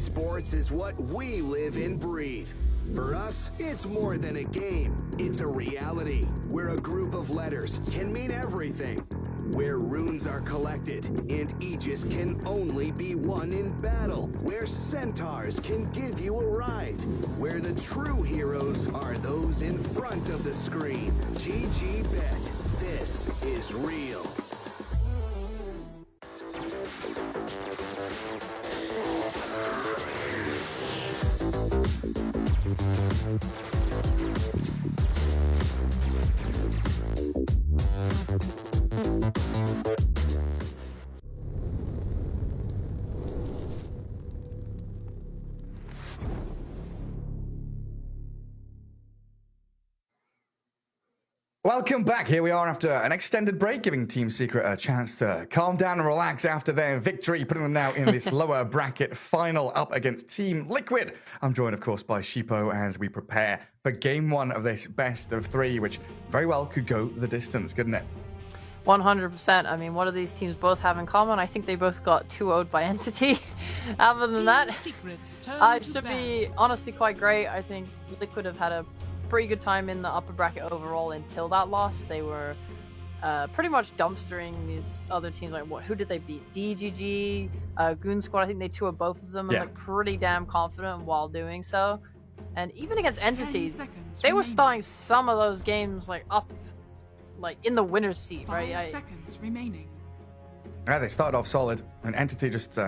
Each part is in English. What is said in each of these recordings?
Esports is what we live and breathe. For us, it's more than a game. It's a reality where a group of letters can mean everything. Where runes are collected and Aegis can only be won in battle. Where centaurs can give you a ride. Where the true heroes are those in front of the screen. GG Bet. This is real. Welcome back. Here we are after an extended break, giving Team Secret a chance to calm down and relax after their victory, putting them now in this lower bracket final up against Team Liquid. I'm joined, of course, by Shippo as we prepare for game one of this best of three, which very well could go the distance, couldn't it? 100%. I mean, what do these teams both have in common? I think they both got 2-0'd by Entity. Other than that, it should be honestly quite great. I think Liquid have had a pretty good time in the upper bracket overall until that loss. They were pretty much dumpstering these other teams. Like, who did they beat? DGG, Goon Squad. I think they 2-0 both of them, and like pretty damn confident while doing so. And even against Entity, they were starting some of those games like up, like in the winner's seat, right? 5 seconds remaining. Yeah, they started off solid, and Entity just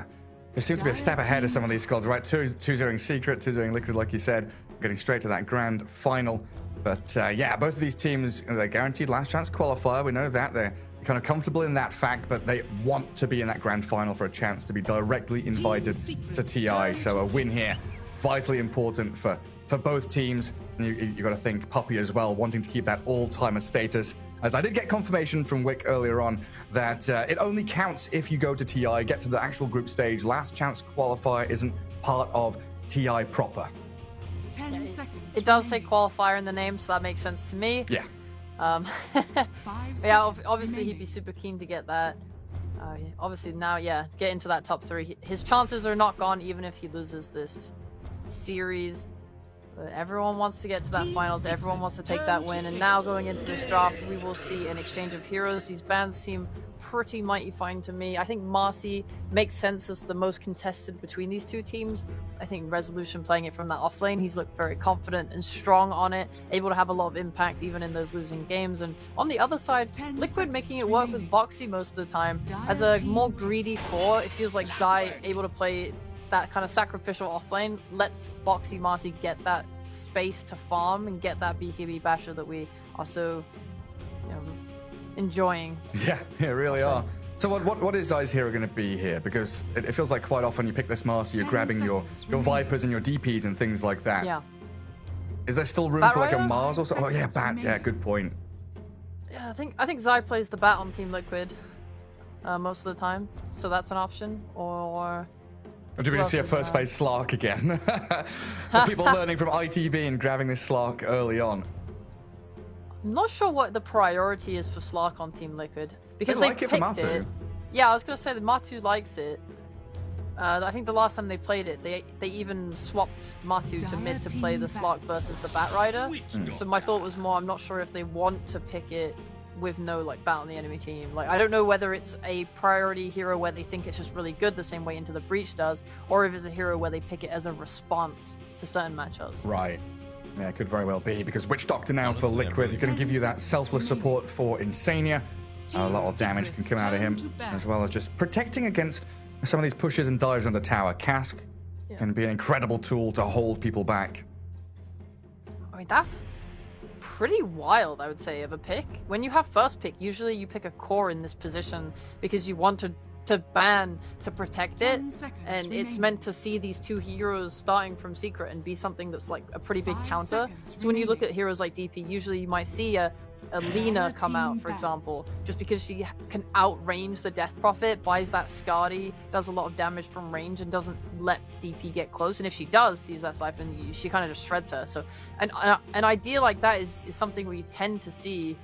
seems to be a step ahead of some of these squads, right? 2-0ing Secret, 2-0ing Liquid, like you said, getting straight to that grand final. But yeah, both of these teams, they're guaranteed last chance qualifier. We know that. They're kind of comfortable in that fact, but they want to be in that grand final for a chance to be directly invited to TI. So a win here, vitally important for both teams. And you got to think Puppy as well, wanting to keep that all-timer status. As I did get confirmation from Wick earlier on that it only counts if you go to TI, get to the actual group stage. Last chance qualifier isn't part of TI proper. 10 seconds. It does say qualifier in the name, so that makes sense to me. Yeah. 5 Yeah, seconds obviously remaining. he'd be super keen to get that. Obviously now, yeah, get into that top 3. His chances are not gone even if he loses this series. But everyone wants to get to that finals, everyone wants to take that win, and now going into this draft, we will see an exchange of heroes. These bans seem pretty mighty fine to me. I think Marcy makes sense as the most contested between these two teams. I think Resolution playing it from that off lane, he's looked very confident and strong on it, able to have a lot of impact even in those losing games. And on the other side, Liquid making it work with Boxy most of the time. As a more greedy 4, it feels like Zai able to play that kind of sacrificial offlane, lets Boxy Marcy get that space to farm and get that BKB basher that we are so, enjoying. Yeah, really are. So what is Zai's hero going to be here? Because it feels like quite often you pick this Marcy, you're grabbing your Vipers and your DPs and things like that. Yeah. Is there still room Bat for like a Rider? Mars or something? Oh yeah, Bat. Yeah, good point. Yeah, I think Zai plays the bat on Team Liquid most of the time, so that's an option. Or Or do we see a first phase Slark again? The people learning from ITB and grabbing this Slark early on. I'm not sure what the priority is for Slark on Team Liquid because They they like it picked for Matu. it. Yeah, I was gonna say that Matu likes it. I think the last time they played it, they even swapped Matu to mid to play the Slark versus the Bat Rider. So my thought was more, I'm not sure if they want to pick it with no like bat on the enemy team. Like, I don't know whether it's a priority hero where they think it's just really good the same way Into the Breach does, or if it's a hero where they pick it as a response to certain matchups. Right. Yeah, it could very well be, because Witch Doctor now for Liquid is going to give you that selfless support for Insania. A lot of damage can come out of him, as well as just protecting against some of these pushes and dives on the tower. Cask can be an incredible tool to hold people back. I mean, that's pretty wild, I would say, of a pick. When you have first pick, usually you pick a core in this position because you want to ban to protect it, and it's meant to see these two heroes starting from Secret and be something that's like a pretty big counter. So when you look at heroes like DP, usually you might see a Lina come out, for example, just because she can outrange the Death Prophet, buys that Skadi, does a lot of damage from range, and doesn't let DP get close. And if she does use that Siphon, she kind of just shreds her. So an idea like that is something we tend to see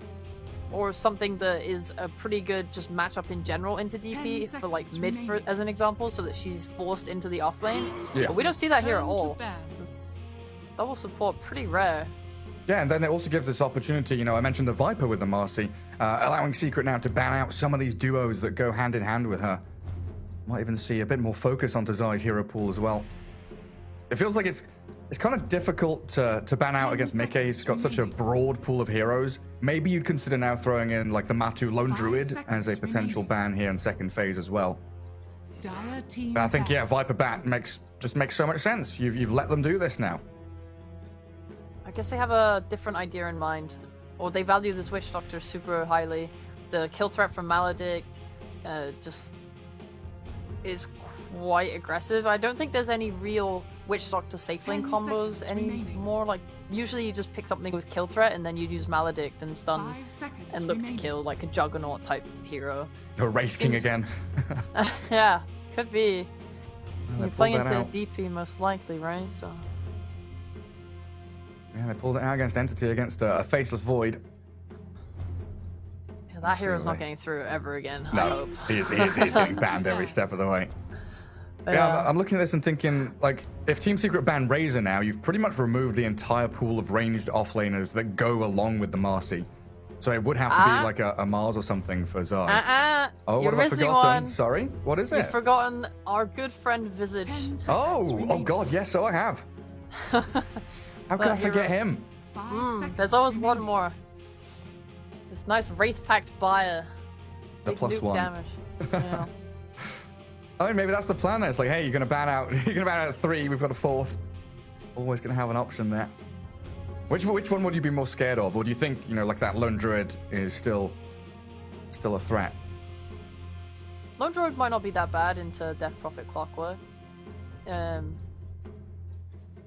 or something that is a pretty good just matchup in general into DP for like mid, as an example, so that she's forced into the off lane. Yeah. But we don't see that here at Turn to all. ban. This double support pretty rare. Yeah, and then it also gives this opportunity, you know, I mentioned the Viper with the Marcy, allowing Secret now to ban out some of these duos that go hand in hand with her. Might even see a bit more focus onto Zai's hero pool as well. It feels like it's kind of difficult to ban out against Mickey. He's got such a broad pool of heroes. Maybe you'd consider now throwing in like the Matu Lone Druid as a potential ban here in second phase as well. Dire team But I think, yeah, back. Viper Bat makes so much sense. You've let them do this now. I guess they have a different idea in mind, or they value this Witch Doctor super highly. The kill threat from Maledict just is quite aggressive. I don't think there's any real Witch Doctor safe lane 10 combos seconds remaining. anymore. Like usually you just pick something with kill threat and then you'd use Maledict and stun 5 seconds and look remaining. to kill like a Juggernaut type hero. You're Wraith King Seems- again. Yeah, could be. They You're pulled playing that into out. DP most likely, right? So Yeah, they pulled it out against Entity, against a Faceless Void. yeah, that see hero's what not they- getting through ever again. I No, hope. he's getting banned every step of the way. Yeah, I'm looking at this and thinking, like, if Team Secret ban Razor now, you've pretty much removed the entire pool of ranged offlaners that go along with the Marcy. So it would have to be like a Mars or something for Zai. Oh, You're what have I missing forgotten? one. Sorry, what is it? You've forgotten our good friend Visage. 10 seconds Oh remaining. God, yes, so I have. How could That I forget hero- him? 5 seconds There's always one remaining. more. This nice Wraith Pact buyer. The Big plus nuke one. damage. Yeah. I mean, maybe that's the plan. There. It's like, hey, you're gonna ban out. You're gonna ban out 3. We've got a 4th. Always gonna have an option there. Which one would you be more scared of, or do you think, you know, like that Lone Druid is still a threat? Lone Druid might not be that bad into Death Prophet Clockwork.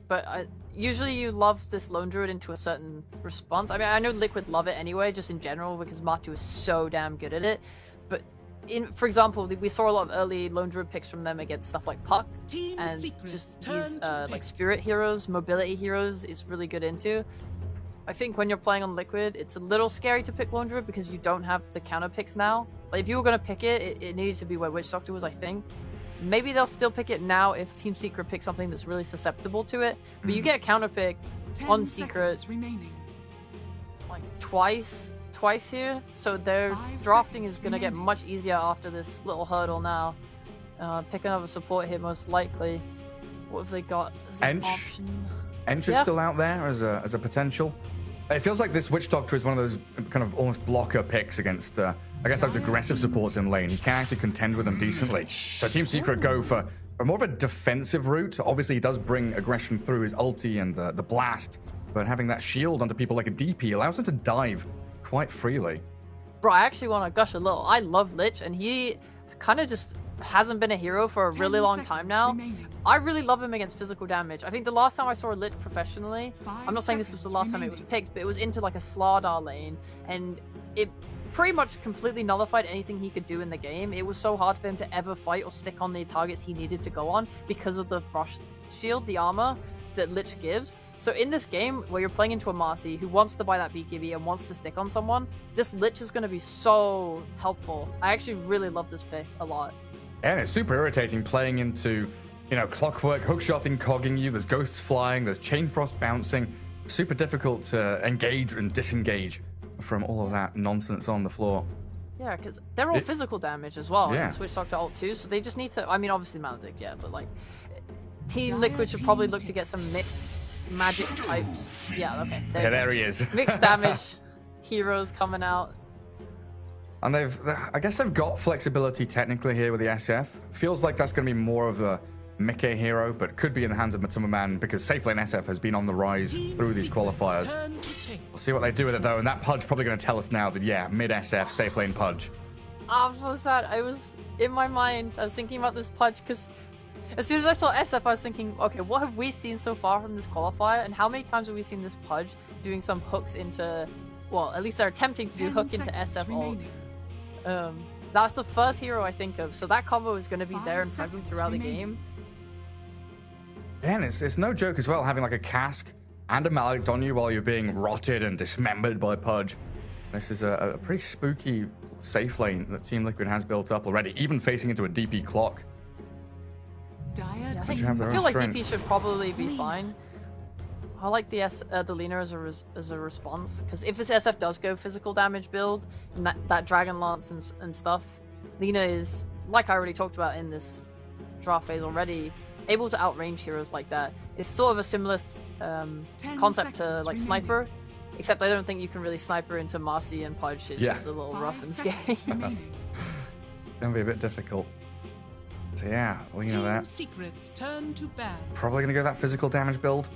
But usually you love this Lone Druid into a certain response. I mean, I know Liquid love it anyway, just in general, because Matu is so damn good at it. But for example, we saw a lot of early Lone Druid picks from them against stuff like Puck, and just these like spirit heroes, mobility heroes is really good into. I think when you're playing on Liquid, it's a little scary to pick Lone Druid because you don't have the counter picks now. Like if you were gonna pick it, it needs to be where Witch Doctor was, I think. Maybe they'll still pick it now if Team Secret picks something that's really susceptible to it. But you get a counter pick 10 on Secret seconds remaining. like twice here, so their 5 drafting seconds is gonna get remaining. much easier after this little hurdle now. Pick another support hit most likely. What have they got as an Ench? option? Ench is Yeah. still out there as a potential. It feels like this Witch Doctor is one of those kind of almost blocker picks against, I guess, those aggressive supports in lane. He can actually contend with them decently. So Team Secret go for more of a defensive route. Obviously, he does bring aggression through his ulti and the blast, but having that shield onto people like a DP allows him to dive quite freely. Bro, I actually want to gush a little. I love Lich, and he kind of just hasn't been a hero for a 10 really long time seconds now. remaining. I really love him against physical damage. I think the last time I saw a Lich professionally, 5 I'm not saying this was the seconds last time it was remaining. picked, but it was into like a Slardar lane, and it pretty much completely nullified anything he could do in the game. It was so hard for him to ever fight or stick on the targets he needed to go on because of the frost shield, the armor that Lich gives. So in this game, where you're playing into a Marcy who wants to buy that BKB and wants to stick on someone, this Lich is going to be so helpful. I actually really love this pick a lot. And it's super irritating playing into, you know, Clockwork, hookshotting, cogging you. There's ghosts flying, there's Chain Frost bouncing. Super difficult to engage and disengage from all of that nonsense on the floor. Yeah, because they're all physical damage as well. Yeah. And Switch Doctor ult too, so they just need to. I mean, obviously Maledict, yeah, but like, Team Dire Liquid should probably team look to get some mixed magic types. Yeah, okay. Yeah, you go. there he is. Mixed damage heroes coming out. And I guess they've got flexibility technically here with the SF. Feels like that's going to be more of the Mickey hero, but could be in the hands of Matuma Man because safe lane SF has been on the rise through these qualifiers. We'll see what they do with it though, and that Pudge probably going to tell us now that yeah, mid SF, safe lane Pudge. I'm so sad. I was in my mind. I was thinking about this Pudge because as soon as I saw SF, I was thinking, okay, what have we seen so far from this qualifier, and how many times have we seen this Pudge doing some hooks into? Well, at least they're attempting to do 10 hook into seconds SF ult. remaining. That's the first hero I think of, so that combo is going to be 5 there and present seconds throughout the remaining. game. And it's no joke as well having like a cask and a Maledict on you while you're being rotted and dismembered by Pudge. This is a pretty spooky safe lane that Team Liquid has built up already, even facing into a DP clock. Dire I team have their I own feel like strength. DP should probably be fine. I like the Lina as a response, because if this SF does go physical damage build and that Dragon Lance and stuff, Lina is, like I already talked about in this draft phase already, able to outrange heroes like that. It's sort of a similar concept to seconds like remaining. Sniper, except I don't think you can really Sniper into Marcy and Pudge. It's Yeah. just a little 5 rough and seconds scary. remaining. Gonna be a bit difficult. So yeah, Lina Team there. secrets turn to bad. Probably gonna go that physical damage build.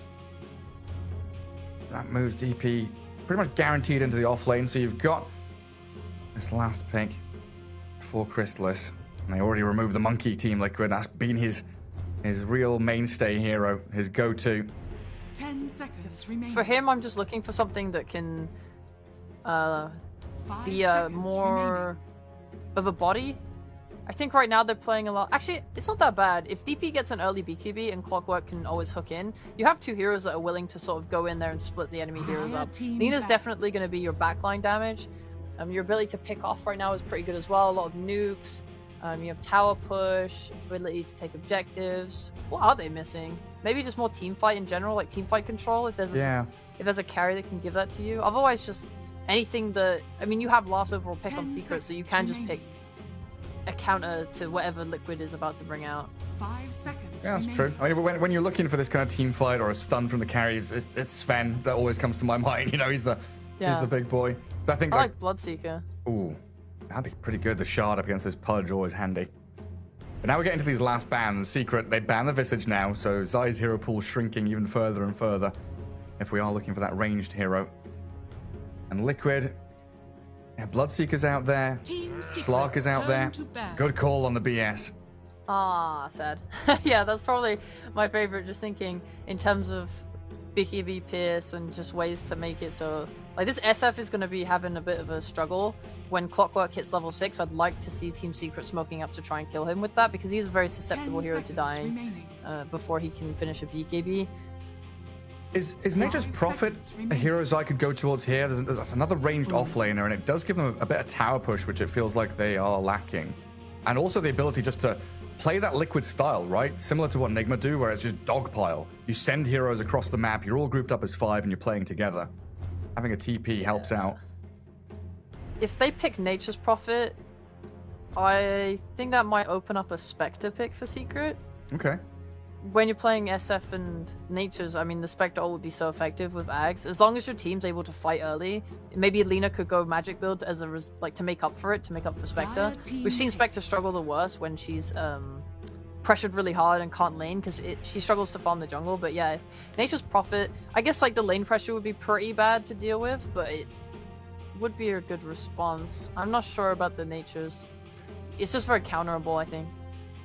That moves DP pretty much guaranteed into the off lane, so you've got this last pick for Crystallis. And they already removed the monkey, Team Liquid. That's been his real mainstay hero, his go-to. 10 seconds remaining. For him, I'm just looking for something that can 5 be seconds more of a body. I think right now they're playing a lot. Actually, it's not that bad. If DP gets an early BKB and Clockwork can always hook in, you have two heroes that are willing to sort of go in there and split the enemy heroes Dire up. team Nina's back. definitely going to be your backline damage. Your ability to pick off right now is pretty good as well. A lot of nukes. You have tower push, ability to take objectives. What are they missing? Maybe just more team fight in general, like team fight control. If there's a carry that can give that to you. Otherwise, just anything that, I mean, you have last overall pick 10 on secret, so you seconds can just remaining. pick a counter to whatever Liquid is about to bring out. 5 seconds Yeah, that's remaining. true. I mean, when you're looking for this kind of team fight or a stun from the carries, it's Sven that always comes to my mind. You know, he's the big boy. So I think I like Bloodseeker. ooh, that'd be pretty good. The shard up against this Pudge, always handy. But now we're getting to these last bans. Secret, they ban the Visage now, so Zai's hero pool shrinking even further and further if we are looking for that ranged hero. And Liquid, yeah, Bloodseeker's out there. Team Slark is secrets out there. turn to bad. Good call on the BS. Ah, sad. Yeah, that's probably my favorite, just thinking in terms of BKB Pierce and just ways to make it so... Like, this SF is going to be having a bit of a struggle. When Clockwork hits level 6, I'd like to see Team Secret smoking up to try and kill him with that, because he's a very susceptible 10 hero to seconds dying remaining. before he can finish a BKB. Is Nature's 5 Prophet seconds a remaining. hero Zai could go towards here? There's another ranged offlaner, and it does give them a bit of tower push, which it feels like they are lacking. And also the ability just to play that Liquid style, right? Similar to what Nigma do, where it's just dogpile. You send heroes across the map, you're all grouped up as 5, and you're playing together. Having a TP helps out. If they pick Nature's Prophet, I think that might open up a Spectre pick for Secret. Okay. When you're playing SF and Nature's, I mean, the Spectre ult would be so effective with Ags. As long as your team's able to fight early, maybe Lina could go Magic build as to make up for it, to make up for Spectre. Dire team We've seen pick. Spectre struggle the worst when she's pressured really hard and can't lane, because she struggles to farm the jungle. But yeah, Nature's Prophet, I guess like the lane pressure would be pretty bad to deal with, but it would be a good response. I'm not sure about the Nature's. It's just very counterable, I think.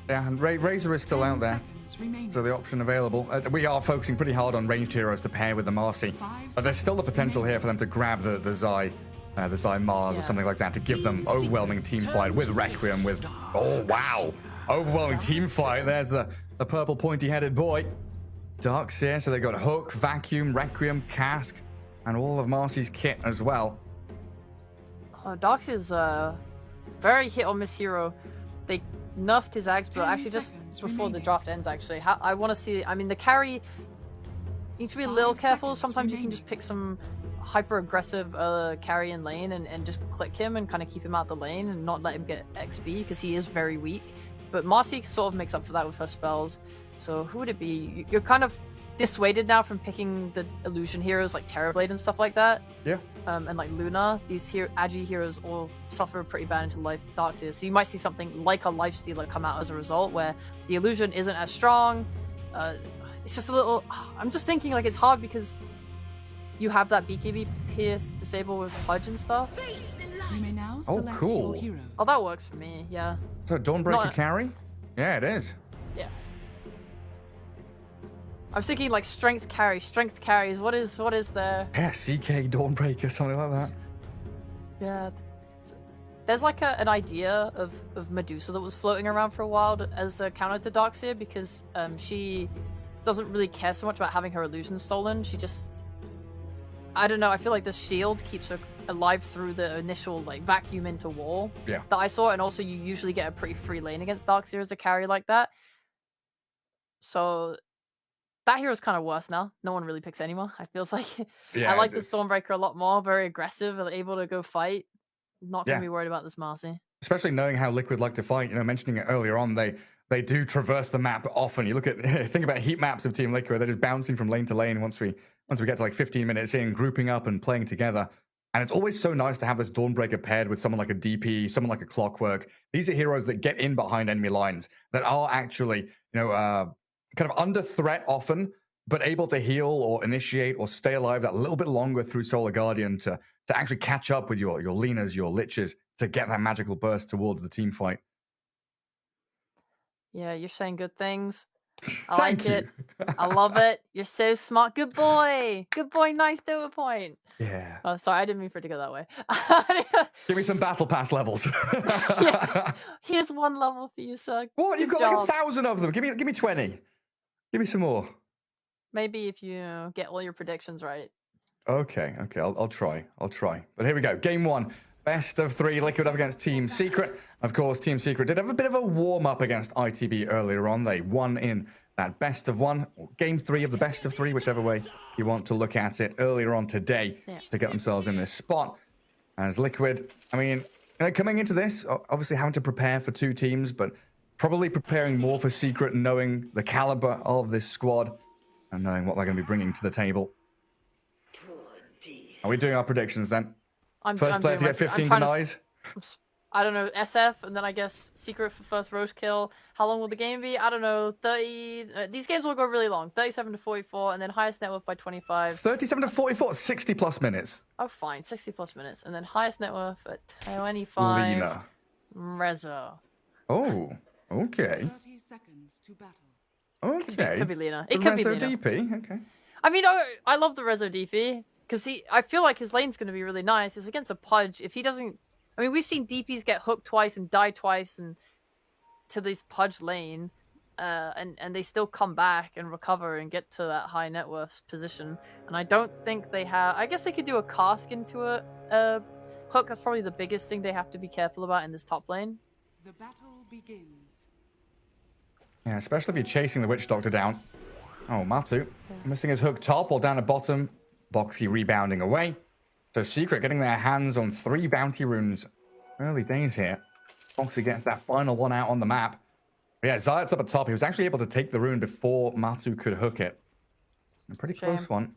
Yeah, and Razor is still 10 out there. seconds remaining. So the option available. We are focusing pretty hard on ranged heroes to pair with the Marcy. 5 But there's still the seconds potential remaining. here for them to grab the Zai Mars or Yeah. something like that to give them overwhelming team fight with Requiem, with... Oh, wow! Overwhelming team fight. There's the purple pointy-headed boy. Darkseer, so they got Hook, Vacuum, Requiem, Cask, and all of Marcy's kit as well. Dox is a very hit or miss hero. They nerfed his Axe, but 10 actually just seconds before the remaining. draft ends, actually. I want to see... I mean, the carry... You need to be a 5 little careful. seconds Sometimes you can remaining. just pick some hyper-aggressive carry in lane and just click him and kind of keep him out the lane and not let him get XP, because he is very weak. But Marcy sort of makes up for that with her spells. So who would it be? You're kind of dissuaded now from picking the illusion heroes like Terrorblade and stuff like that. Yeah. And like Luna, these Agi heroes all suffer pretty bad into Darkseer. So you might see something like a Lifestealer come out as a result, where the illusion isn't as strong. It's just a little... I'm just thinking, like, it's hard because you have that BKB Pierce disable with Pudge and stuff. You may now Oh, select cool. your heroes. Oh, that works for me, yeah. So Dawnbreaker Not- carry? Yeah, it is. Yeah. I was thinking, like, strength carries. What is there? Yeah, CK Dawnbreaker, something like that. Yeah. There's like an idea of Medusa that was floating around for a while as a counter to Darkseer, because she doesn't really care so much about having her illusion stolen. She just... I don't know, I feel like the shield keeps her alive through the initial like vacuum into wall Yeah. that I saw, and also you usually get a pretty free lane against Darkseer as a carry like that. So that hero's kind of worse now. No one really picks anymore. I feels like Yeah, I like the it's- Stormbreaker a lot more. Very aggressive, able to go fight. Not gonna Yeah. be worried about this Marcy. Especially knowing how Liquid like to fight. You know, mentioning it earlier on, they do traverse the map often. You look at think about heat maps of Team Liquid. They're just bouncing from lane to lane once we get to like 15 minutes in, grouping up and playing together. And it's always so nice to have this Dawnbreaker paired with someone like a DP, someone like a Clockwork. These are heroes that get in behind enemy lines that are actually, kind of under threat often, but able to heal or initiate or stay alive that little bit longer through Solar Guardian to actually catch up with your Lenas, your Liches, to get that magical burst towards the team fight. Yeah, you're saying good things. I Thank like you. it. I love it. You're so smart. Good boy. Good boy. Nice Dota point. Yeah. Oh, sorry, I didn't mean for it to go that way. Give me some battle pass levels. Yeah. Here's one level for you, sir. What? You've Good got like job. 1,000 of them. Give me 20. Give me some more. Maybe if you get all your predictions right. Okay. I'll try. But here we go. Game 1. Best of 3. Liquid up against Team Secret. Of course, Team Secret did have a bit of a warm-up against ITB earlier on. They won in that best of 1. Or game 3 of the best of 3, whichever way you want to look at it, earlier on today to get themselves in this spot. As Liquid, I mean, coming into this, obviously having to prepare for 2 teams, but probably preparing more for Secret, knowing the caliber of this squad and knowing what they're going to be bringing to the table. Are we doing our predictions then? First player to get 15 denies? I don't know, SF, and then I guess Secret for first roast kill. How long will the game be? I don't know, 30... these games will go really long. 37 to 44, and then highest net worth by 25. 37 to 44, 60 plus minutes. Oh, fine, 60 plus minutes. And then highest net worth at 25. Lena. Rezo. Oh, okay. 30 seconds to battle. Okay. Could be Lena. It could be Rezo Lena. DP, okay. I mean, I love the Rezo DP, because I feel like his lane's going to be really nice. It's against a Pudge. If he doesn't... I mean, we've seen DPs get hooked twice and die twice and to this Pudge lane, and they still come back and recover and get to that high net worth position. And I don't think they have... I guess they could do a cask into a hook. That's probably the biggest thing they have to be careful about in this top lane. The battle begins. Yeah, especially if you're chasing the Witch Doctor down. Oh, Matu missing his hook top or down at bottom. Boxy rebounding away. So Secret getting their hands on 3 bounty runes. Early days here. Boxy gets that final one out on the map. But yeah, Zayat's up at top. He was actually able to take the rune before Matu could hook it. A pretty close one.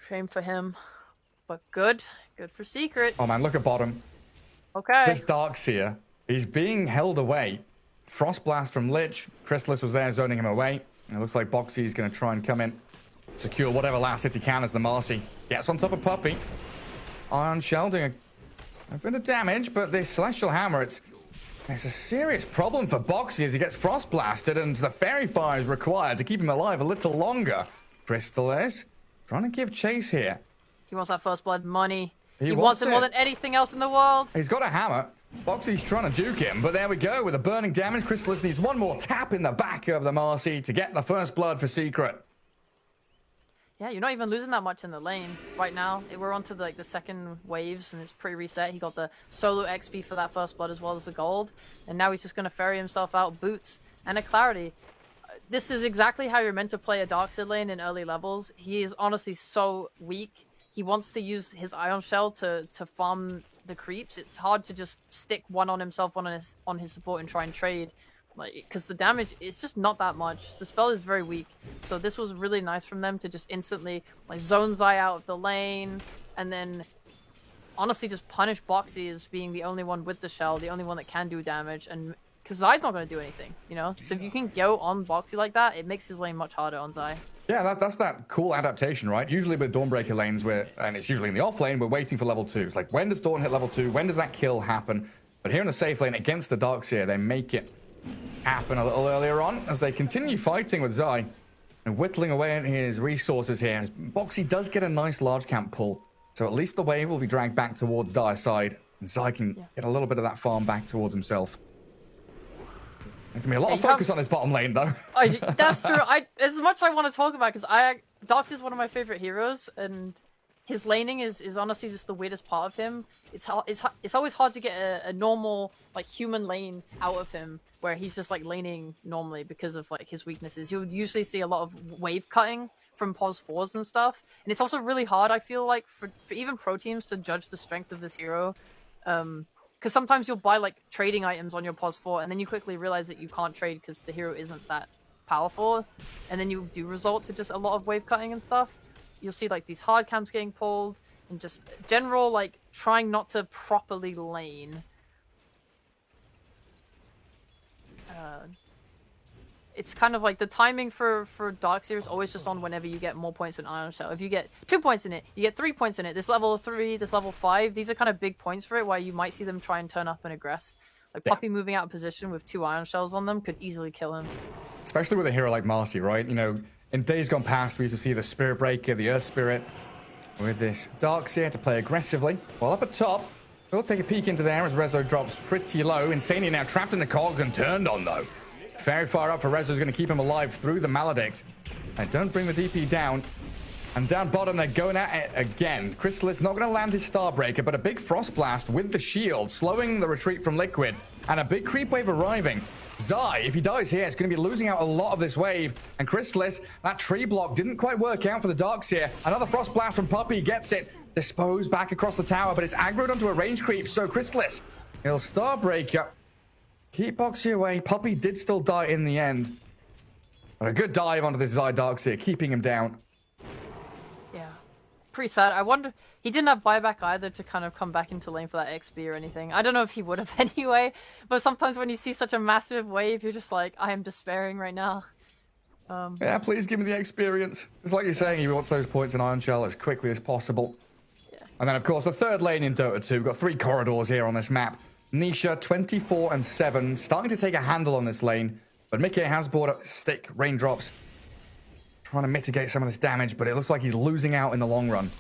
Shame for him. But good. Good for Secret. Oh man, look at bottom. Okay. This Darkseer, he's being held away. Frost Blast from Lich. Chrysalis was there zoning him away. It looks like Boxy's going to try and come in. Secure whatever last hit he can as the Marcy gets on top of Puppey. Iron Shell doing a bit of damage, but this Celestial Hammer, it's a serious problem for Boxy as he gets Frost Blasted, and the Fairy Fire is required to keep him alive a little longer. Crystallis trying to give chase here. He wants that first blood money. He wants wants it more than anything else in the world. He's got a hammer. Boxy's trying to juke him, but there we go with the burning damage. Crystallis needs one more tap in the back of the Marcy to get the first blood for Secret. Yeah, you're not even losing that much in the lane right now. We're on to the second waves, and it's pretty reset. He got the solo XP for that first blood as well as the gold. And now he's just going to ferry himself out boots and a clarity. This is exactly how you're meant to play a Darkseid lane in early levels. He is honestly so weak. He wants to use his Ion Shell to farm the creeps. It's hard to just stick one on himself, one on his support and try and trade. Because the damage, it's just not that much. The spell is very weak. So this was really nice from them to just instantly zone Zai out of the lane. And then honestly just punish Boxy as being the only one with the shell, the only one that can do damage. And because Zai's not going to do anything, you know? So if you can go on Boxy like that, it makes his lane much harder on Zai. Yeah, that's that cool adaptation, right? Usually with Dawnbreaker lanes, and it's usually in the off lane, we're waiting for level 2. It's like, when does Dawn hit level 2? When does that kill happen? But here in the safe lane against the Darkseer, they make it happen a little earlier on as they continue fighting with Zai and whittling away at his resources here. Boxy does get a nice large camp pull, so at least the wave will be dragged back towards Dire's side, and Zai can get a little bit of that farm back towards himself. There can be a lot of focus on his bottom lane, though. Oh, that's true. As much I want to talk about, because Darkseid is one of my favorite heroes, and his laning is honestly just the weirdest part of him. It's always hard to get a normal like human lane out of him where he's just like laning normally because of like his weaknesses. You'll usually see a lot of wave cutting from pos 4s and stuff, and it's also really hard, I feel like, for even pro teams to judge the strength of this hero. Because sometimes you'll buy like trading items on your pos 4 and then you quickly realize that you can't trade because the hero isn't that powerful, and then you do result to just a lot of wave cutting and stuff. You'll see like these hard camps getting pulled and just general like trying not to properly lane. It's kind of like the timing for Darkseer is always just on whenever you get more points in Iron Shell. If you get 2 points in it, you get 3 points in it. This level 3, this level 5, these are kind of big points for it where you might see them try and turn up and aggress. Like Puppey moving out of position with 2 Iron Shells on them could easily kill him. Especially with a hero like Marcy, right? You know, in days gone past, we used to see the Spirit Breaker, the Earth Spirit, with this Darkseer to play aggressively. While up at top, we'll take a peek into there as Rezo drops pretty low. Insania now trapped in the cogs and turned on, though. Very far up for Rezo, is going to keep him alive through the Maledict. And don't bring the DP down. And down bottom, they're going at it again. Chrysalis not going to land his Starbreaker, but a big Frost Blast with the shield, slowing the retreat from Liquid. And a big creep wave arriving. Zai, if he dies here, it's going to be losing out a lot of this wave. And Chrysalis, that tree block didn't quite work out for the Darkseer. Another Frost Blast from Puppey gets it. Disposed back across the tower, but it's aggroed onto a range creep. So Chrysalis, he'll Starbreaker. Keep Boxy away. Puppey did still die in the end. But a good dive onto this Zai Darkseer, keeping him down. Yeah. Pretty sad. I wonder... He didn't have buyback either to kind of come back into lane for that XP or anything. I don't know if he would have anyway, but sometimes when you see such a massive wave, you're just like, I am despairing right now. Yeah, please give me the experience. It's like you're saying, he wants those points in Iron Shell as quickly as possible. Yeah. And then, of course, the third lane in Dota 2. We've got 3 corridors here on this map. Nisha, 24 and 7, starting to take a handle on this lane. But Mickey has brought up stick, raindrops, trying to mitigate some of this damage, but it looks like he's losing out in the long run.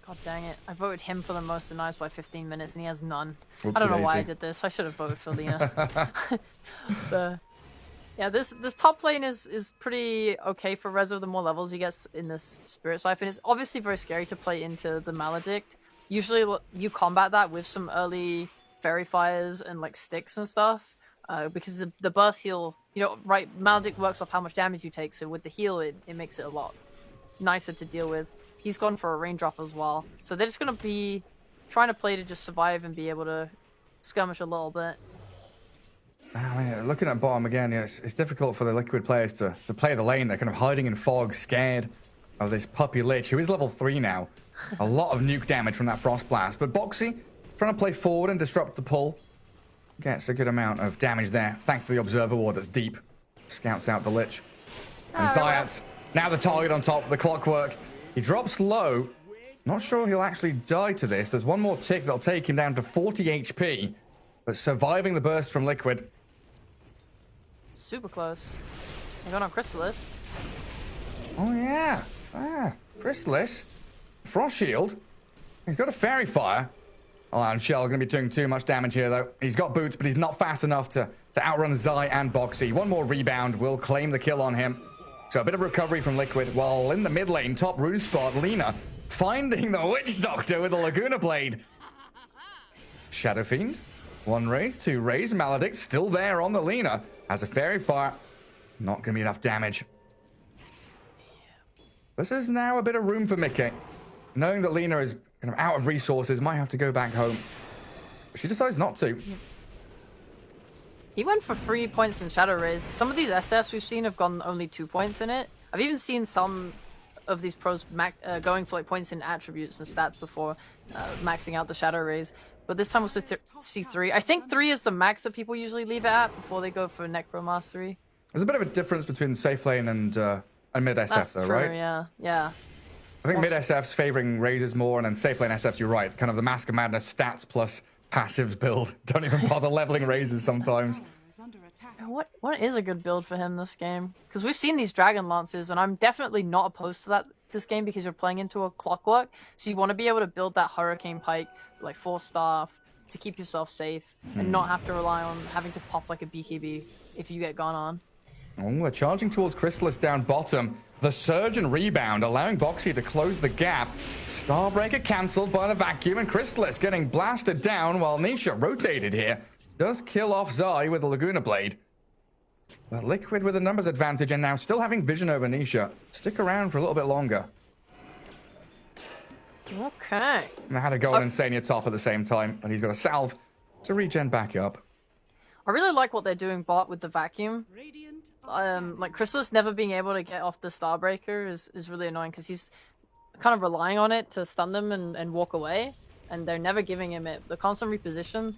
God dang it. I voted him for the most denies by 15 minutes and he has none. Whoopsie I don't know why I daisy. did this. I should have voted for Lena. Yeah, this top lane is pretty okay for Rezo the more levels he gets in this Spirit Siphon. It's obviously very scary to play into the Maledict. Usually you combat that with some early Fairy Fires and like sticks and stuff. Because the burst heal, you know, right, Maledict works off how much damage you take, so with the heal it makes it a lot nicer to deal with. He's gone for a raindrop as well. So they're just going to be trying to play to just survive and be able to skirmish a little bit. I mean, looking at bottom again, yeah, it's difficult for the Liquid players to play the lane. They're kind of hiding in fog, scared of this Puppey Lich, who is level 3 now. A lot of nuke damage from that Frost Blast. But Boxy, trying to play forward and disrupt the pull. Gets a good amount of damage there, thanks to the Observer Ward that's deep. Scouts out the Lich. And Zayat, now the target on top, the Clockwork. He drops low. Not sure he'll actually die to this. There's one more tick that'll take him down to 40 HP. But surviving the burst from Liquid. Super close. They're going on Chrysalis. Oh, yeah. Chrysalis. Frost Shield. He's got a Fairy Fire. Oh, and Shell going to be doing too much damage here, though. He's got boots, but he's not fast enough to outrun Zai and Boxy. One more rebound will claim the kill on him. So a bit of recovery from Liquid, while in the mid lane, top rune spot, Lena finding the Witch Doctor with the Laguna Blade. Shadow Fiend. 1 raise, 2 raise. Maledict still there on the Lena. Has a Fairy Fire. Not going to be enough damage. This is now a bit of room for Mickey. Knowing that Lena is kind of out of resources, might have to go back home. But she decides not to. He went for 3 points in Shadow Rays. Some of these SFs we've seen have gone only 2 points in it. I've even seen some of these pros going for like points in attributes and stats before maxing out the Shadow Rays. But this time we'll see 3. I think 3 is the max that people usually leave it at before they go for Necromastery. There's a bit of a difference between safe lane and mid SF, That's though, true, right? yeah. I think mid SF's favoring raises more, and then safe lane SF's, you're right. Kind of the Mask of Madness stats plus passives build. Don't even bother leveling raises sometimes. Is under attack. What is a good build for him this game? Because we've seen these Dragon Lances, and I'm definitely not opposed to that this game because you're playing into a Clockwork. So you want to be able to build that Hurricane Pike, like 4 staff, to keep yourself safe and not have to rely on having to pop like a BKB if you get gone on. Oh, they're charging towards Chrysalis down bottom. The surge and rebound, allowing Boxy to close the gap. Starbreaker cancelled by the vacuum, and Chrysalis getting blasted down while Nisha rotated here. Does kill off Zai with the Laguna Blade. But Liquid with a numbers advantage and now still having vision over Nisha. Stick around for a little bit longer. Okay. And I had a go on Insania top at the same time, but he's got a salve to regen back up. I really like what they're doing bot with the vacuum. Radiant Like Chrysalis never being able to get off the Starbreaker is really annoying because he's kind of relying on it to stun them and walk away, and they're never giving him it. The constant reposition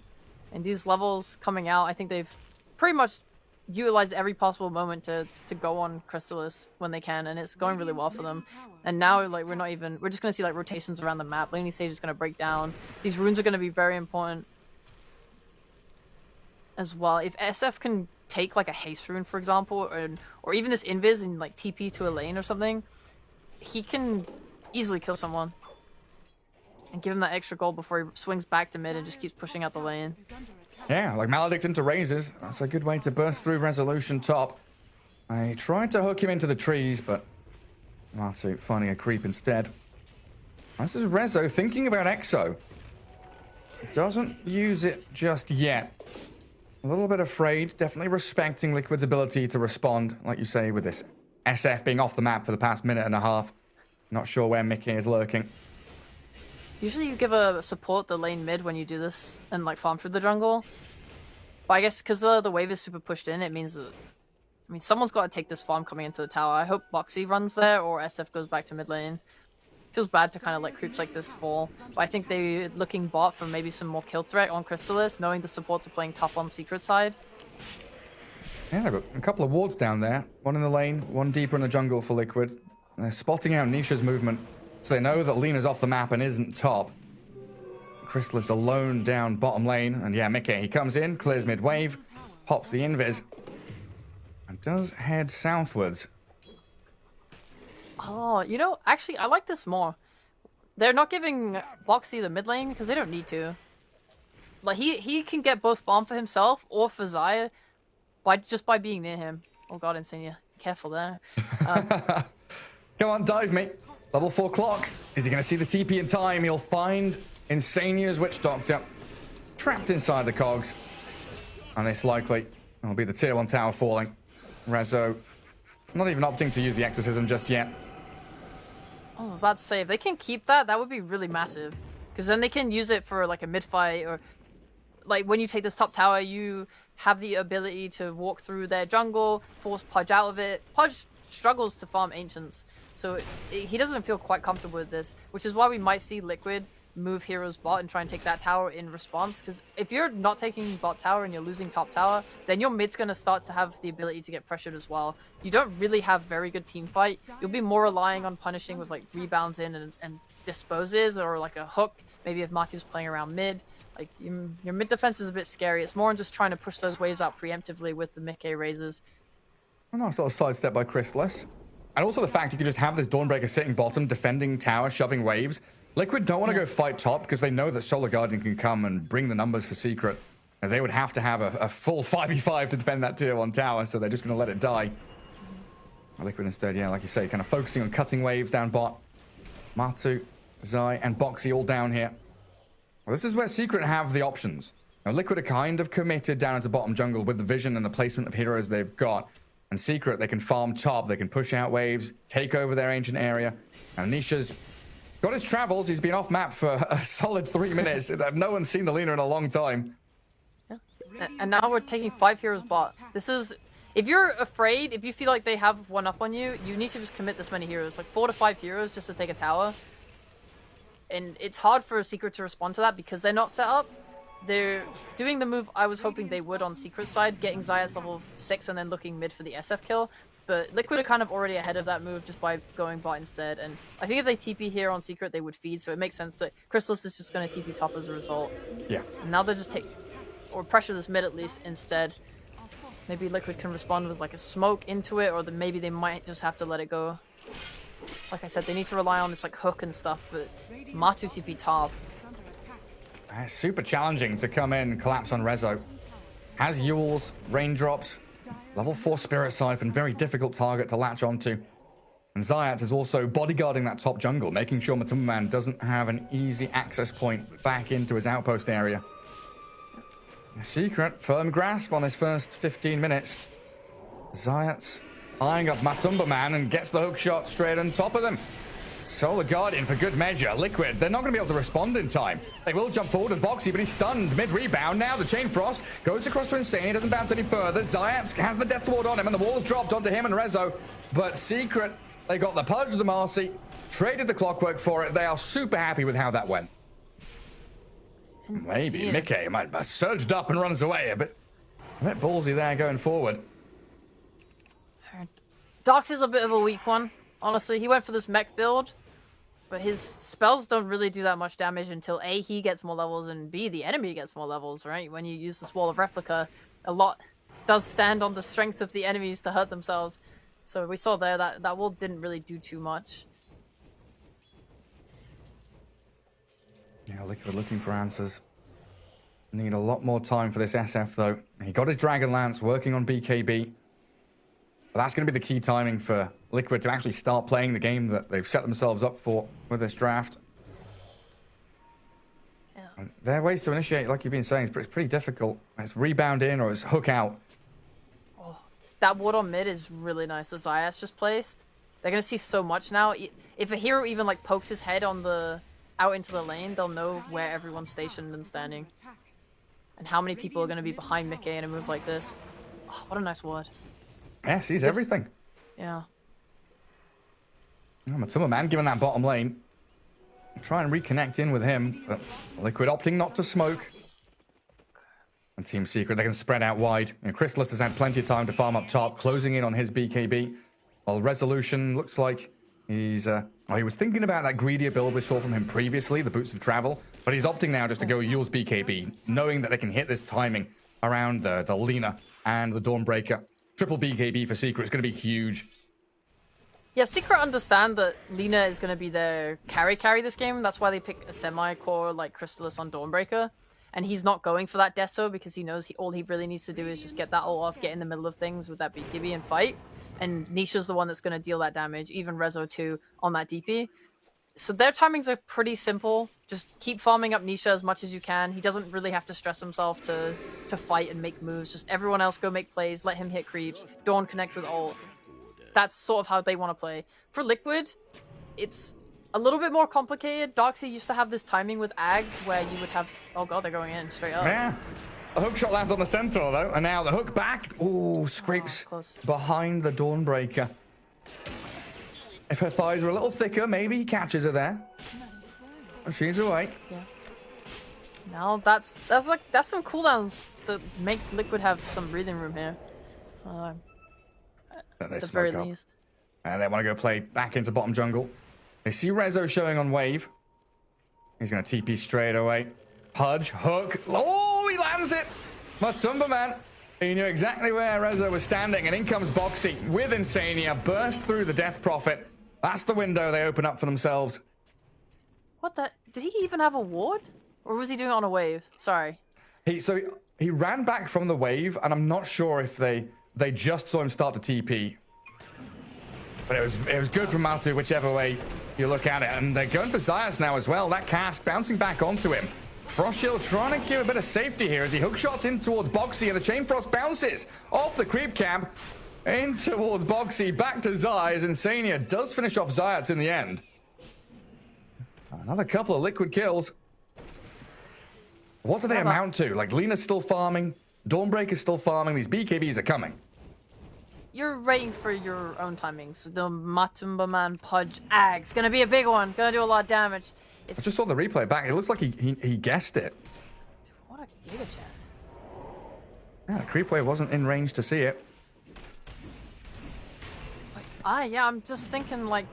and these levels coming out, I think they've pretty much utilized every possible moment to go on Chrysalis when they can, and it's going really well for them. And now like we're just gonna see like rotations around the map. Laning stage is gonna break down. These runes are gonna be very important as well. If SF can take like a haste rune, for example, or even this invis and like TP to a lane or something, he can easily kill someone and give him that extra gold before he swings back to mid and just keeps pushing out the lane. is under attack. Yeah, like Maledict into Razors. That's a good way to burst through Resolution top. I tried to hook him into the trees, but Matu finding a creep instead. This is Rezo thinking about Exo. Doesn't use it just yet. A little bit afraid, definitely respecting Liquid's ability to respond, like you say, with this SF being off the map for the past minute and a half. Not sure where Mickey is lurking. Usually you give a support the lane mid when you do this and like farm through the jungle. But I guess because the wave is super pushed in, it means that, I mean, someone's got to take this farm coming into the tower. I hope Boxy runs there or SF goes back to mid lane. Feels bad to kind of let creeps like this fall. But I think they're looking bot for maybe some more kill threat on Chrysalis, knowing the supports are playing top on secret side. Yeah, they've got a couple of wards down there. One in the lane, one deeper in the jungle for Liquid. They're spotting out Nisha's movement, so they know that Lena's off the map and isn't top. Chrysalis alone down bottom lane, and yeah, Mickey, he comes in, clears mid wave, pops the invis, and does head southwards. Oh, you know, actually, I like this more. They're not giving Boxy the mid lane because they don't need to. Like, he can get both farm for himself or for Xayah by being near him. Oh god, Insania. Careful there. Come on, dive me. Level 4 clock. Is he going to see the TP in time? He'll find Insania's Witch Doctor trapped inside the cogs. And it's likely it'll be the tier 1 tower falling. Rezo not even opting to use the exorcism just yet. I was about to say, if they can keep that, that would be really massive. Because then they can use it for like a mid fight, or like when you take this top tower, you have the ability to walk through their jungle, force Pudge out of it. Pudge struggles to farm Ancients, so he doesn't feel quite comfortable with this, which is why we might see Liquid move Heroes bot and try and take that tower in response. Because if you're not taking bot tower and you're losing top tower, then your mid's going to start to have the ability to get pressured as well. You don't really have very good team fight. You'll be more relying on punishing with like rebounds in and disposes, or like a hook, maybe if Matu's playing around mid. Like your mid defense is a bit scary. It's more on just trying to push those waves out preemptively with the Mickey raises. A nice little sidestep by Chrysalis. And also the fact you could just have this Dawnbreaker sitting bottom, defending tower, shoving waves. Liquid don't want to go fight top because they know that Solar Guardian can come and bring the numbers for Secret. And they would have to have a full 5v5 to defend that tier 1 tower, so they're just going to let it die. Liquid instead, yeah, like you say, kind of focusing on cutting waves down bot. Matu, Zai, and Boxy all down here. Well, this is where Secret have the options. Now, Liquid are kind of committed down into bottom jungle with the vision and the placement of heroes they've got. And Secret, they can farm top, they can push out waves, take over their ancient area. Now, Nisha's got his travels. He's been off map for a solid 3 minutes. No one's seen the Lena in a long time. Yeah. And now we're taking 5 heroes bot. This is... If you're afraid, if you feel like they have one up on you, you need to just commit this many heroes. Like 4 to 5 heroes just to take a tower. And it's hard for a Secret to respond to that because they're not set up. They're doing the move I was hoping they would on Secret side, getting Xayah's level 6 and then looking mid for the SF kill. But Liquid are kind of already ahead of that move just by going bot instead. And I think if they TP here on Secret, they would feed. So it makes sense that Chrysalis is just going to TP top as a result. Yeah. And now they're just or pressure this mid at least instead. Maybe Liquid can respond with like a smoke into it, or maybe they might just have to let it go. Like I said, they need to rely on this like hook and stuff, but Matu TP top. Super challenging to come in and collapse on Rezo. Has Yules, raindrops, Level 4 Spirit Siphon, very difficult target to latch onto. And Zayat is also bodyguarding that top jungle, making sure Matumba Man doesn't have an easy access point back into his outpost area. A Secret, firm grasp on his first 15 minutes. Zayat's eyeing up Matumba Man and gets the hook shot straight on top of them. Solar Guardian for good measure. Liquid, they're not going to be able to respond in time. They will jump forward with Boxy, but he's stunned mid-rebound. Now the Chain Frost goes across to Insane. He doesn't bounce any further. Zayat has the Death Ward on him, and the wall's dropped onto him and Rezo. But Secret, they got the Pudge, the Marcy, traded the Clockwork for it. They are super happy with how that went. Maybe Mickey might have surged up and runs away a bit ballsy there going forward. Dox is a bit of a weak one. Honestly, he went for this mech build, but his spells don't really do that much damage until A, he gets more levels, and B, the enemy gets more levels, right? When you use this Wall of Replica, a lot does stand on the strength of the enemies to hurt themselves. So we saw there that wall didn't really do too much. Yeah, Liquid looking for answers. Need a lot more time for this SF, though. He got his Dragon Lance working on BKB. But that's going to be the key timing for Liquid to actually start playing the game that they've set themselves up for with this draft. Yeah. And there are ways to initiate, like you've been saying, it's pretty difficult. It's rebound in or it's hook out. Oh, that ward on mid is really nice. The Zayas just placed. They're going to see so much now. If a hero even like pokes his head on out into the lane, they'll know where everyone's stationed and standing. And how many people are going to be behind Mickey in a move like this. Oh, what a nice ward. Yeah, sees everything. Yeah. Oh, Matumba Man given that bottom lane. Try and reconnect in with him, but Liquid opting not to smoke. And Team Secret, they can spread out wide. You know, Chrysalis has had plenty of time to farm up top, closing in on his BKB. While Resolution looks like he's... he was thinking about that greedier build we saw from him previously, the Boots of Travel, but he's opting now just to go Yule's BKB, knowing that they can hit this timing around the Lina and the Dawnbreaker. Triple BKB for Secret is going to be huge. Yeah, Secret understand that Lina is going to be their carry this game. That's why they pick a semi-core like Chrysalis on Dawnbreaker. And he's not going for that Deso because he knows all he really needs to do is just get that all off, get in the middle of things with that BKB and fight. And Nisha's the one that's going to deal that damage, even Rezo too, on that DP. So their timings are pretty simple. Just keep farming up Nisha as much as you can. He doesn't really have to stress himself to fight and make moves. Just everyone else go make plays, let him hit creeps, Dawn connect with ult. That's sort of how they want to play. For Liquid, it's a little bit more complicated. Doxy used to have this timing with Ags where you would have... Oh god, they're going in straight up. Yeah. The hook shot lands on the Centaur, though. And now the hook back. Ooh, scrapes behind the Dawnbreaker. If her thighs were a little thicker, maybe he catches her there. Oh, she's away. Yeah. Now that's some cooldowns that make Liquid have some breathing room here. At the very least. And they want to go play back into bottom jungle. They see Rezo showing on wave. He's going to TP straight away. Pudge, hook. Oh, he lands it! Matumba Man. He knew exactly where Rezo was standing, and in comes Boxy with Insania. Burst through the Death Prophet. That's the window they open up for themselves. What the? Did he even have a ward? Or was he doing it on a wave? Sorry. He ran back from the wave, and I'm not sure if they just saw him start to TP. But it was good from Matu, whichever way you look at it. And they're going for Zayas now as well. That cask bouncing back onto him. Frost Shield trying to give a bit of safety here as he hookshots in towards Boxy, and the Chain Frost bounces off the creep camp in towards Boxy. Back to Zai as Insania does finish off Zayats in the end. Another couple of Liquid kills. What do they amount to? Like, Lina's still farming, Dawnbreaker's still farming, these BKBs are coming. You're waiting for your own timings. The Matumba Man Pudge Ag's gonna be a big one. Gonna do a lot of damage. I just saw the replay back. It looks like he guessed it. What a giga chat. Yeah, the creep wave wasn't in range to see it. Yeah, I'm just thinking like...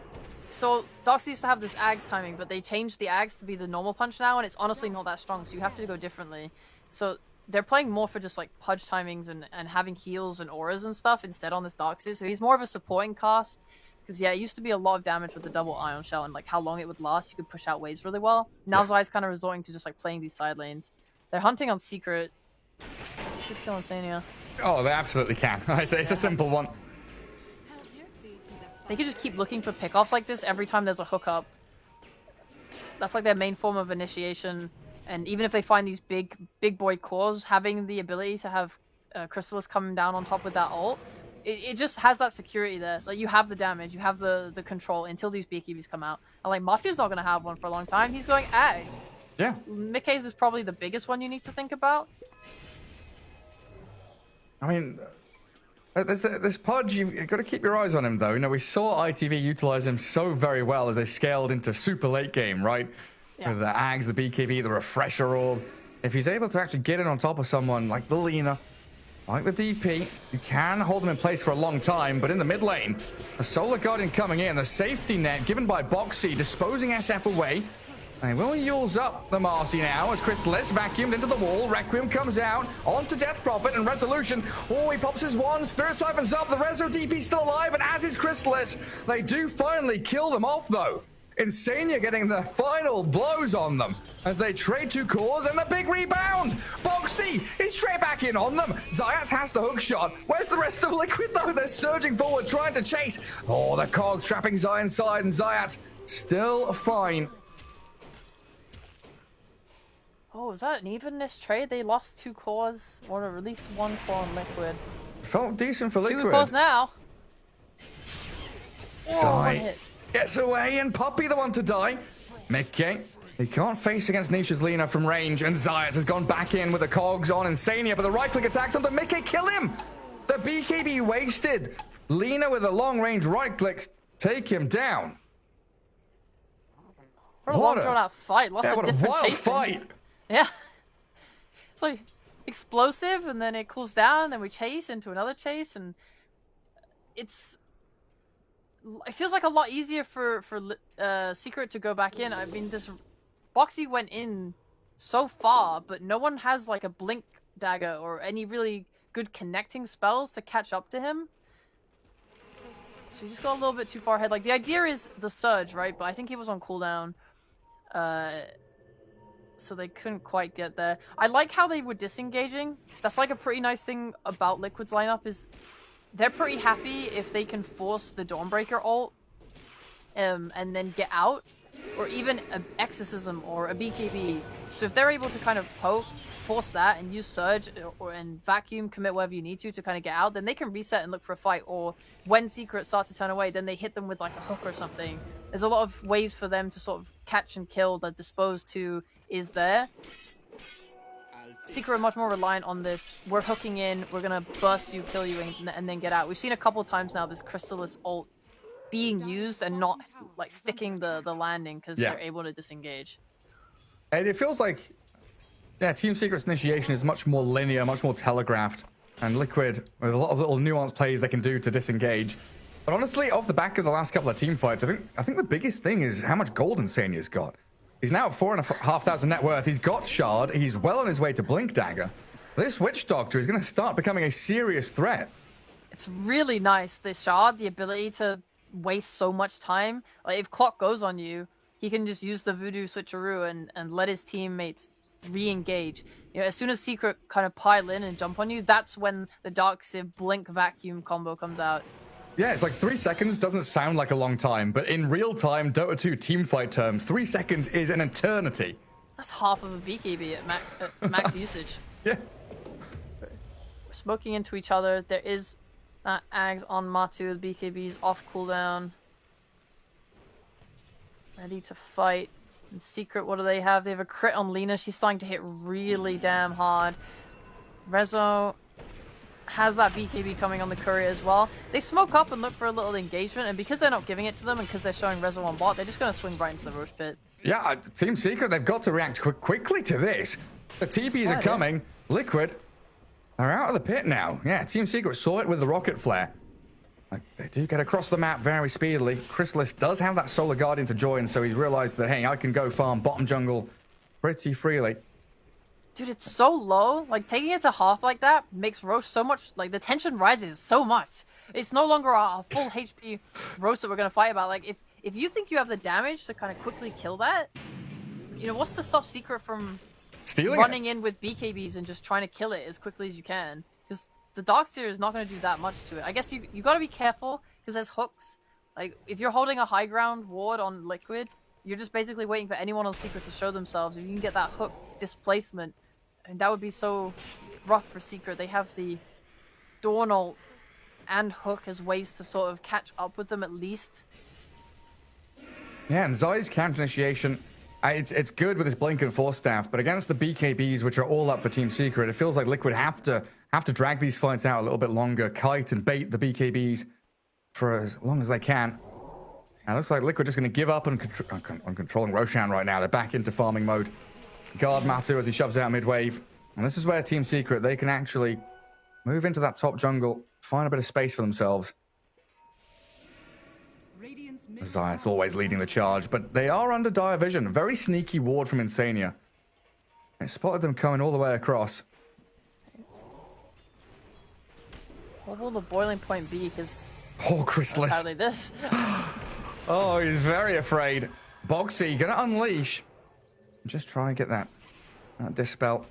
So, Dox used to have this Ags timing, but they changed the Ags to be the normal punch now, and it's honestly not that strong, so you have to go differently. So, they're playing more for just like Pudge timings and having heals and auras and stuff instead on this Doxy, so he's more of a supporting cast. Because yeah, it used to be a lot of damage with the double Ion Shell and like how long it would last, you could push out waves really well. Now Zai's kind of resorting to just like playing these side lanes. They're hunting on Secret. Should kill Insania. Oh, they absolutely can. It's a simple one. They could just keep looking for pickoffs like this every time there's a hookup. That's like their main form of initiation. And even if they find these big boy cores, having the ability to have Chrysalis coming down on top with that ult, it just has that security there. Like, you have the damage, you have the control until these BKBs come out. And like, Matu's not going to have one for a long time. He's going Ags. Yeah. Mickey's is probably the biggest one you need to think about. I mean, this Pudge, you've got to keep your eyes on him, though. You know, we saw ITV utilize him so very well as they scaled into super late game, right? Yeah. With the Ags, the BKB, the Refresher Orb. If he's able to actually get in on top of someone like the Lina, like the DP, you can hold them in place for a long time, but in the mid lane, the Solar Guardian coming in, the safety net given by Boxy, disposing SF away. And he will use up the Marcy now as Chrysalis vacuumed into the wall. Requiem comes out onto Death Prophet and Resolution. Oh, he pops his one. Spirit siphons up. The Rezo DP still alive, and as is Chrysalis. They do finally kill them off, though. Insania getting the final blows on them as they trade 2 cores and the big rebound. Boxy is straight back in on them. Zayats has the hook shot. Where's the rest of Liquid, though? They're surging forward, trying to chase. Oh, the cogs trapping Zay inside, and Zayats still fine. Oh, is that an evenness trade? They lost 2 cores, or at least 1 core on Liquid. Felt decent for Liquid. 2 cores now. Oh, one Zay hit. gets away, and Puppy the one to die. Mickey, he can't face against Nisha's Lina from range, and Zayat has gone back in with the cogs on Insania, but the right-click attacks onto Mickey, kill him! The BKB wasted. Lina with the long-range right-clicks take him down. What a long drawn-out fight. Lots of what a different wild chasing. fight. Yeah. It's like explosive, and then it cools down, and then we chase into another chase, and it feels like a lot easier for Secret to go back in. I mean, this Boxy went in so far, but no one has like a blink dagger or any really good connecting spells to catch up to him. So he just got a little bit too far ahead. Like, the idea is the surge, right? But I think he was on cooldown. So they couldn't quite get there. I like how they were disengaging. That's like a pretty nice thing about Liquid's lineup is they're pretty happy if they can force the Dawnbreaker ult and then get out, or even an Exorcism or a BKB. So if they're able to kind of poke, force that, and use Surge and Vacuum, commit whatever you need to kind of get out, then they can reset and look for a fight. Or when Secret starts to turn away, then they hit them with like a hook or something. There's a lot of ways for them to sort of catch and kill. The Dispose to is there. Secret are much more reliant on this. We're hooking in, we're gonna burst you, kill you, and then get out. We've seen a couple times now this Chrysalis ult being used and not like sticking the landing because they're able to disengage. And it feels like, yeah, Team Secret's initiation is much more linear, much more telegraphed, and Liquid with a lot of little nuanced plays they can do to disengage. But honestly, off the back of the last couple of team fights, I think the biggest thing is how much gold Insania's got. He's now at 4,500 net worth. He's got Shard. He's well on his way to Blink Dagger. This Witch Doctor is going to start becoming a serious threat. It's really nice, this Shard, the ability to waste so much time. Like, if Clock goes on you, he can just use the Voodoo Switcheroo and let his teammates re-engage. You know, as soon as Secret kind of pile in and jump on you, that's when the Dark Civ Blink Vacuum combo comes out. Yeah, it's like 3 seconds doesn't sound like a long time, but in real time Dota 2 teamfight terms, 3 seconds is an eternity. That's half of a BKB at max usage. Yeah. We're smoking into each other. There is that Ags on Matu. The BKB's off cooldown. Ready to fight. In Secret, what do they have? They have a crit on Lina. She's starting to hit really damn hard. Rezo has that BKB coming on the courier as well. They smoke up and look for a little engagement, and because they're not giving it to them and because they're showing Rezo on bot, they're just going to swing right into the Roche pit. Yeah, Team Secret, they've got to react quickly to this. The TPs are coming. Liquid are out of the pit now. Yeah, Team Secret saw it with the rocket flare. Like, they do get across the map very speedily. Chrysalis does have that Solar Guardian to join, so he's realized that, hey, I can go farm bottom jungle pretty freely. Dude, it's so low. Like, taking it to half like that makes Roche so much... Like, the tension rises so much. It's no longer a full HP Roche that we're going to fight about. Like, if you think you have the damage to kind of quickly kill that, you know, what's to stop Secret from stealing running in with BKBs and just trying to kill it as quickly as you can? Because the Darkseer is not going to do that much to it. I guess you got to be careful because there's hooks. Like, if you're holding a high ground ward on Liquid, you're just basically waiting for anyone on Secret to show themselves. If you can get that hook displacement, and that would be so rough for Secret. They have the Dawn ult and hook as ways to sort of catch up with them at least. Yeah, and Zai's counter initiation, it's good with his Blink and Force Staff, but against the BKBs, which are all up for Team Secret, it feels like Liquid have to drag these fights out a little bit longer, kite and bait the BKBs for as long as they can. And it looks like Liquid just going to give up on controlling Roshan right now. They're back into farming mode. Guard Matu as he shoves out mid-wave. And this is where Team Secret, they can actually move into that top jungle, find a bit of space for themselves. Zayat's always leading the charge, but they are under dire vision. A very sneaky ward from Insania. They spotted them coming all the way across. What will the boiling point be? Because oh, Chrysalis. apparently this. Oh, he's very afraid. Boxy gonna unleash. Just try and get that dispel.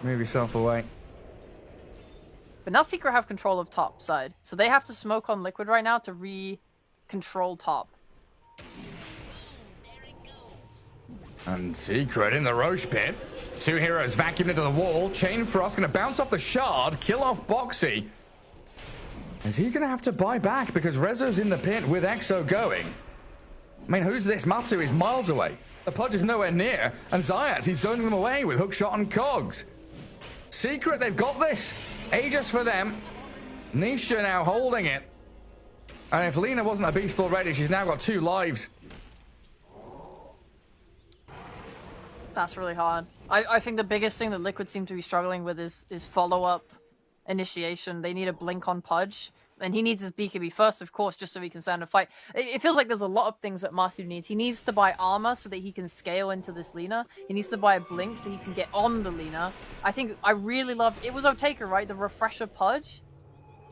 Move yourself away. But now Secret have control of top side, so they have to smoke on Liquid right now to control top. And Secret in the Roche pit. Two heroes vacuumed into the wall. Chain Frost gonna bounce off the shard, kill off Boxy. Is he gonna have to buy back because Rezo's in the pit with Exo going? I mean, who's this? Matu is miles away. The Pudge is nowhere near, and Zayat, he's zoning them away with hookshot and cogs. Secret, they've got this. Aegis for them. Nisha now holding it. And if Lina wasn't a beast already, she's now got 2 lives. That's really hard. I think the biggest thing that Liquid seem to be struggling with is follow-up initiation. They need a blink on Pudge. And he needs his BKB first, of course, just so he can stand and fight. It feels like there's a lot of things that Matu needs. He needs to buy armor so that he can scale into this Lina. He needs to buy a blink so he can get on the Lina. I think I really loved... It was Oteka, right? The refresher Pudge?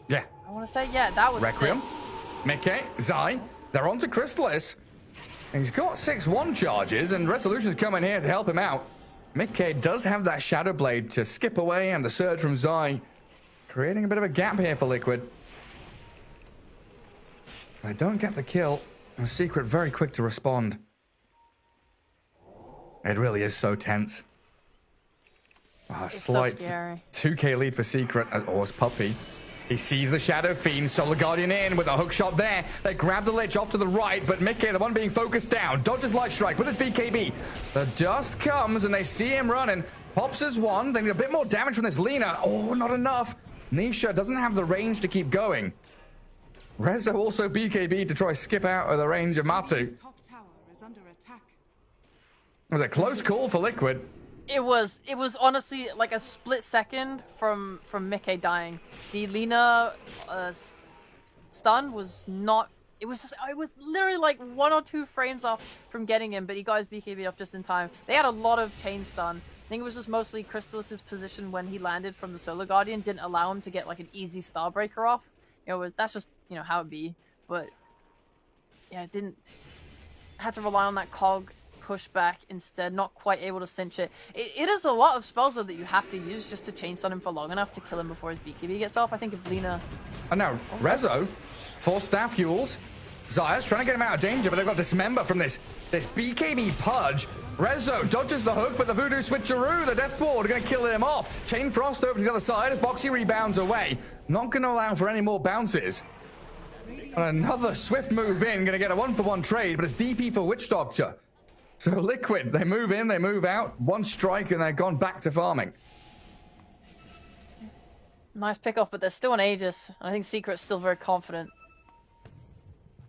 Yeah. I want to say, yeah, that was Requiem, sick. Mickey, Zai, they're on to Chrysalis. He's got 6-1 charges, and Resolution's coming here to help him out. Mickey does have that Shadow Blade to skip away, and the surge from Zai, creating a bit of a gap here for Liquid. They don't get the kill. The Secret very quick to respond. It really is so tense. Slight so scary. 2k lead for Secret. Oh, it's Puppy. He sees the Shadow Fiend. Solar Guardian in with a hook shot there. They grab the Lich off to the right, but Mickey, the one being focused down, dodges Light Strike with his BKB. The dust comes and they see him running. Pops his one. They need a bit more damage from this Lina. Oh, not enough. Nisha doesn't have the range to keep going. Rezo also BKB to try skip out of the range of Matu. Top tower is under attack. It was a close call for Liquid. It was honestly like a split second from Mickey dying. The Lina stun was not... It was literally like 1 or 2 frames off from getting him, but he got his BKB off just in time. They had a lot of chain stun. I think it was just mostly Crystalis's position when he landed from the Solar Guardian didn't allow him to get like an easy Starbreaker off. You know, that's just, you know, how it be. But, yeah, it didn't... Had to rely on that cog pushback instead, not quite able to cinch it. It is a lot of spells, though, that you have to use just to chain stun him for long enough to kill him before his BKB gets off. I think if Lina... And now, Rezo, 4 staff heals. Zaya's trying to get him out of danger, but they've got Dismember from this BKB Pudge. Rezo dodges the hook, but the Voodoo Switcheroo, the Death Ward, are going to kill him off. Chain Frost over to the other side as Boxy rebounds away. Not going to allow for any more bounces. And another swift move in, going to get a 1-for-1 trade, but it's DP for Witch Doctor. So Liquid, they move in, they move out. 1 strike, and they're gone back to farming. Nice pickoff, but they're still an Aegis. I think Secret's still very confident.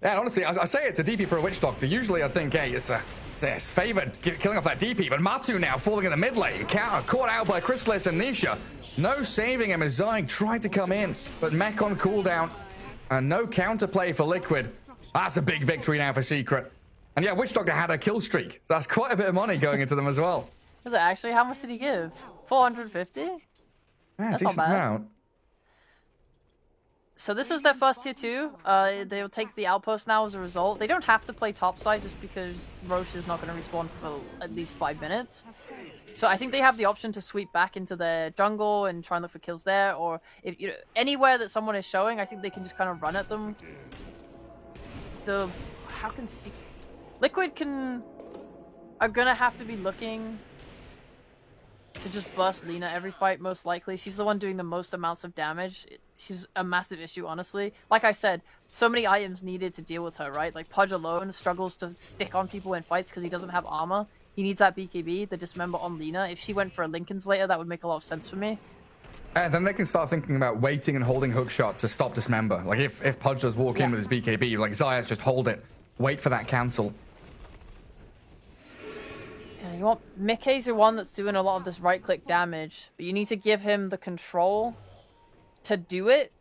Yeah, honestly, I say it's a DP for a Witch Doctor. Usually I think, hey, it's favored killing off that DP, but Matu now falling in the mid lane. Caught out by Chrysalis and Nisha. No saving him as Zai tried to come in, but Mech on cooldown. And no counterplay for Liquid. That's a big victory now for Secret. And yeah, Witch Doctor had a kill streak. So that's quite a bit of money going into them as well. Was it actually? How much did he give? 450? Yeah, that's decent not bad. amount. So this is their first tier 2. They'll take the outpost now as a result. They don't have to play topside just because Roche is not going to respawn for at least 5 minutes. So I think they have the option to sweep back into their jungle and try and look for kills there, or if anywhere that someone is showing, I think they can just kind of run at them. Liquid are gonna have to be looking to just burst Lina every fight, most likely. She's the one doing the most amounts of damage. She's a massive issue, honestly. Like I said, so many items needed to deal with her, right? Like Pudge alone struggles to stick on people in fights because he doesn't have armor. He needs that BKB, the dismember on Lina. If she went for a Linken's later, that would make a lot of sense for me. And then they can start thinking about waiting and holding hookshot to stop dismember. Like if Pudge does walk in with his BKB, like Zayas just hold it, wait for that cancel. Yeah, you want Mickey's the one that's doing a lot of this right-click damage, but you need to give him the control to do it.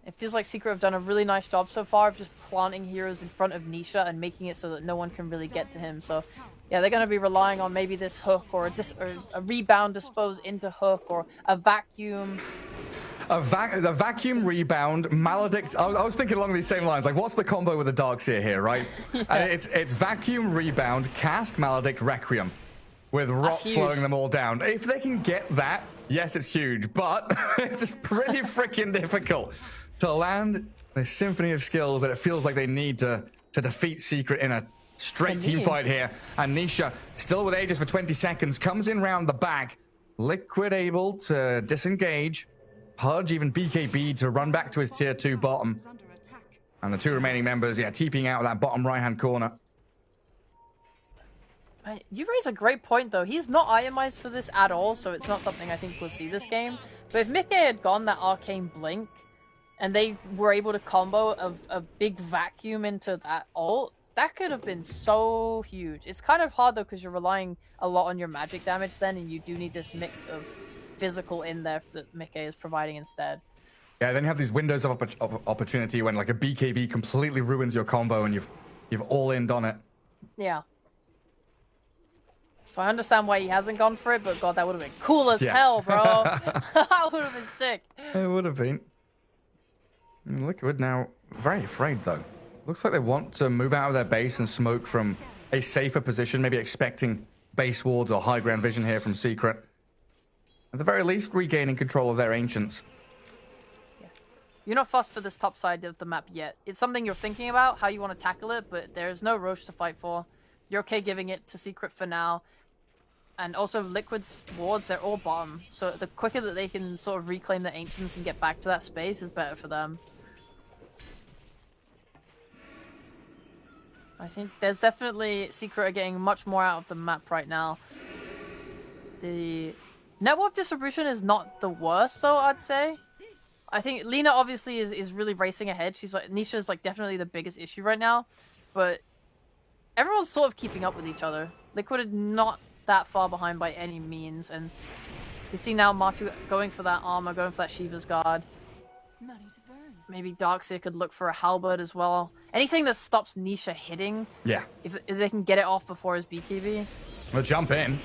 It feels like Secret have done a really nice job so far of just planting heroes in front of Nisha and making it so that no one can really get to him. So yeah, they're going to be relying on maybe this hook or a rebound dispose into hook or a vacuum. A vacuum rebound, Maledict. I was thinking along these same lines. Like, what's the combo with the Darkseer here, right? Yeah. It's vacuum rebound, cask, Maledict, Requiem, with Rot slowing them all down. If they can get that, yes, it's huge, but it's pretty freaking difficult to land this symphony of skills that it feels like they need to defeat Secret in a straight team fight here. And Nisha, still with Aegis for 20 seconds, comes in round the back. Liquid able to disengage. Pudge even BKB to run back to his tier 2 bottom. And the two remaining members, TPing out of that bottom right-hand corner. You raise a great point, though. He's not itemized for this at all, so it's not something I think we'll see this game. But if Mickey had gone that Arcane Blink, and they were able to combo a big vacuum into that ult, that could have been so huge. It's kind of hard, though, because you're relying a lot on your magic damage then, and you do need this mix of physical in there that Mickey is providing instead. Yeah, then you have these windows of opportunity when like a BKB completely ruins your combo and you've all-in'd on it. Yeah. So I understand why he hasn't gone for it, but God, that would have been cool as hell, bro. That would have been sick. It would have been. Liquid now very afraid, though. Looks like they want to move out of their base and smoke from a safer position, maybe expecting base wards or high ground vision here from Secret. At the very least, regaining control of their ancients. Yeah. You're not fussed for this top side of the map yet. It's something you're thinking about, how you want to tackle it, but there's no Roche to fight for. You're okay giving it to Secret for now. And also, Liquid's wards, they're all bottom. So the quicker that they can sort of reclaim the ancients and get back to that space is better for them. I think there's definitely Secret are getting much more out of the map right now. The network distribution is not the worst, though, I'd say. I think Lina obviously is really racing ahead. She's like, Nisha's like definitely the biggest issue right now, but everyone's sort of keeping up with each other. Liquid are not that far behind by any means, and you see now Matu going for that armor, going for that Shiva's Guard. Maybe Darkseer could look for a halberd as well. Anything that stops Nisha hitting. Yeah. If they can get it off before his BKB. They'll jump in.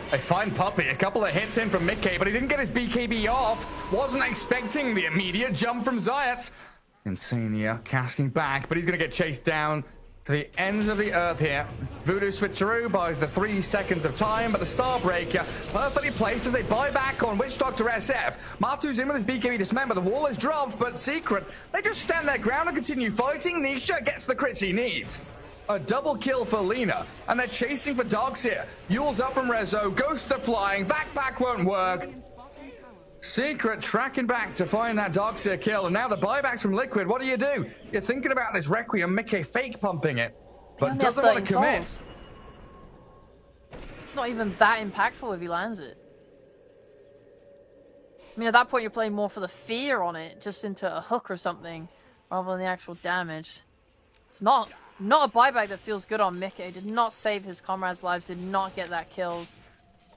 They find Puppey. A couple of hits in from Mickey, but he didn't get his BKB off. Wasn't expecting the immediate jump from Zayat. Insania casking back, but he's going to get chased down to the ends of the earth here. Voodoo switcheroo buys the 3 seconds of time, but the Starbreaker perfectly placed as they buy back on Witch Doctor SF. Matu's in with his BKB dismember. The wall is dropped, but Secret, they just stand their ground and continue fighting. Nisha gets the crits he needs. A double kill for Lina, and they're chasing for Darkseer. Yule's up from Rezo, ghosts are flying, backpack won't work. Secret tracking back to find that Darkseer kill, and now the buybacks from Liquid. What do? You're thinking about this Requiem, Mickey fake pumping it, but doesn't want to commit. It's not even that impactful if he lands it. I mean, at that point, you're playing more for the fear on it, just into a hook or something, rather than the actual damage. It's not a buyback that feels good on Mickey. Did not save his comrades' lives, did not get that kills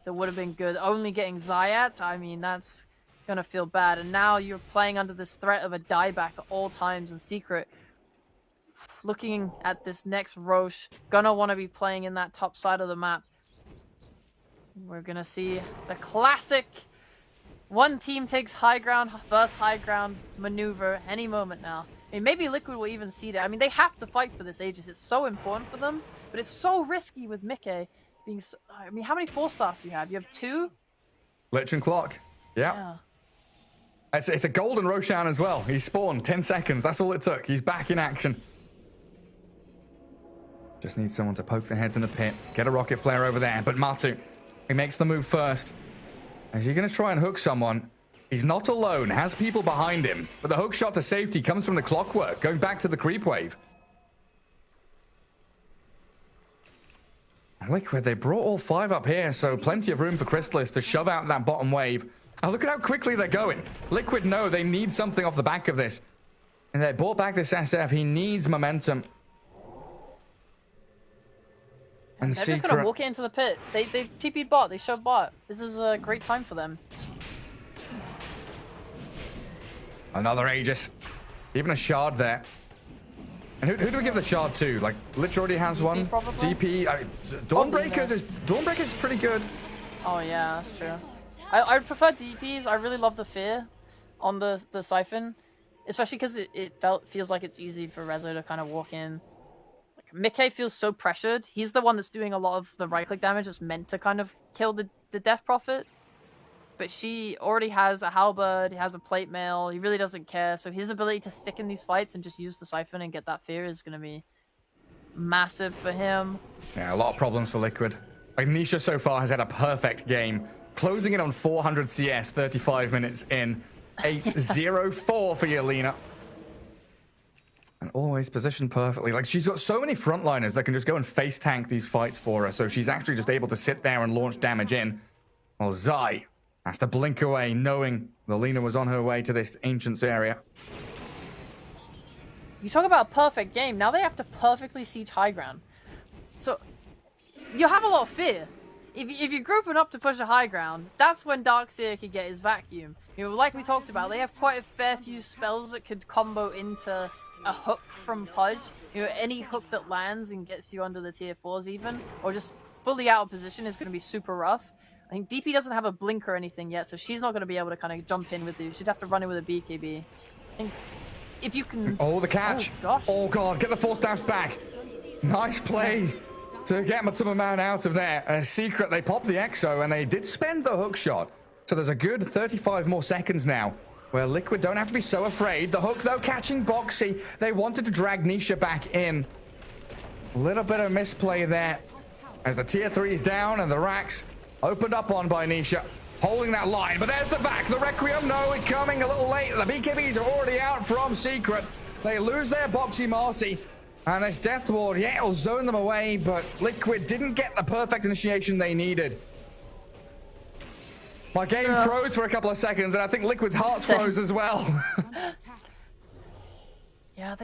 that would have been good. Only getting Zayat, I mean, that's gonna feel bad. And now you're playing under this threat of a dieback at all times in Secret. Looking at this next Roche, gonna want to be playing in that top side of the map. We're gonna see the classic one team takes high ground versus high ground maneuver any moment now. I mean, maybe Liquid will even see that. I mean, they have to fight for this Aegis. It's so important for them, but it's so risky with Mickey. being. I mean, how many 4-stars do you have? You have 2. Lich and Clock. Yeah. Yeah. It's a golden Roshan as well. He spawned 10 seconds. That's all it took. He's back in action. Just need someone to poke their heads in the pit. Get a rocket flare over there. But Matu, he makes the move first. Is he going to try and hook someone? He's not alone. Has people behind him. But the hook shot to safety comes from the clockwork. Going back to the creep wave. Liquid, they brought all 5 up here. So plenty of room for Crystallis to shove out that bottom wave. Oh, look at how quickly they're going. Liquid know they need something off the back of this. And they brought back this SF. He needs momentum. And They're just going to walk it into the pit. They TP'd bot. They shoved bot. This is a great time for them. Another Aegis. Even a shard there. And who do we give the shard to? Like, Lich already has DP one. probably? DP. Dawnbreakers is pretty good. Oh, yeah, that's true. I would prefer DPs. I really love the fear on the Siphon, especially because it feels like it's easy for Rezo to kind of walk in. Like, Mickey feels so pressured. He's the one that's doing a lot of the right-click damage that's meant to kind of kill the Death Prophet. But she already has a halberd, he has a plate mail, he really doesn't care. So his ability to stick in these fights and just use the Siphon and get that fear is going to be massive for him. Yeah, a lot of problems for Liquid. Like, Nisha so far has had a perfect game. Closing it on 400 CS, 35 minutes in. 8-0-4 for Yelena. And always positioned perfectly. Like, she's got so many frontliners that can just go and face tank these fights for her. So she's actually just able to sit there and launch damage in. Well, Zai has to blink away, knowing the Lena was on her way to this Ancients area. You talk about a perfect game. Now they have to perfectly siege high ground. So, you have a lot of fear. If you're grouping up to push a high ground, that's when Darkseer could get his vacuum. You know, like we talked about, they have quite a fair few spells that could combo into a hook from Pudge. You know, any hook that lands and gets you under the tier 4s even, or just fully out of position is going to be super rough. I think DP doesn't have a blink or anything yet, so she's not going to be able to kind of jump in with you. She'd have to run in with a BKB. I think if you can... Oh, the catch. Oh, gosh. Oh, God. Get the force dash back. Nice play to get Matuma Man out of there. A secret, they popped the Exo, and they did spend the hook shot. So there's a good 35 more seconds now, where Liquid don't have to be so afraid. The hook, though, catching Boxy. They wanted to drag Nisha back in. A little bit of misplay there, as the tier 3 is down, and the racks opened up on by Nisha, holding that line. But there's the back. The Requiem, no, it's coming a little late. The BKBs are already out from Secret. They lose their Boxy Marcy. And this Death Ward, yeah, it'll zone them away, but Liquid didn't get the perfect initiation they needed. My game froze for a couple of seconds, and I think Liquid's hearts froze as well. Yeah,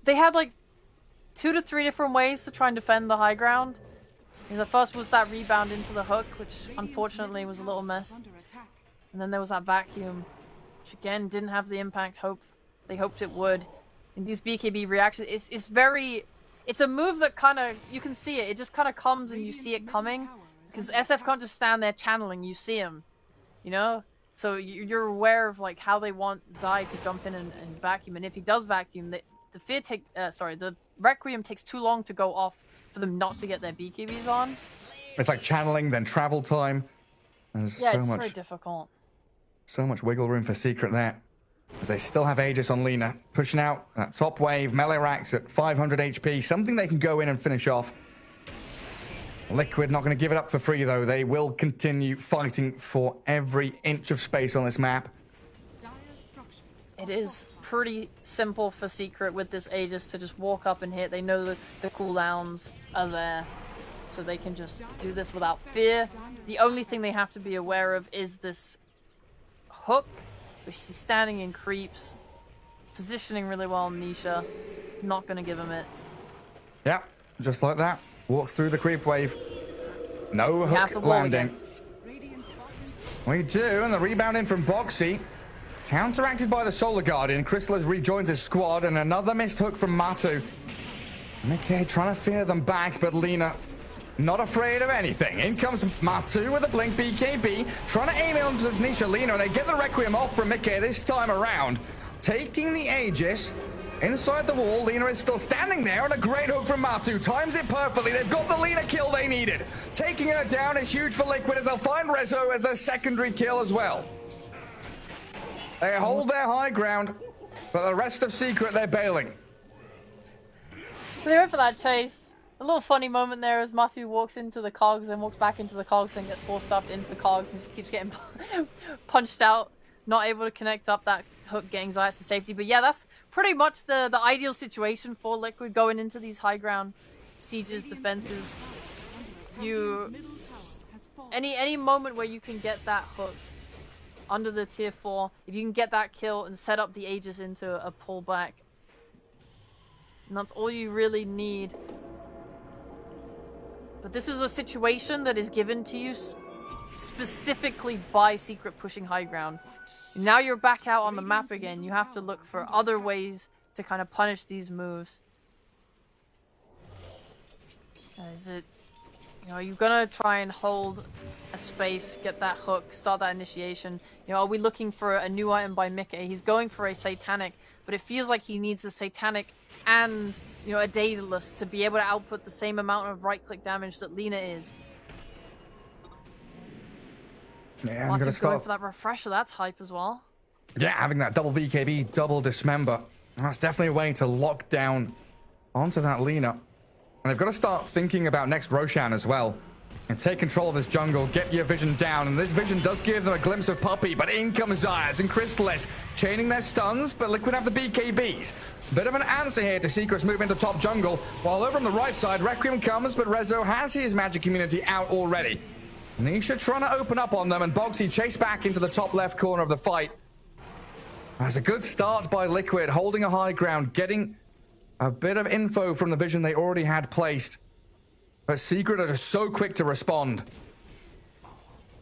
they had like 2 to 3 different ways to try and defend the high ground. The first was that rebound into the hook, which unfortunately was a little missed. And then there was that vacuum, which again didn't have the impact they hoped it would. And these BKB reactions, it's a move that kind of, you can see it. It just kind of comes and you see it coming. Because SF can't just stand there channeling, you see him. You know? So you're aware of like how they want Zai to jump in and vacuum. And if he does vacuum, the Requiem takes too long to go off for them not to get their BKBs on. It's like channeling, then travel time. There's it's very difficult. So much wiggle room for Secret there. As they still have Aegis on Lena. Pushing out that top wave. Melee racks at 500 HP. Something they can go in and finish off. Liquid not going to give it up for free, though. They will continue fighting for every inch of space on this map. It is pretty simple for Secret with this Aegis to just walk up and hit. They know the cooldowns are there, so they can just do this without fear. The only thing they have to be aware of is this hook, which he's standing in creeps, positioning really well on Nisha. Not going to give him it. Yeah, just like that. Walks through the creep wave. No hook landing. We do, and the rebound in from Boxy. Counteracted by the Solar Guardian. Crystallis rejoins his squad, and another missed hook from Matu. Mickey trying to fear them back, but Lena not afraid of anything. In comes Matu with a blink BKB, trying to aim it onto this Nisha Lena, and they get the Requiem off from Mickey this time around. Taking the Aegis, Inside the wall, Lina is still standing there, and a great hook from Matu. Times it perfectly. They've got the Lina kill they needed. Taking her down is huge for Liquid as they'll find Rezo as their secondary kill as well. They hold their high ground, but the rest of Secret, they're bailing. They went for that chase. A little funny moment there as Matu walks into the cogs and walks back into the cogs and gets force-stuffed into the cogs and just keeps getting punched out. Not able to connect up that hook, getting Zayas to safety. But yeah, that's pretty much the ideal situation for Liquid going into these high ground sieges, defenses. Any moment where you can get that hook under the tier 4, if you can get that kill and set up the Aegis into a pullback, and that's all you really need. But this is a situation that is given to you specifically by Secret pushing high ground. Now you're back out on the map again. You have to look for other ways to kind of punish these moves. Is it, are you gonna try and hold a space, get that hook, start that initiation? Are we looking for a new item by Mickey? He's going for a Satanic, but it feels like he needs a Satanic and, a Daedalus to be able to output the same amount of right-click damage that Lina is. Yeah, I'm gonna start going for that refresher. That's hype as well. Yeah, having that double BKB, double dismember. That's definitely a way to lock down onto that Lina. And they've got to start thinking about next Roshan as well. And take control of this jungle, get your vision down. And this vision does give them a glimpse of Puppey, but in comes Zayas and Crystallis, chaining their stuns, but Liquid have the BKBs. Bit of an answer here to Secret's movement to top jungle. While over on the right side, Requiem comes, but Rezo has his magic immunity out already. Nisha trying to open up on them, and Boxy chased back into the top left corner of the fight. That's a good start by Liquid, holding a high ground, getting a bit of info from the vision they already had placed. But Secret are just so quick to respond.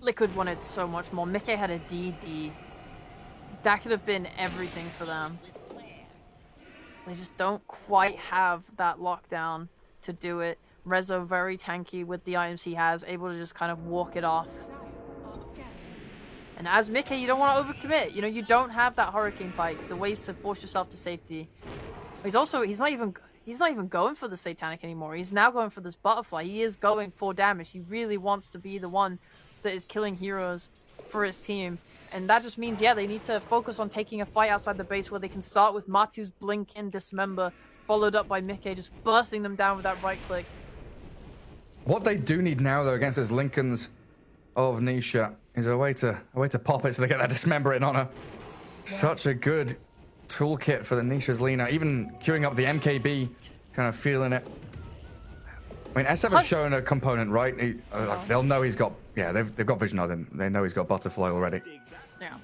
Liquid wanted so much more. Mickey had a DD. That could have been everything for them. They just don't quite have that lockdown to do it. Rezo very tanky with the items he has, able to just kind of walk it off. And as Mickey, you don't want to overcommit. You don't have that Hurricane Pike, the ways to force yourself to safety. But he's not even going for the Satanic anymore. He's now going for this Butterfly. He is going for damage. He really wants to be the one that is killing heroes for his team. And that just means, they need to focus on taking a fight outside the base where they can start with Matu's Blink and Dismember, followed up by Mickey just bursting them down with that right click. What they do need now, though, against this Lincolns of Nisha is a way to pop it so they get that Dismember in on her. Yeah. Such a good toolkit for the Nisha's Lina. Even queuing up the MKB, kind of feeling it. I mean, SF has shown a component, right? They'll know he's got... Yeah, they've got vision on him. They know he's got Butterfly already. Yeah.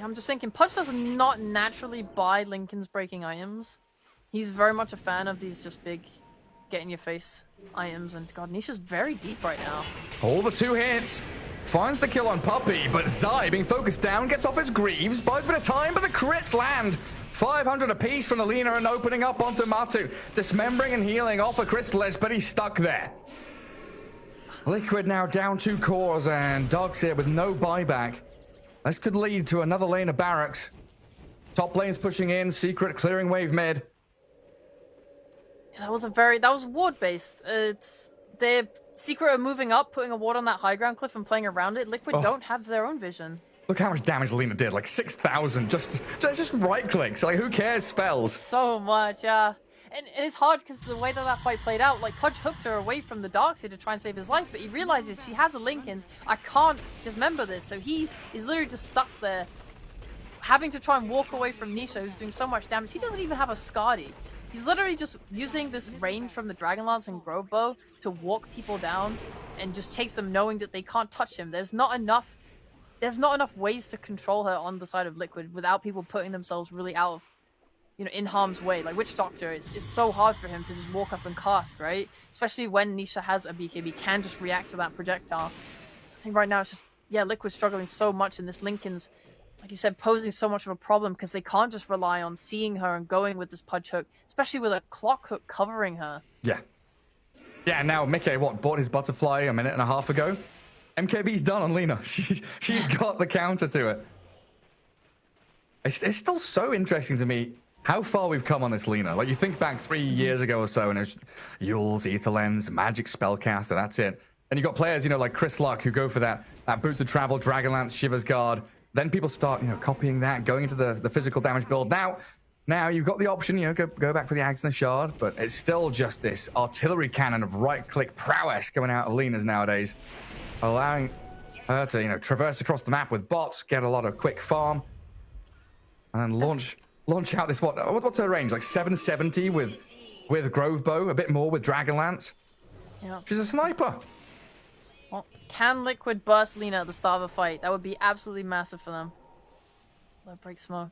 I'm just thinking, Pudge does not naturally buy Lincoln's breaking items. He's very much a fan of these just big... get in your face items, and God, Nisha's very deep right now. All the 2 hits. Finds the kill on Puppey, but Zai, being focused down, gets off his Greaves, buys a bit of time, but the crits land. 500 apiece from the Lina and opening up onto Matu. Dismembering and healing off a Crystallis, but he's stuck there. Liquid now down 2 cores, and Dogs here with no buyback. This could lead to another lane of barracks. Top lane's pushing in, Secret clearing wave mid. That was ward-based. They're Secret are moving up, putting a ward on that high ground cliff and playing around it. Liquid don't have their own vision. Look how much damage Lina did, like 6,000, just right clicks. Like, who cares spells? So much, yeah. And it's hard because the way that fight played out, like, Pudge hooked her away from the Darkseid to try and save his life, but he realizes she has a Lincoln's. I can't dismember this, so he is literally just stuck there, having to try and walk away from Nisha, who's doing so much damage. He doesn't even have a Skadi. He's literally just using this range from the Dragonlance and Grove Bow to walk people down and just chase them, knowing that they can't touch him. There's not enough ways to control her on the side of Liquid without people putting themselves really out of, in harm's way. Like Witch Doctor, it's so hard for him to just walk up and cast, right? Especially when Nisha has a BKB, can just react to that projectile. I think right now it's just, Liquid's struggling so much, and this Lincoln's, like you said, posing so much of a problem because they can't just rely on seeing her and going with this Pudge hook, especially with a clock hook covering her. Yeah. Yeah, now Mickey, bought his Butterfly a minute and a half ago? MKB's done on Lina. She's got the counter to it. It's still so interesting to me how far we've come on this Lina. Like, you think back 3 years ago or so, and it's Yules, Ether Lens, Magic Spellcaster, that's it. And you got players, you know, like Chris Luck, who go for that Boots of Travel, Dragonlance, Shiver's Guard. Then people start, you know, copying that, going into the physical damage build. Now you've got the option, you know, go back for the Axe and the Shard, but it's still just this artillery cannon of right-click prowess coming out of Lina's nowadays, allowing her to, you know, traverse across the map with bots, get a lot of quick farm, and then launch out this, what's her range? Like 770 with Grove Bow, a bit more with Dragonlance. Yeah. She's a sniper. Well, can Liquid burst Lina at the start of a fight? That would be absolutely massive for them. Let break smoke.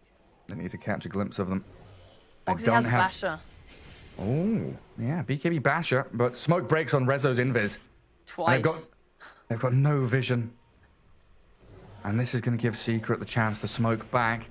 They need to catch a glimpse of them. They Boxy don't has have... Basher. Oh, yeah, BKB Basher, but smoke breaks on Rezo's invis. Twice. They've got no vision. And this is going to give Secret the chance to smoke back.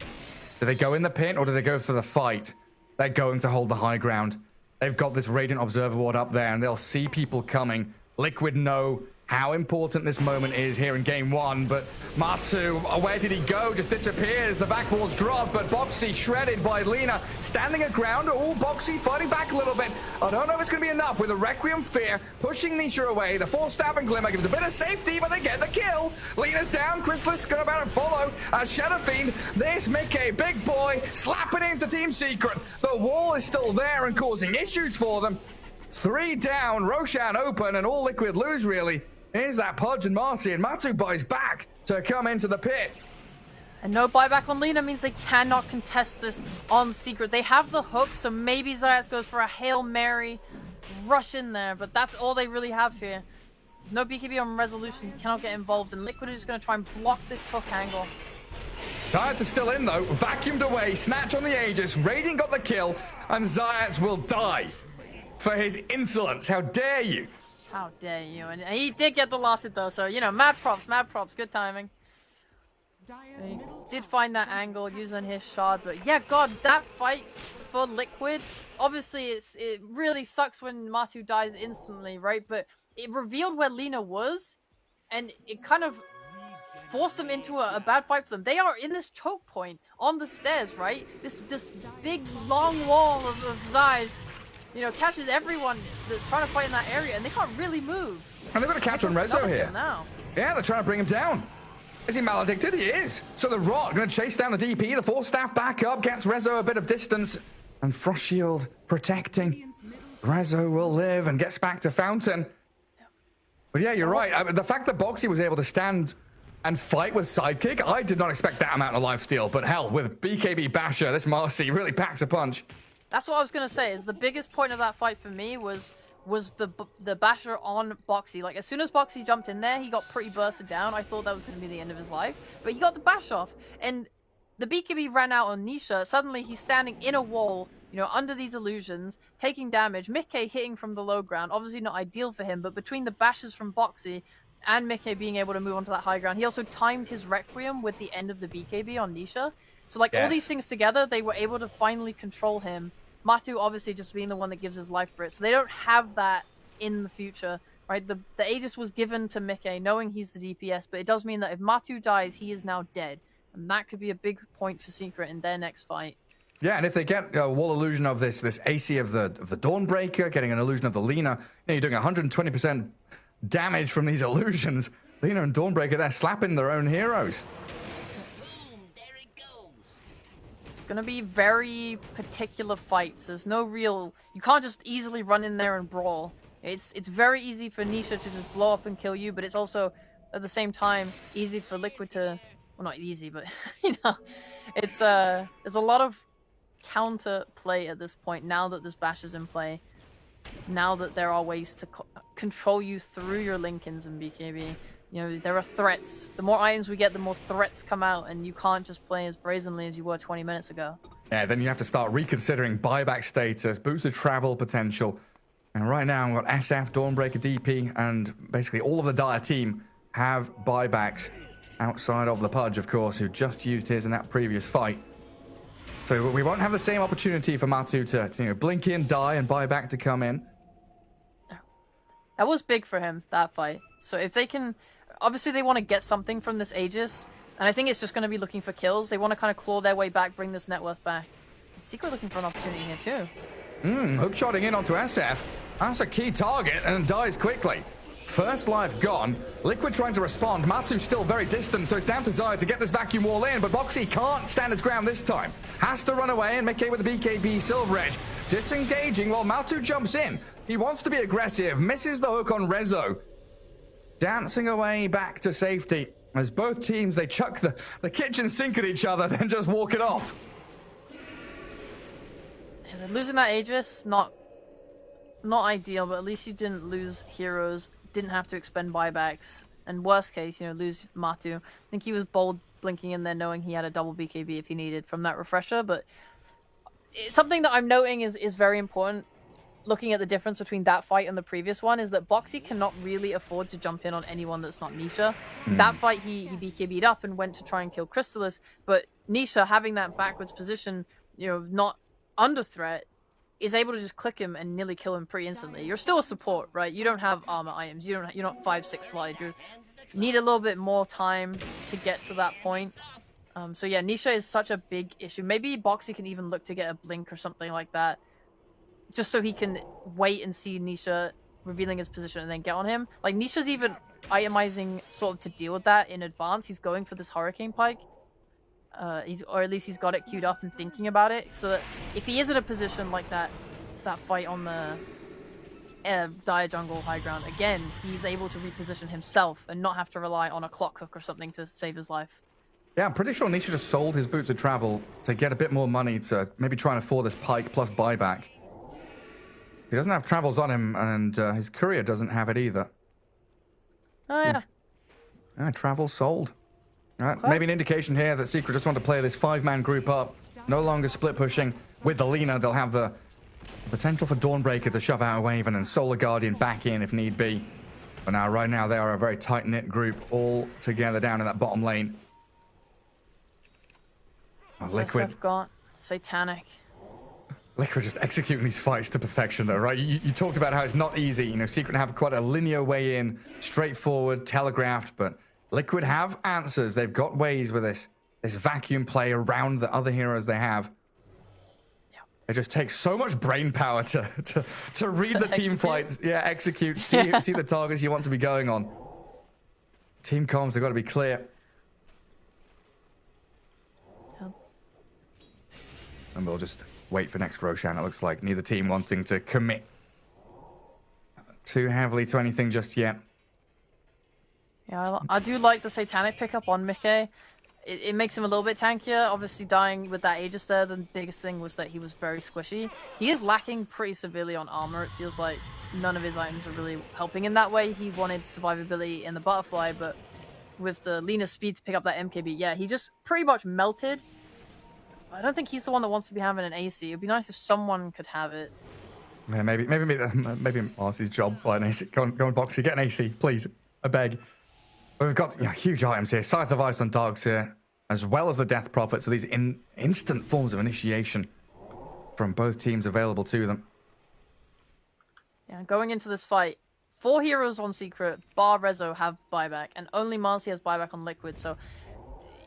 Do they go in the pit or do they go for the fight? They're going to hold the high ground. They've got this Radiant Observer Ward up there and they'll see people coming. Liquid know how important this moment is here in game one, but Matu, where did he go? Just disappears. The back wall's dropped, but Boxy shredded by Lina. Standing at ground, Boxy fighting back a little bit. I don't know if it's going to be enough with the Requiem Fear pushing Nisha away. The Force Staff and Glimmer gives a bit of safety, but they get the kill. Lina's down. Chrysalis going about to follow. Shadow Fiend, this Mickey, big boy, slapping into Team Secret. The wall is still there and causing issues for them. 3 down, Roshan open, and all Liquid lose, really. Here's that Pudge and Marcy, and Matu buys back to come into the pit. And no buyback on Lina means they cannot contest this on Secret. They have the hook, so maybe Zayas goes for a Hail Mary rush in there, but that's all they really have here. No BKB on Resolution, cannot get involved, and Liquid is just going to try and block this hook angle. Zayas is still in, though. Vacuumed away, snatch on the Aegis. Radiant got the kill, and Zayas will die for his insolence. How dare you? How dare you? And he did get the last hit though, so you know, mad props, good timing. He did find that angle using his shard, but yeah, God, that fight for Liquid, obviously it really sucks when Matu dies instantly, right? But it revealed where Lina was, and it kind of forced them into a bad fight for them. They are in this choke point on the stairs, right? This big long wall of Zais, you know, catches everyone that's trying to fight in that area, and they can't really move. And they're going to catch on Rezo here. Now. Yeah, they're trying to bring him down. Is he maledicted? He is. So the Rot going to chase down the DP. The Force Staff back up, gets Rezo a bit of distance. And Frost Shield protecting. Rezo will live and gets back to Fountain. But yeah, you're right. The fact that Boxy was able to stand and fight with Sidekick, I did not expect that amount of lifesteal. But hell, with BKB Basher, this Marcy really packs a punch. That's what I was gonna say. Is the biggest point of that fight for me was the Basher on Boxy. Like, as soon as Boxy jumped in there, he got pretty bursted down. I thought that was gonna be the end of his life, but he got the bash off, and the BKB ran out on Nisha. Suddenly, he's standing in a wall, you know, under these illusions, taking damage. Mickey hitting from the low ground, obviously not ideal for him, but between the bashes from Boxy and Mickey being able to move onto that high ground, he also timed his Requiem with the end of the BKB on Nisha. So, like, all these things together, they were able to finally control him. Matu obviously just being the one that gives his life for it. So they don't have that in the future, right? The Aegis was given to Mickey, knowing he's the DPS, but it does mean that if Matu dies, he is now dead. And that could be a big point for Secret in their next fight. Yeah, and if they get a wall illusion of this AC of the Dawnbreaker, getting an illusion of the Lina, you know, you're doing 120% damage from these illusions. Lina and Dawnbreaker, they're slapping their own heroes. Gonna be very particular fights. There's no real, you can't just easily run in there and brawl. It's very easy for Nisha to just blow up and kill you, but it's also at the same time easy for Liquid to, well, not easy, but you know, it's there's a lot of counter play at this point now that this bash is in play, now that there are ways to control you through your Linkens and BKB. You know, there are threats. The more items we get, the more threats come out, and you can't just play as brazenly as you were 20 minutes ago. Yeah, then you have to start reconsidering buyback status, boost of travel potential. And right now, we've got SF, Dawnbreaker, DP, and basically all of the Dire team have buybacks outside of the Pudge, of course, who just used his in that previous fight. So we won't have the same opportunity for Matu to you know, blink in, die, and buyback to come in. That was big for him, that fight. So if they can... Obviously, they want to get something from this Aegis, And I think it's just going to be looking for kills. They want to kind of claw their way back, bring this net worth back. And Secret looking for an opportunity here too. Hookshotting in onto SF. That's a key target and dies quickly. First life gone. Liquid trying to respond. Matu's still very distant, so it's down to Zaya to get this vacuum wall in, but Boxy can't stand his ground this time. Has to run away, and Mickey with the BKB Silver Edge. Disengaging while Matu jumps in. He wants to be aggressive, misses the hook on Rezo. Dancing away back to safety. As both teams, they chuck the kitchen sink at each other, then just walk it off. And then losing that Aegis, not ideal, but at least you didn't lose heroes, didn't have to expend buybacks, and worst case, you know, lose Matu. I think he was bold blinking in there knowing he had a double BKB if he needed from that refresher, but something that I'm noting is very important. Looking at the difference between that fight and the previous one is that Boxy cannot really afford to jump in on anyone that's not Nisha. That fight he BKB'd up and went to try and kill Crystallis, but Nisha having that backwards position, you know, not under threat, is able to just click him and nearly kill him pretty instantly. You're still a support, right? You don't have armor items. You're not 5-6 slide. You need a little bit more time to get to that point. So yeah, Nisha is such a big issue. Maybe Boxy can even look to get a blink or something like that, just so he can wait and see Nisha revealing his position and then get on him. Like, Nisha's even itemizing sort of to deal with that in advance. He's going for this Hurricane Pike. Or at least he's got it queued up and thinking about it. So that if he is in a position like that fight on the Dire Jungle high ground, again, he's able to reposition himself and not have to rely on a clock hook or something to save his life. Yeah, I'm pretty sure Nisha just sold his boots of travel to get a bit more money to maybe try and afford this Pike plus buyback. He doesn't have travels on him, and his courier doesn't have it either. Oh, yeah. Travel sold. Maybe an indication here that Secret just want to play this 5-man group up. No longer split pushing. With the Lina, they'll have the potential for Dawnbreaker to shove out a wave and then Solar Guardian back in if need be. But now, right now, they are a very tight-knit group all together down in that bottom lane. Liquid. SF got Satanic. Liquid just executing these fights to perfection, though, right? You talked about how it's not easy. You know, Secret have quite a linear way in, straightforward, telegraphed, but Liquid have answers. They've got ways with this vacuum play around the other heroes they have. Yeah. It just takes so much brain power to read the team fights. Yeah, execute, see the targets you want to be going on. Team comms have got to be clear. Yeah. And we'll just wait for next Roshan, it looks like. Neither team wanting to commit too heavily to anything just yet. Yeah, I do like the Satanic pickup on Mickey. It makes him a little bit tankier. Obviously, dying with that Aegis there, the biggest thing was that he was very squishy. He is lacking pretty severely on armor. It feels like none of his items are really helping in that way. He wanted survivability in the Butterfly, but with the Lina's speed to pick up that MKB, yeah, he just pretty much melted. I don't think he's the one that wants to be having an AC. It'd be nice if someone could have it. Yeah, maybe Marcy's job by an AC. Go on, Boxy, get an AC, please. I beg. We've got huge items here. Scythe of Ice on Darks here, as well as the Death Prophet. So these instant forms of initiation from both teams available to them. Yeah, going into this fight, 4 heroes on Secret, bar Rezo, have buyback, and only Marcy has buyback on Liquid. So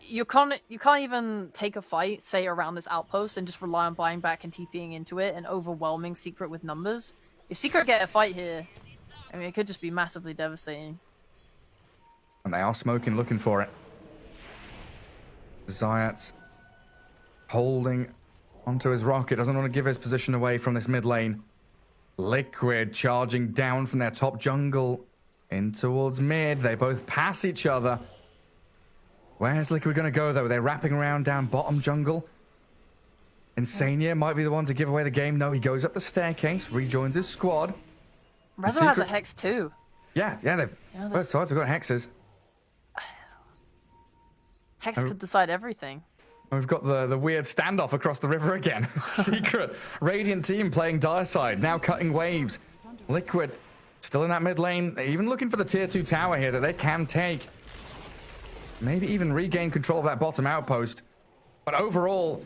you can't even take a fight, say, around this outpost and just rely on buying back and TPing into it and overwhelming Secret with numbers. If Secret get a fight here, I mean, it could just be massively devastating. And they are smoking, looking for it. Zayat's holding onto his rocket. Doesn't want to give his position away from this mid lane. Liquid charging down from their top jungle in towards mid. They both pass each other. Where's Liquid going to go, though? They're wrapping around down bottom jungle. Insania might be the one to give away the game. No, he goes up the staircase, rejoins his squad. Rezo has a Hex too. Yeah, both sides have got hexes. Hex could decide everything. We've got the weird standoff across the river again. Secret Radiant team playing Dire side, now cutting waves. Liquid still in that mid lane, even looking for the tier 2 tower here that they can take. Maybe even regain control of that bottom outpost. But overall,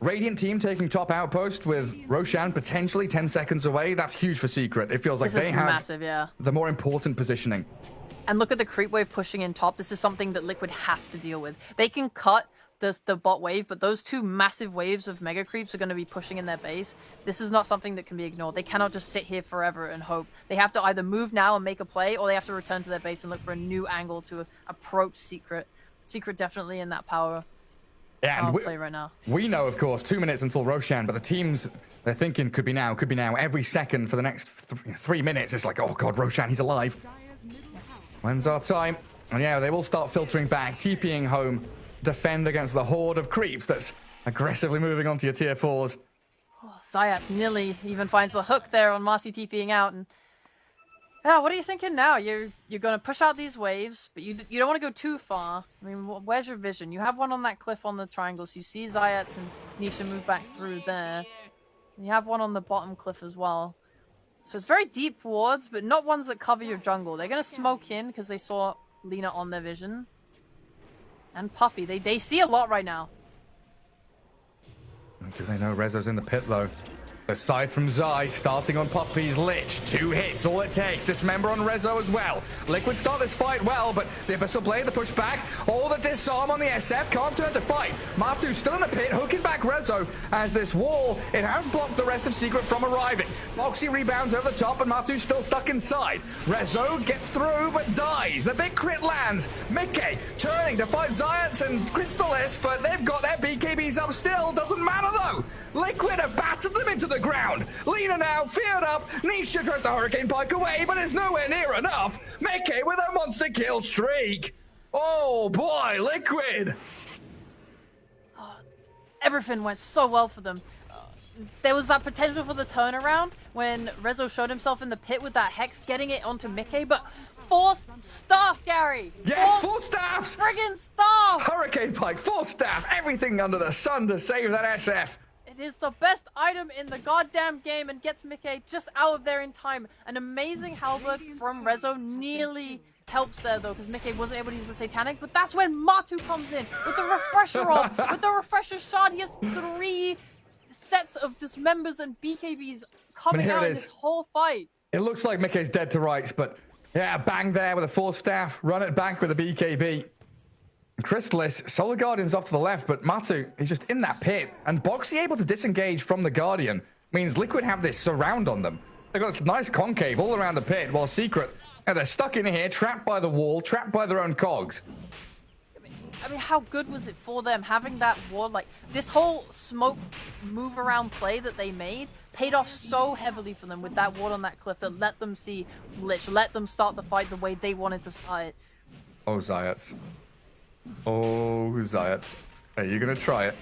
Radiant team taking top outpost with Roshan potentially 10 seconds away. That's huge for Secret. It feels like they have massive, yeah, the more important positioning. And look at the creep wave pushing in top. This is something that Liquid have to deal with. They can cut the bot wave, but those two massive waves of mega creeps are going to be pushing in their base. This is not something that can be ignored. They cannot just sit here forever and hope. They have to either move now and make a play, or they have to return to their base and look for a new angle to approach Secret. Secret definitely in that power play right now. We know, of course, 2 minutes until Roshan, but the teams, they're thinking could be now. Every second for the next 3 minutes. It's like, oh god, Roshan, he's alive. When's our time? And yeah, they will start filtering back, TPing home, defend against the horde of creeps that's aggressively moving onto your tier 4s. Oh, Zayat's nearly even finds the hook there on Marcy TPing out. And yeah, what are you thinking now? You're going to push out these waves, but you don't want to go too far. I mean, where's your vision? You have one on that cliff on the triangle, so you see Zayat's and Nisha move back through there. And you have one on the bottom cliff as well. So it's very deep wards, but not ones that cover your jungle. They're going to smoke in because they saw Lina on their vision. And Puppy. They see a lot right now. Do they know Rezo's in the pit, though? The scythe from Zai starting on Puppy's Lich. 2 hits, all it takes. Dismember on Rezo as well. Liquid start this fight well, but the Abyssal Blade, the pushback, all the disarm on the SF can't turn to fight. Matu still in the pit, hooking back Rezo as this wall, it has blocked the rest of Secret from arriving. Moxie rebounds over the top, and Matu's still stuck inside. Rezo gets through, but dies. The big crit lands. Mickey turning to fight Zayats and Crystallis, but they've got their BKBs up still. Doesn't matter, though. Liquid have battered them into the ground. Lina now, feared up. Nisha tries to Hurricane Pike away, but it's nowhere near enough. Mickey with a monster kill streak. Oh boy, Liquid. Everything went so well for them. There was that potential for the turnaround when Rezo showed himself in the pit with that Hex, getting it onto Mickey, but force staff, Gary! Yes, 4 staffs! Friggin' staff! Hurricane Pike, 4 staff, everything under the sun to save that SF. It is the best item in the goddamn game and gets Mickey just out of there in time. An amazing halberd from Rezo nearly helps there though, because Mickey wasn't able to use the Satanic, but that's when Matu comes in with the refresher off, with the refresher shot. He has 3 sets of dismembers and BKBs coming out in this whole fight. It looks like Mickey's dead to rights, but yeah, bang there with a 4 staff, run it back with a BKB. Crystallis, Solar Guardian's off to the left, but Matu is just in that pit. And Boxy able to disengage from the Guardian means Liquid have this surround on them. They've got this nice concave all around the pit, while Secret, they're stuck in here, trapped by the wall, trapped by their own cogs. I mean, how good was it for them having that ward? Like, this whole smoke move around play that they made paid off so heavily for them with that ward on that cliff that let them see Lich, let them start the fight the way they wanted to start it. Oh, Zayats. Oh, Zayats. Are you going to try it?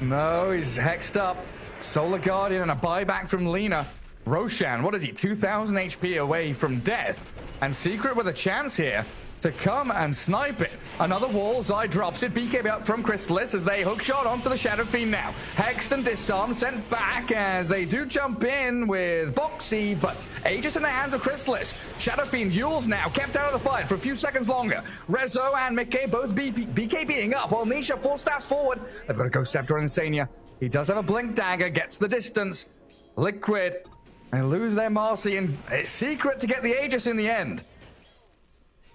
No, he's hexed up. Solar Guardian and a buyback from Lina. Roshan, what is he? 2,000 HP away from death. And Secret with a chance here to come and snipe it. Another wall, Zai drops it. BKB up from Crystallis as they hookshot onto the Shadow Fiend now. Hexed and disarmed, sent back as they do jump in with Boxy, but Aegis in the hands of Crystallis. Shadow Fiend Yules now kept out of the fight for a few seconds longer. Rezo and Mickey both BKBing up while Nisha 4 staffs forward. They've got a Ghost Scepter on Insania. He does have a Blink Dagger, gets the distance. Liquid, they lose their Marcy, and it's Secret to get the Aegis in the end.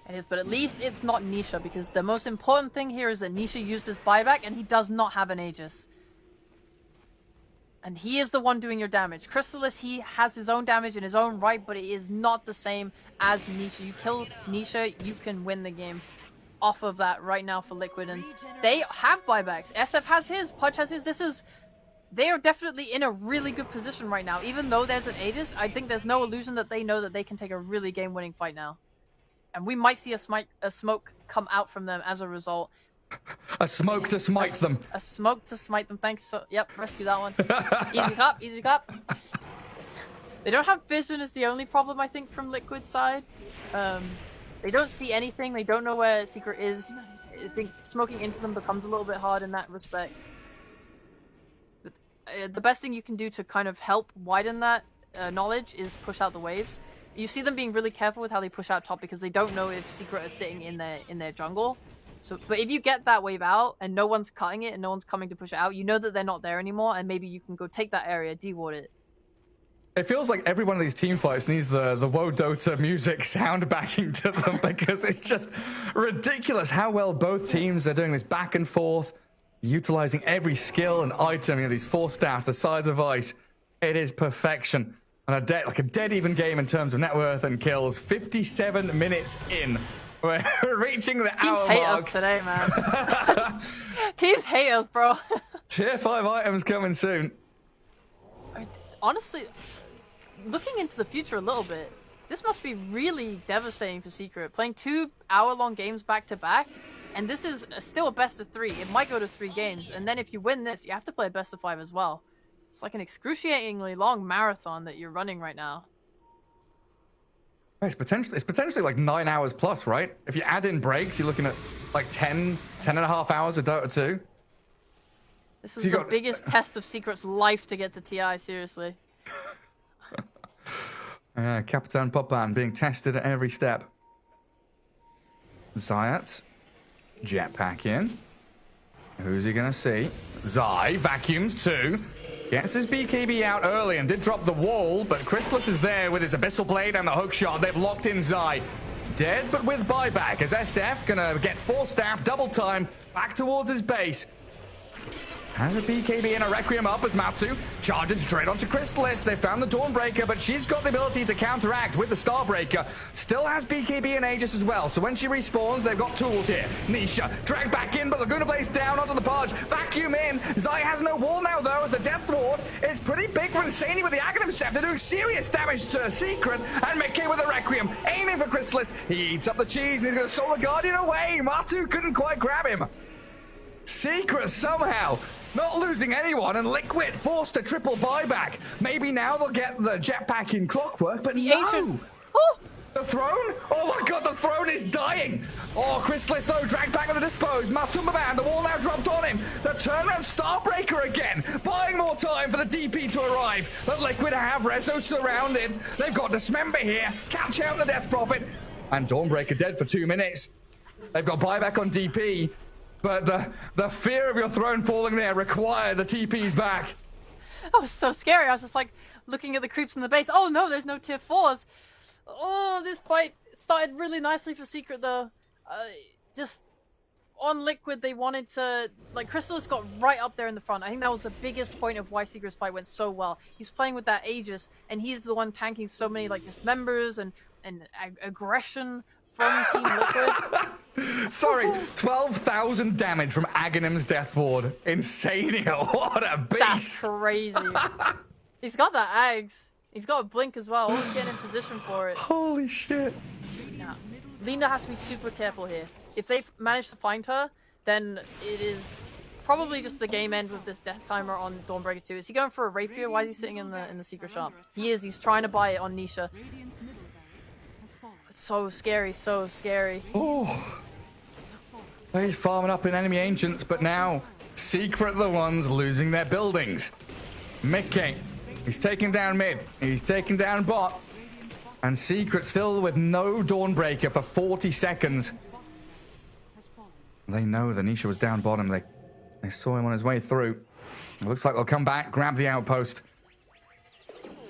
It is, but at least it's not Nisha, because the most important thing here is that Nisha used his buyback and he does not have an Aegis. And he is the one doing your damage. Crystallis, he has his own damage in his own right, but it is not the same as Nisha. You kill Nisha, you can win the game off of that right now for Liquid. And they have buybacks. SF has his, Pudge has his. They are definitely in a really good position right now. Even though there's an Aegis, I think there's no illusion that they know that they can take a really game-winning fight now. And we might see a smoke come out from them as a result. A smoke to smite them. A smoke to smite them. Thanks. Yep, rescue that one. Easy clap, easy clap. They don't have vision is the only problem, I think, from Liquid's side. They don't see anything. They don't know where Secret is. I think smoking into them becomes a little bit hard in that respect. But, the best thing you can do to kind of help widen that knowledge is push out the waves. You see them being really careful with how they push out top because they don't know if Secret is sitting in their jungle. So, but if you get that wave out and no one's cutting it and no one's coming to push it out, you know that they're not there anymore, and maybe you can go take that area, deward it. It feels like every one of these team fights needs the WoW Dota music sound backing to them because it's just ridiculous how well both teams are doing this back and forth, utilizing every skill and item. You know, these 4 staffs, the sides of ice. It is perfection. And like a dead even game in terms of net worth and kills. 57 minutes in. We're reaching the Teams hour hate mark. us today, man. Teams hate us, bro. Tier 5 items coming soon. Honestly, looking into the future a little bit, this must be really devastating for Secret. Playing 2 hour-long games back-to-back, and this is still a best of 3. It might go to 3 games, and then if you win this, you have to play a best of 5 as well. It's like an excruciatingly long marathon that you're running right now. It's potentially like 9 hours plus, right? If you add in breaks, you're looking at like 10 and a half hours of Dota 2. This is the biggest test of Secret's life to get to TI, seriously. Capitan Popan being tested at every step. Zayats. Jetpack in. Who's he gonna see? Zai vacuums too. Gets his BKB out early and did drop the wall, but Chrysalis is there with his Abyssal Blade and the hook shot. They've locked in Zai. Dead, but with buyback, as SF gonna get 4 staff, double time, back towards his base. Has a BKB and a Requiem up as Matsu charges straight onto Chrysalis. They found the Dawnbreaker, but she's got the ability to counteract with the Starbreaker. Still has BKB and Aegis as well, so when she respawns, they've got tools here. Nisha dragged back in, but Laguna Blaze down onto the barge. Vacuum in. Zai has no wall now, though, as the Death Ward is pretty big for Insani with the Aghanim Scepter, doing serious damage to Secret, and Mickey with the Requiem, aiming for Chrysalis. He eats up the cheese, and he's going to Solar Guardian away. Matsu couldn't quite grab him. Secret somehow not losing anyone, and Liquid forced a triple buyback. Maybe now they'll get the jetpack in Clockwork, but no! Oh! The throne? Oh my god, the throne is dying! Oh, Chrysalis though, dragged back on the dispose. Matumba Band, the wall now dropped on him. The turnaround Starbreaker again, buying more time for the DP to arrive. But Liquid have Rezo surrounded. They've got Dismember here, catch out the Death Prophet. And Dawnbreaker dead for 2 minutes. They've got buyback on DP. But the fear of your throne falling there required the TPs back. That was so scary. I was just like looking at the creeps in the base. Oh no, there's no tier 4s. Oh, this fight started really nicely for Secret though. Just on Liquid, they wanted to, like, Chrysalis got right up there in the front. I think that was the biggest point of why Secret's fight went so well. He's playing with that Aegis, and he's the one tanking so many like dismembers and aggression from Team Liquid. Sorry, 12,000 damage from Aghanim's Death Ward. Insania, what a beast! That's crazy. He's got that Ags. He's got a blink as well. Always getting in position for it. Holy shit. Yeah. Lina has to be super careful here. If they manage to find her, then it is probably just the game end with this death timer on Dawnbreaker 2. Is he going for a rapier? Why is he sitting in the secret shop? He is. He's trying to buy it on Nisha. So scary, so scary. Oh, he's farming up in enemy ancients, but now Secret the ones losing their buildings. Mickey, he's taking down mid, he's taking down bot, and Secret still with no Dawnbreaker for 40 seconds. They know the Nisha was down bottom. They saw him on his way through. It looks like they'll come back, grab the outpost,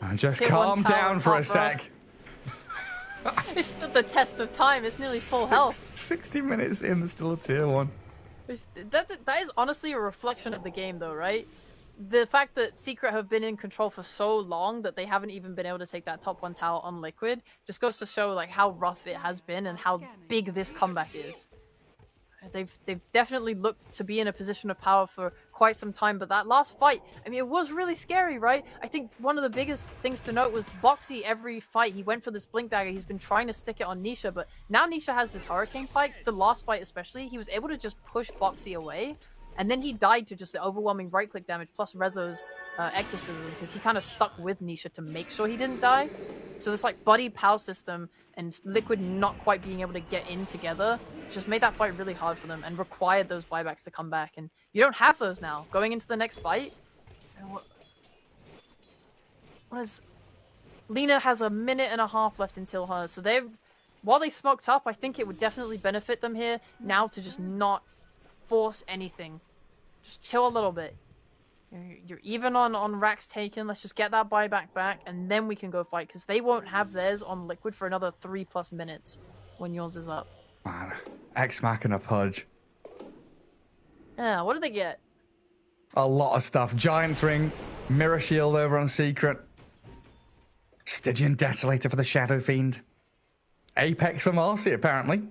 and just calm down for a sec. It stood the test of time. It's nearly full health. 60 minutes in, there's still a tier 1. That is honestly a reflection of the game, though, right? The fact that Secret have been in control for so long that they haven't even been able to take that top 1 tower on Liquid just goes to show like how rough it has been and how big this comeback is. They've definitely looked to be in a position of power for quite some time, but that last fight, I mean, it was really scary, right? I think one of the biggest things to note was Boxy, every fight, he went for this Blink Dagger. He's been trying to stick it on Nisha, but now Nisha has this Hurricane Pike. The last fight especially, he was able to just push Boxy away, and then he died to just the overwhelming right-click damage plus Rezo's Exorcism, because he kind of stuck with Nisha to make sure he didn't die. So this like buddy POW system and Liquid not quite being able to get in together just made that fight really hard for them and required those buybacks to come back. And you don't have those now. Going into the next fight, Lina has a minute and a half left until her. So while they smoked up, I think it would definitely benefit them here now to just not force anything. Just chill a little bit. You're even on racks taken. Let's just get that buyback back, and then we can go fight, because they won't have theirs on Liquid for another 3+ minutes when yours is up. Man, Ex Machina Pudge. Yeah, what did they get? A lot of stuff. Giant's Ring, Mirror Shield over on Secret, Stygian Desolator for the Shadow Fiend, Apex for Marcy, apparently,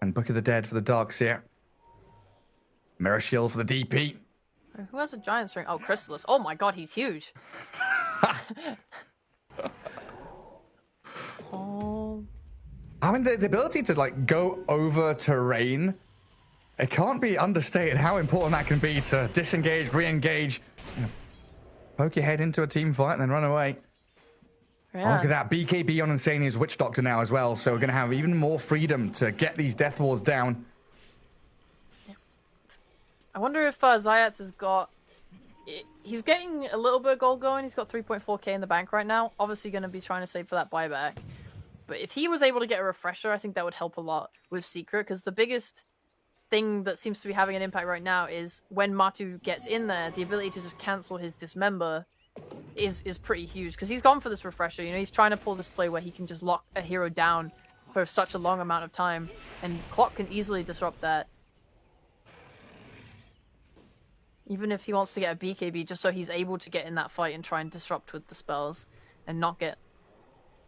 and Book of the Dead for the Darkseer. Mirror Shield for the DP. Who has a Giant's Ring? Oh, Chrysalis. Oh my god, he's huge. Oh. I mean, the ability to, like, go over terrain, it can't be understated how important that can be to disengage, re-engage, poke your head into a team fight and then run away. Yeah. Oh, look at that. BKB on Insania's Witch Doctor now as well, so we're going to have even more freedom to get these Death Wards down. I wonder if Zayats has got... He's getting a little bit of gold going. He's got 3.4k in the bank right now. Obviously going to be trying to save for that buyback. But if he was able to get a refresher, I think that would help a lot with Secret, because the biggest thing that seems to be having an impact right now is when Matu gets in there, the ability to just cancel his Dismember is pretty huge, because he's gone for this refresher. You know, he's trying to pull this play where he can just lock a hero down for such a long amount of time, and Clock can easily disrupt that. Even if he wants to get a BKB, just so he's able to get in that fight and try and disrupt with the spells and not get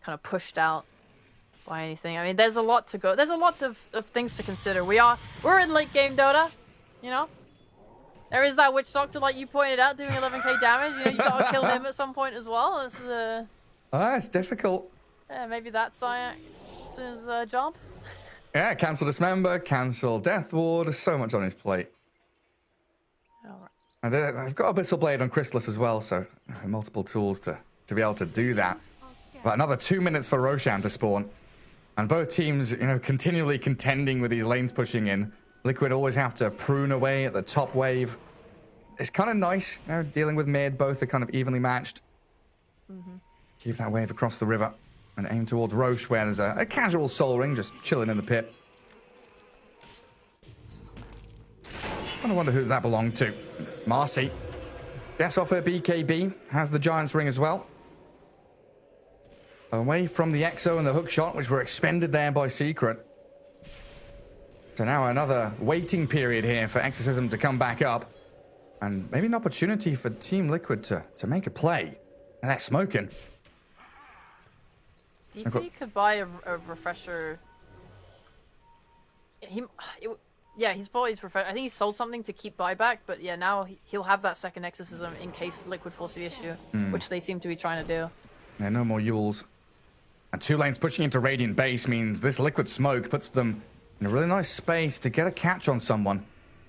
kind of pushed out by anything. I mean, there's a lot to go. There's a lot of things to consider. We're in late game Dota, you know? There is that Witch Doctor, like you pointed out, doing 11k damage. You know, you gotta kill him at some point as well. It's difficult. Yeah, maybe that's his job. Yeah, cancel Dismember, cancel Death Ward. There's so much on his plate. Alright. And I've got Abyssal Blade on Chrysalis as well, so multiple tools to be able to do that. But another 2 minutes for Roshan to spawn. And both teams, you know, continually contending with these lanes pushing in. Liquid always have to prune away at the top wave. It's kind of nice, you know, dealing with mid. Both are kind of evenly matched. Keep that wave across the river and aim towards Roche, where there's a casual Soul Ring just chilling in the pit. I wonder who that belonged to. Marcy gets off her BKB, has the Giant's Ring as well. Away from the Exo and the hook shot, which were expended there by Secret. So now another waiting period here for Exorcism to come back up. And maybe an opportunity for Team Liquid to make a play. And they're smoking. DP could buy a refresher. He's bought his refresher. I think he sold something to keep buyback, but yeah, now he'll have that second Exorcism in case Liquid force the issue, which they seem to be trying to do. Yeah, no more Yules. And 2 lanes pushing into Radiant base means this Liquid smoke puts them in a really nice space to get a catch on someone.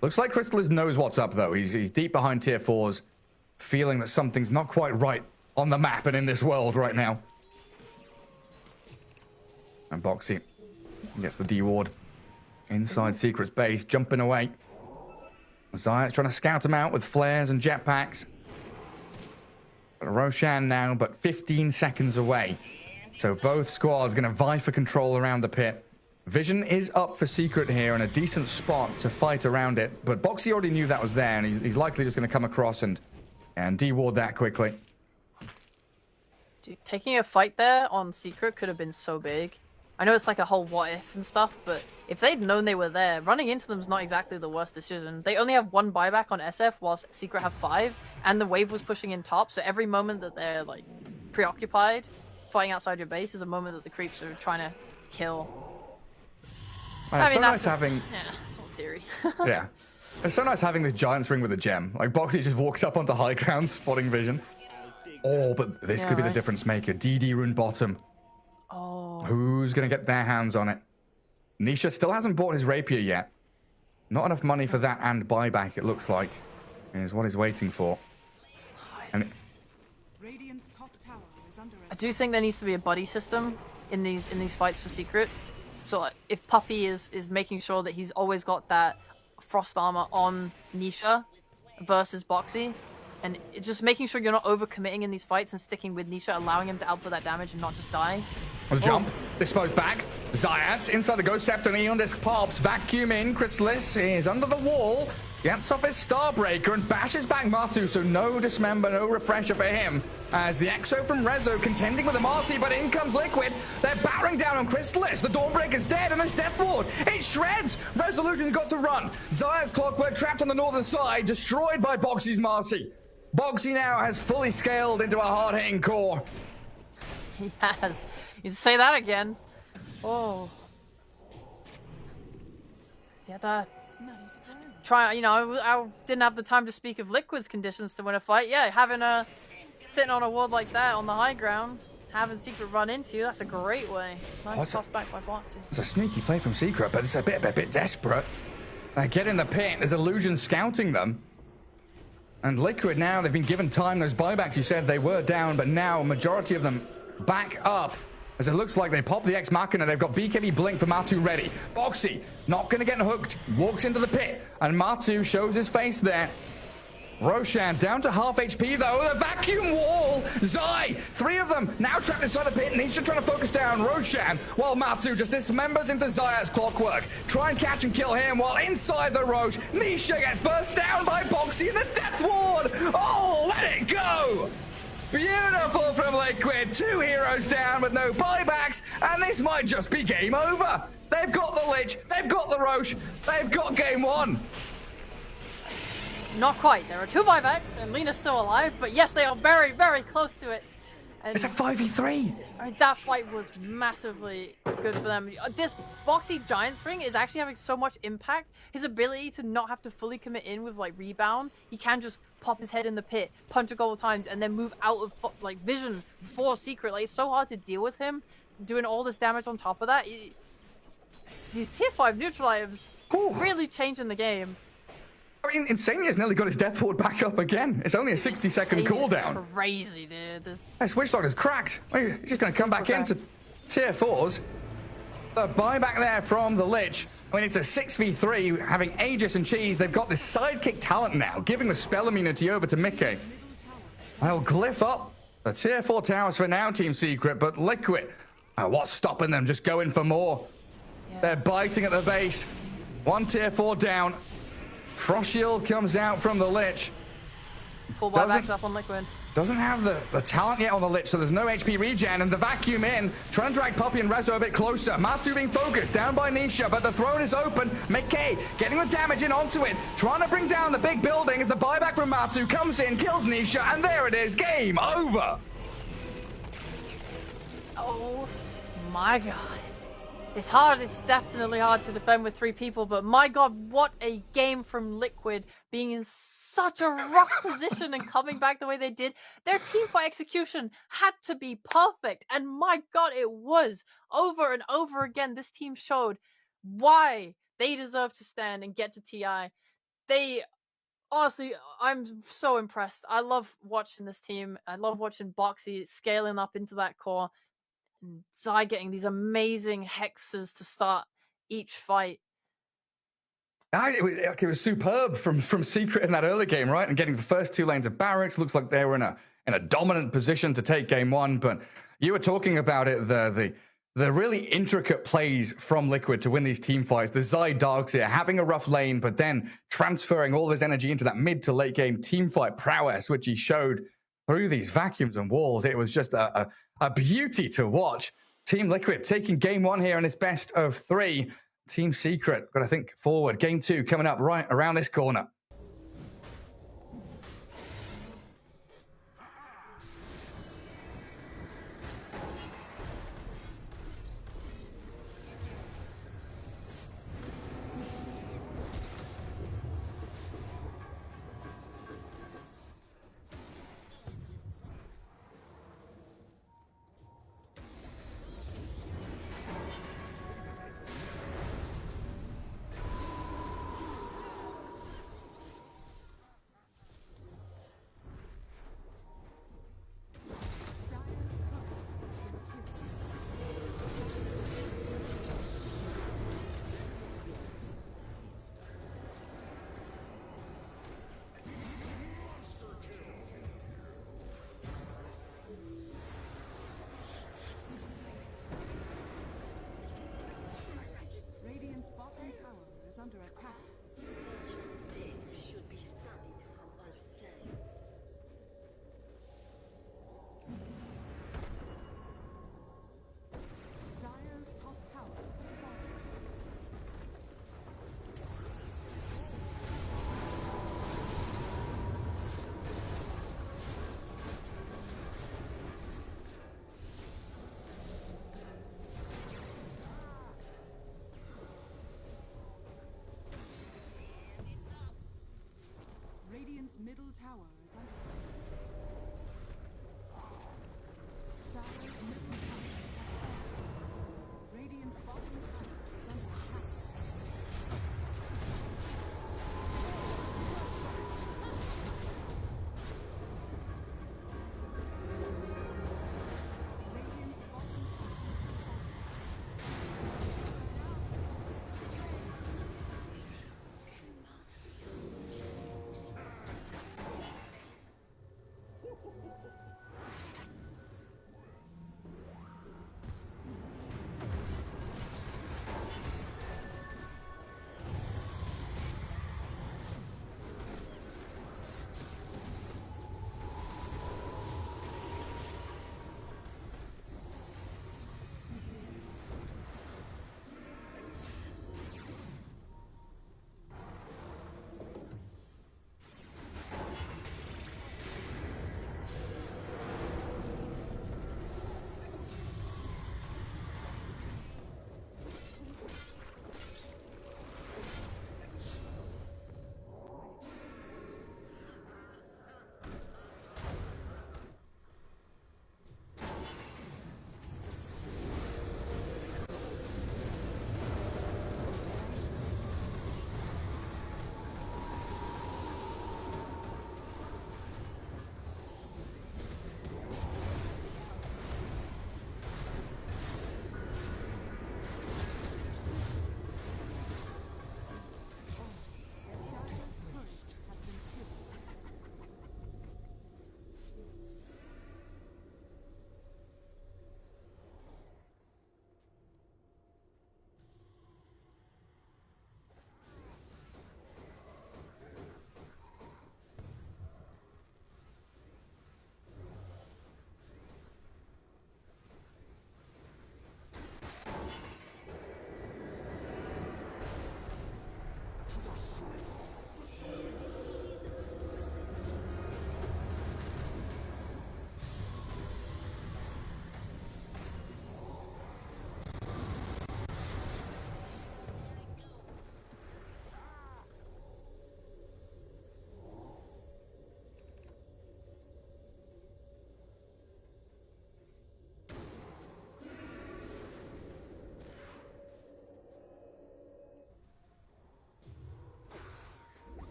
Looks like Chrysalis knows what's up, though. He's deep behind tier 4s, feeling that something's not quite right on the map and in this world right now. And Boxy gets the D-Ward inside Secret's base, jumping away. Zayat's trying to scout him out with flares and jetpacks. But Roshan now, but 15 seconds away. So both squads going to vie for control around the pit. Vision is up for Secret here in a decent spot to fight around it. But Boxy already knew that was there, and he's likely just going to come across and de-ward that quickly. Dude, taking a fight there on Secret could have been so big. I know it's like a whole what if and stuff, but if they'd known they were there, running into them is not exactly the worst decision. They only have 1 buyback on SF, whilst Secret have 5, and the wave was pushing in top, so every moment that they're like preoccupied fighting outside your base is a moment that the creeps are trying to kill. It's so nice having... Yeah, it's all theory. Yeah. It's so nice having this Giant's Ring with a gem. Like, Boxy just walks up onto high ground, spotting Vision. Oh, but this could be the difference maker. DD Rune bottom. Oh. Who's going to get their hands on it? Nisha still hasn't bought his rapier yet. Not enough money for that and buyback, it looks like, is what he's waiting for. And Radiant's top tower is under I do think there needs to be a buddy system in these fights for Secret. So like, if Puppy is making sure that he's always got that frost armor on Nisha versus Boxy, and just making sure you're not overcommitting in these fights and sticking with Nisha, allowing him to output that damage and not just die. on the jump, disposed back. Zayats inside the Ghost Scepter and Eon Disc pops. Vacuum in. Chrysalis is under the wall. gets off his Starbreaker and bashes back Matu, so no dismember, no refresher for him. As the Exo from Rezo contending with the Marcy, but in comes Liquid. They're battering down on Crystallis. The Dawnbreaker's dead, and there's Death Ward. It shreds. Resolution's got to run. Zaya's Clockwork trapped on the northern side, destroyed by Boxy's Marcy. Boxy now has fully scaled into a hard-hitting core. He has. You say that again. Oh. Yeah, that... Try, you know, I didn't have the time to speak of Liquid's conditions to win a fight. Yeah, having a... Sitting on a ward like that on the high ground, having Secret run into you, that's a great way. Nice toss back by Boxy. It's a sneaky play from Secret, but it's a bit desperate. They get in the pit. There's Illusion scouting them. And Liquid now, they've been given time. Those buybacks, you said they were down, but now a majority of them back up. As it looks like they pop the Ex Machina. They've got BKB Blink for Matu ready. Boxy, not going to get hooked, walks into the pit. And Matu shows his face there. Roshan down to half HP though. The vacuum wall. Zai, 3 of them now trapped inside the pit. Nisha trying to focus down Roshan while Matu just dismembers into Zaya's Clockwork. Try and catch and kill him while inside the Roche. Nisha gets burst down by Boxy in the Death Ward. Oh, let it go. Beautiful from Liquid. 2 heroes down with no buybacks, and this might just be game over. They've got the Lich, they've got the Roche, they've got game 1. Not quite. There are 2 buybacks, and Lena's still alive, but yes, they are very, very close to it. And it's a 5v3. I mean, that fight was massively good for them. This Boxy Giant Spring is actually having so much impact. His ability to not have to fully commit in with like rebound. He can just pop his head in the pit, punch a couple times, and then move out of like vision for Secret. Like, it's so hard to deal with him doing all this damage on top of that. These tier 5 neutral items really changing the game. I mean, Insania's nearly got his Death Ward back up again. It's only a 60-second cooldown. Crazy, dude. This Witch Doctor's cracked. He's just going to come back into tier 4s. The buyback there from the Lich. I mean, it's a 6v3, having Aegis and Cheese. They've got this sidekick talent now, giving the spell immunity over to Mickey. They'll glyph up the tier 4 towers for now, Team Secret, but Liquid, what's stopping them? Just going for more. Yeah. They're biting at the base. 1 tier 4 down. Frost Shield comes out from the Lich. Full buybacks up on Liquid. Doesn't have the talent yet on the Lich, so there's no HP regen, and the vacuum in. Trying to drag Puppy and Rezo a bit closer. Matu being focused, down by Nisha, but the throne is open. McKay getting the damage in onto it. Trying to bring down the big building as the buyback from Matu comes in, kills Nisha, and there it is. Game over. Oh my god. It's hard, it's definitely hard to defend with 3 people, but my god, what a game from Liquid, being in such a rough position and coming back the way they did. Their team fight execution had to be perfect, and my god, it was. Over and over again, this team showed why they deserve to stand and get to TI. Honestly, I'm so impressed. I love watching this team. I love watching Boxy scaling up into that core. Zai getting these amazing hexes to start each fight. It was superb from Secret in that early game, right? And getting the first 2 lanes of barracks. Looks like they were in a dominant position to take game 1. But you were talking about it, the really intricate plays from Liquid to win these team fights. The Zai Darkseer having a rough lane, but then transferring all this energy into that mid to late game team fight prowess, which he showed through these vacuums and walls. It was just a beauty to watch. Team Liquid taking game 1 here in this best of 3. Team Secret got to think forward. Game 2 coming up right around this corner. middle tower is under Dire's middle tower has fallen. Radiant's bottom tower is under attack. Radiant's bottom tower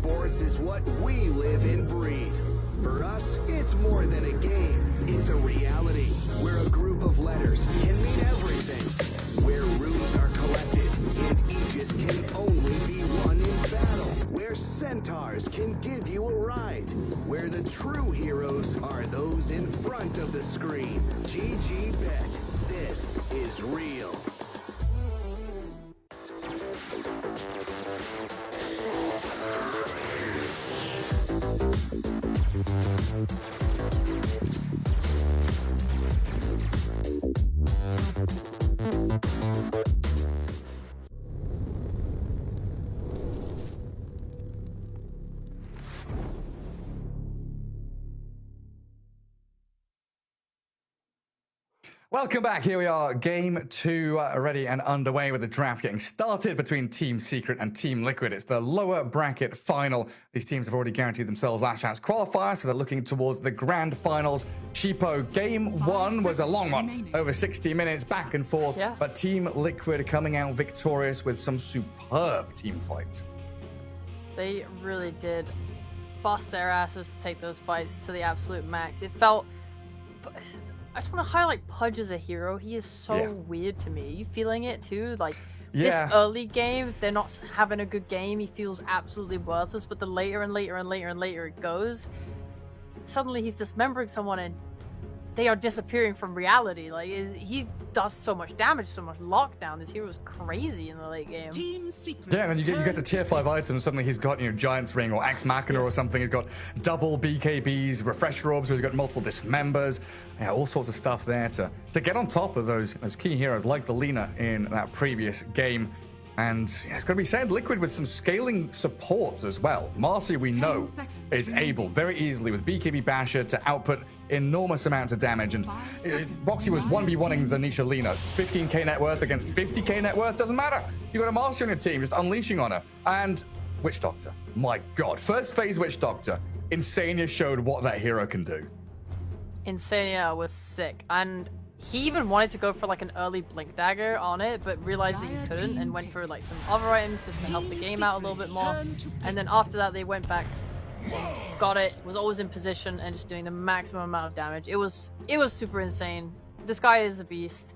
Esports is what we live and breathe. For us, it's more than a game. It's a reality where a group of letters can mean everything. Where runes are collected and aegis can only be won in battle. Where centaurs can give you a ride. Where the true heroes are those in front of the screen. GG Bet. This is real. Welcome back. Here we are, game 2 ready and underway with the draft getting started between Team Secret and Team Liquid. It's the lower bracket final. These teams have already guaranteed themselves last chance qualifiers, so they're looking towards the grand finals. Cheapo, game 1 was a long one, over 60 minutes, back and forth, but Team Liquid coming out victorious with some superb team fights. They really did bust their asses to take those fights to the absolute max. It felt... I just want to highlight Pudge as a hero. He is so weird to me. You feeling it too? Like, this early game, if they're not having a good game, he feels absolutely worthless. But the later and later and later and later it goes, suddenly he's dismembering someone and they are disappearing from reality. Like, he does so much damage, so much lockdown. This hero is crazy in the late game. Team Secret. Yeah, and you get the tier 5 items. Suddenly he's got, Giant's Ring or Axe Machina or something. He's got double BKBs, Refresher Orbs, where he's got multiple dismembers. Yeah, all sorts of stuff there to get on top of those key heroes like the Lina in that previous game. And it's got to be said, Liquid with some scaling supports as well. Marcy, we know, is able very easily with BKB Basher to output enormous amounts of damage. And Roxy was 1v1ing the Nisha Lina. 15k net worth against 50k net worth, doesn't matter. You got a Marcy on your team, just unleashing on her. And Witch Doctor, my god. First phase Witch Doctor, Insania showed what that hero can do. Insania was sick. And he even wanted to go for like an early Blink Dagger on it, but realized that he couldn't and went for like some other items just to help the game out a little bit more. And then after that, they went back, got it, was always in position and just doing the maximum amount of damage. It was super insane. This guy is a beast.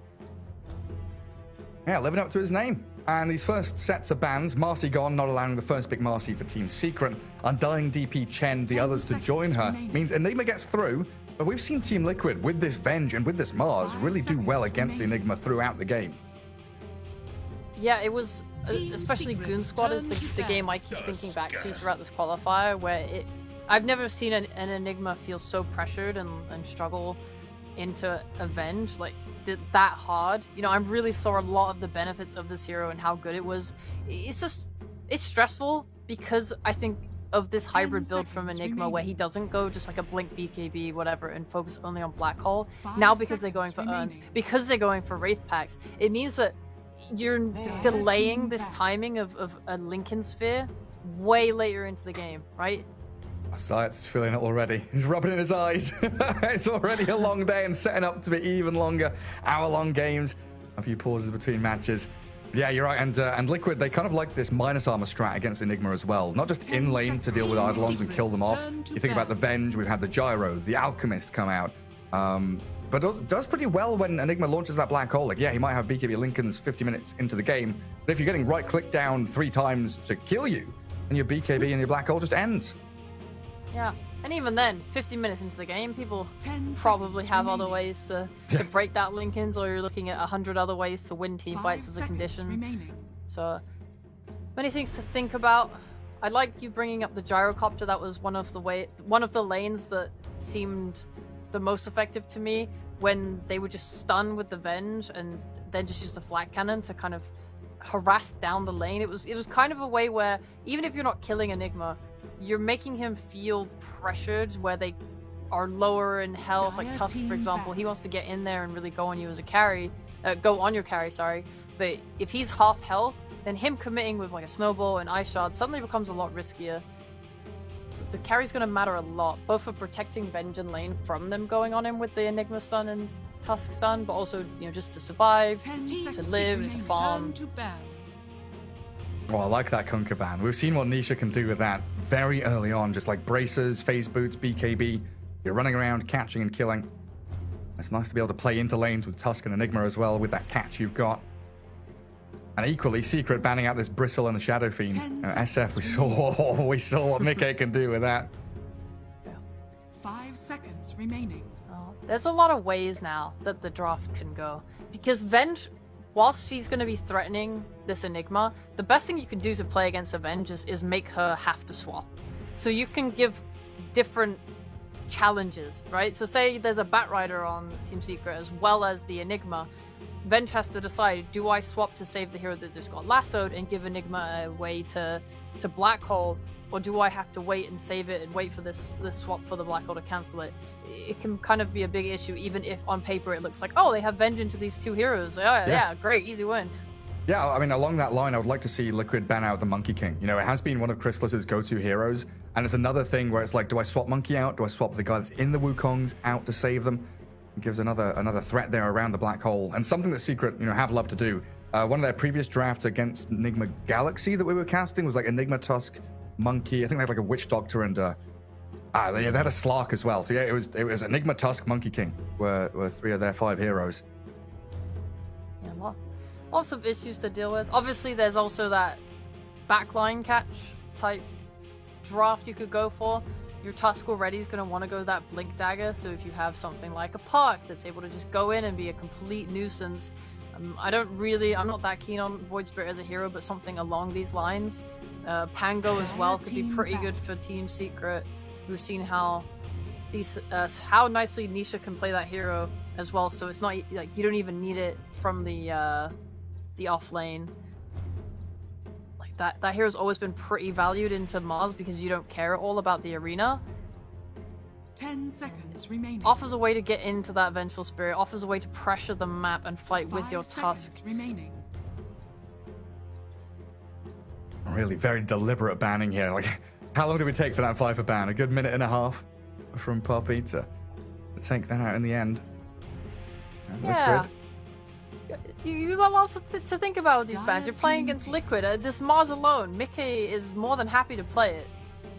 Yeah, living up to his name. And these first sets of bans, Marcy gone, not allowing the first big Marcy for Team Secret. Undying DP Chen, the others to join her, means Enigma gets through. But we've seen Team Liquid with this Venge and with this Mars really do well against the Enigma throughout the game. Yeah, it was, especially Goon Squad is the game I keep thinking back to throughout this qualifier, where I've never seen an Enigma feel so pressured and struggle into a Venge like that hard. I really saw a lot of the benefits of this hero and how good it was. It's stressful because I think of this hybrid build from Enigma where he doesn't go just like a Blink BKB whatever and focus only on Black Hole. Now because they're going for Urns, because they're going for Wraith Packs, it means that you're delaying this timing of a Lincoln Sphere way later into the game, right? Science is feeling it already. He's rubbing it in his eyes. It's already a long day and setting up to be even longer. Hour-long games, a few pauses between matches. Yeah, you're right, and Liquid, they kind of like this minus armor strat against Enigma as well. Not just in lane to deal with Eidolons and kill them off. You think about the Venge, we've had the Gyro, the Alchemist come out. But it does pretty well when Enigma launches that Black Hole. Like, yeah, he might have BKB Lincolns 50 minutes into the game, but if you're getting right-click down 3 times to kill you, then your BKB and your Black Hole just ends. Yeah. And even then, 50 minutes into the game, people probably have other ways to break that Lincolns, or you're looking at 100 other ways to win team fights as a condition. So, many things to think about. I like you bringing up the Gyrocopter. That was one of the lanes that seemed the most effective to me, when they would just stun with the Venge and then just use the Flak Cannon to kind of harass down the lane. It was kind of a way where, even if you're not killing Enigma, you're making him feel pressured where they are lower in health, like Tusk, for example. He wants to get in there and really go on you as a carry, go on your carry, sorry. But if he's half health, then him committing with like a snowball and ice shard suddenly becomes a lot riskier. So the carry's going to matter a lot, both for protecting Venge and lane from them going on him with the Enigma stun and Tusk stun, but also, just to survive, to live, to farm. Well, I like that Kunker ban. We've seen what Nisha can do with that very early on, just like bracers, phase boots, BKB. You're running around, catching and killing. It's nice to be able to play into lanes with Tusk and Enigma as well with that catch you've got. And equally, Secret banning out this Bristle and the Shadow Fiend. SF, we saw what Mickey can do with that. 5 seconds remaining. Oh, there's a lot of ways now that the draft can go. Because Venge, whilst she's going to be threatening this Enigma, the best thing you can do to play against Avenge is make her have to swap. So you can give different challenges, right? So say there's a Batrider on Team Secret as well as the Enigma. Venge has to decide, do I swap to save the hero that just got lassoed and give Enigma a way to black hole, or do I have to wait and save it and wait for this swap for the black hole to cancel it? It can kind of be a big issue, even if on paper it looks like, oh, they have Venge into these two heroes. Yeah, great, easy win. Yeah, I mean, along that line, I would like to see Liquid ban out the Monkey King. You know, it has been one of Chrysalis's go-to heroes, and it's another thing where it's like, do I swap Monkey out? Do I swap the guy that's in the Wukongs out to save them? It gives another threat there around the black hole, and something that Secret, have loved to do. One of their previous drafts against Enigma Galaxy that we were casting was like Enigma Tusk, Monkey. I think they had like a Witch Doctor and they had a Slark as well. So yeah, it was Enigma, Tusk, Monkey King were 3 of their 5 heroes. Yeah, lots of issues to deal with. Obviously, there's also that backline catch type draft you could go for. Your Tusk already is going to want to go that Blink Dagger, so if you have something like a Park that's able to just go in and be a complete nuisance, I'm not that keen on Void Spirit as a hero, but something along these lines. Pango as well could be pretty good for Team Secret. We've seen how nicely Nisha can play that hero as well, so it's not like you don't even need it from the off lane. That hero's always been pretty valued into Mars because you don't care at all about the arena. 10 seconds remaining. Offers a way to get into that Vengeful Spirit, offers a way to pressure the map and fight with your 5 Tusk. seconds remaining. Really very deliberate banning here. Like, how long did we take for that Viper ban? A good minute and a half from Poppy to take that out in the end. And Yeah. Liquid. You got lots to think about with these bans. You're playing against Liquid. This Mars alone, Mickey is more than happy to play it.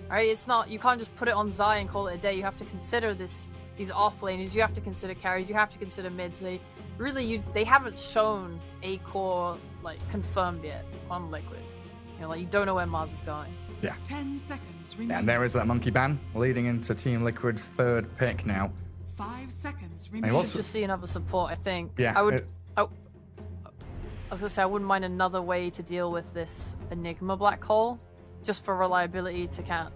Right? It's not. You can't just put it on Zai and call it a day. You have to consider these off laners. You have to consider carries. You have to consider mids. They haven't shown a core confirmed yet on Liquid. You don't know where Mars is going. Yeah. 10 seconds remaining. And there is that Monkey ban leading into Team Liquid's 3rd pick now. 5 seconds Hey, remaining. what's- Should just see another support, I think. Yeah, I was gonna say I wouldn't mind another way to deal with this Enigma black hole, just for reliability to kind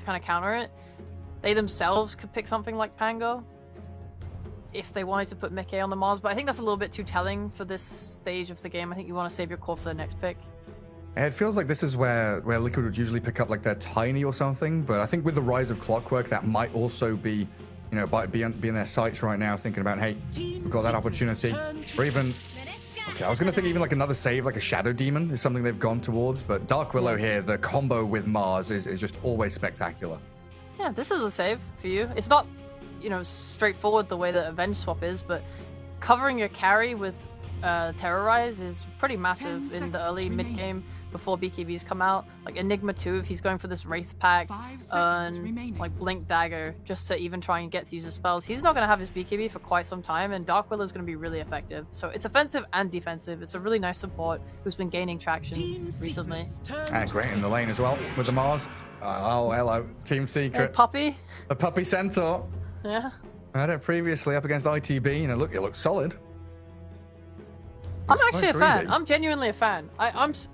of counter it. They themselves could pick something like Pango if they wanted to put Mickey on the Mars, but I think that's a little bit too telling for this stage of the game. I think you want to save your core for the next pick. It feels like this is where Liquid would usually pick up like their Tiny or something, but I think with the rise of Clockwork, that might also be, be in their sights right now, thinking about, hey, we've got that opportunity, or even. Okay, I was going to think even like another save, like a Shadow Demon is something they've gone towards, but Dark Willow here, the combo with Mars is just always spectacular. Yeah, this is a save for you. It's not, straightforward the way that Avenge Swap is, but covering your carry with Terrorize is pretty massive in the early mid-game before BKBs come out. Like Enigma 2, if he's going for this Wraith Pact, 5 seconds remaining. like Blink Dagger, just to even try and get to use his spells, he's not going to have his BKB for quite some time, and Dark Willow is going to be really effective. So it's offensive and defensive. It's a really nice support who's been gaining traction recently. And great in the lane as well with the Mars. Oh, hello, Team Secret. Puppy. The Puppy Centaur. Yeah. I had it previously up against ITB, and it looked solid. I'm It's actually a quite fan. greedy. I'm genuinely a fan.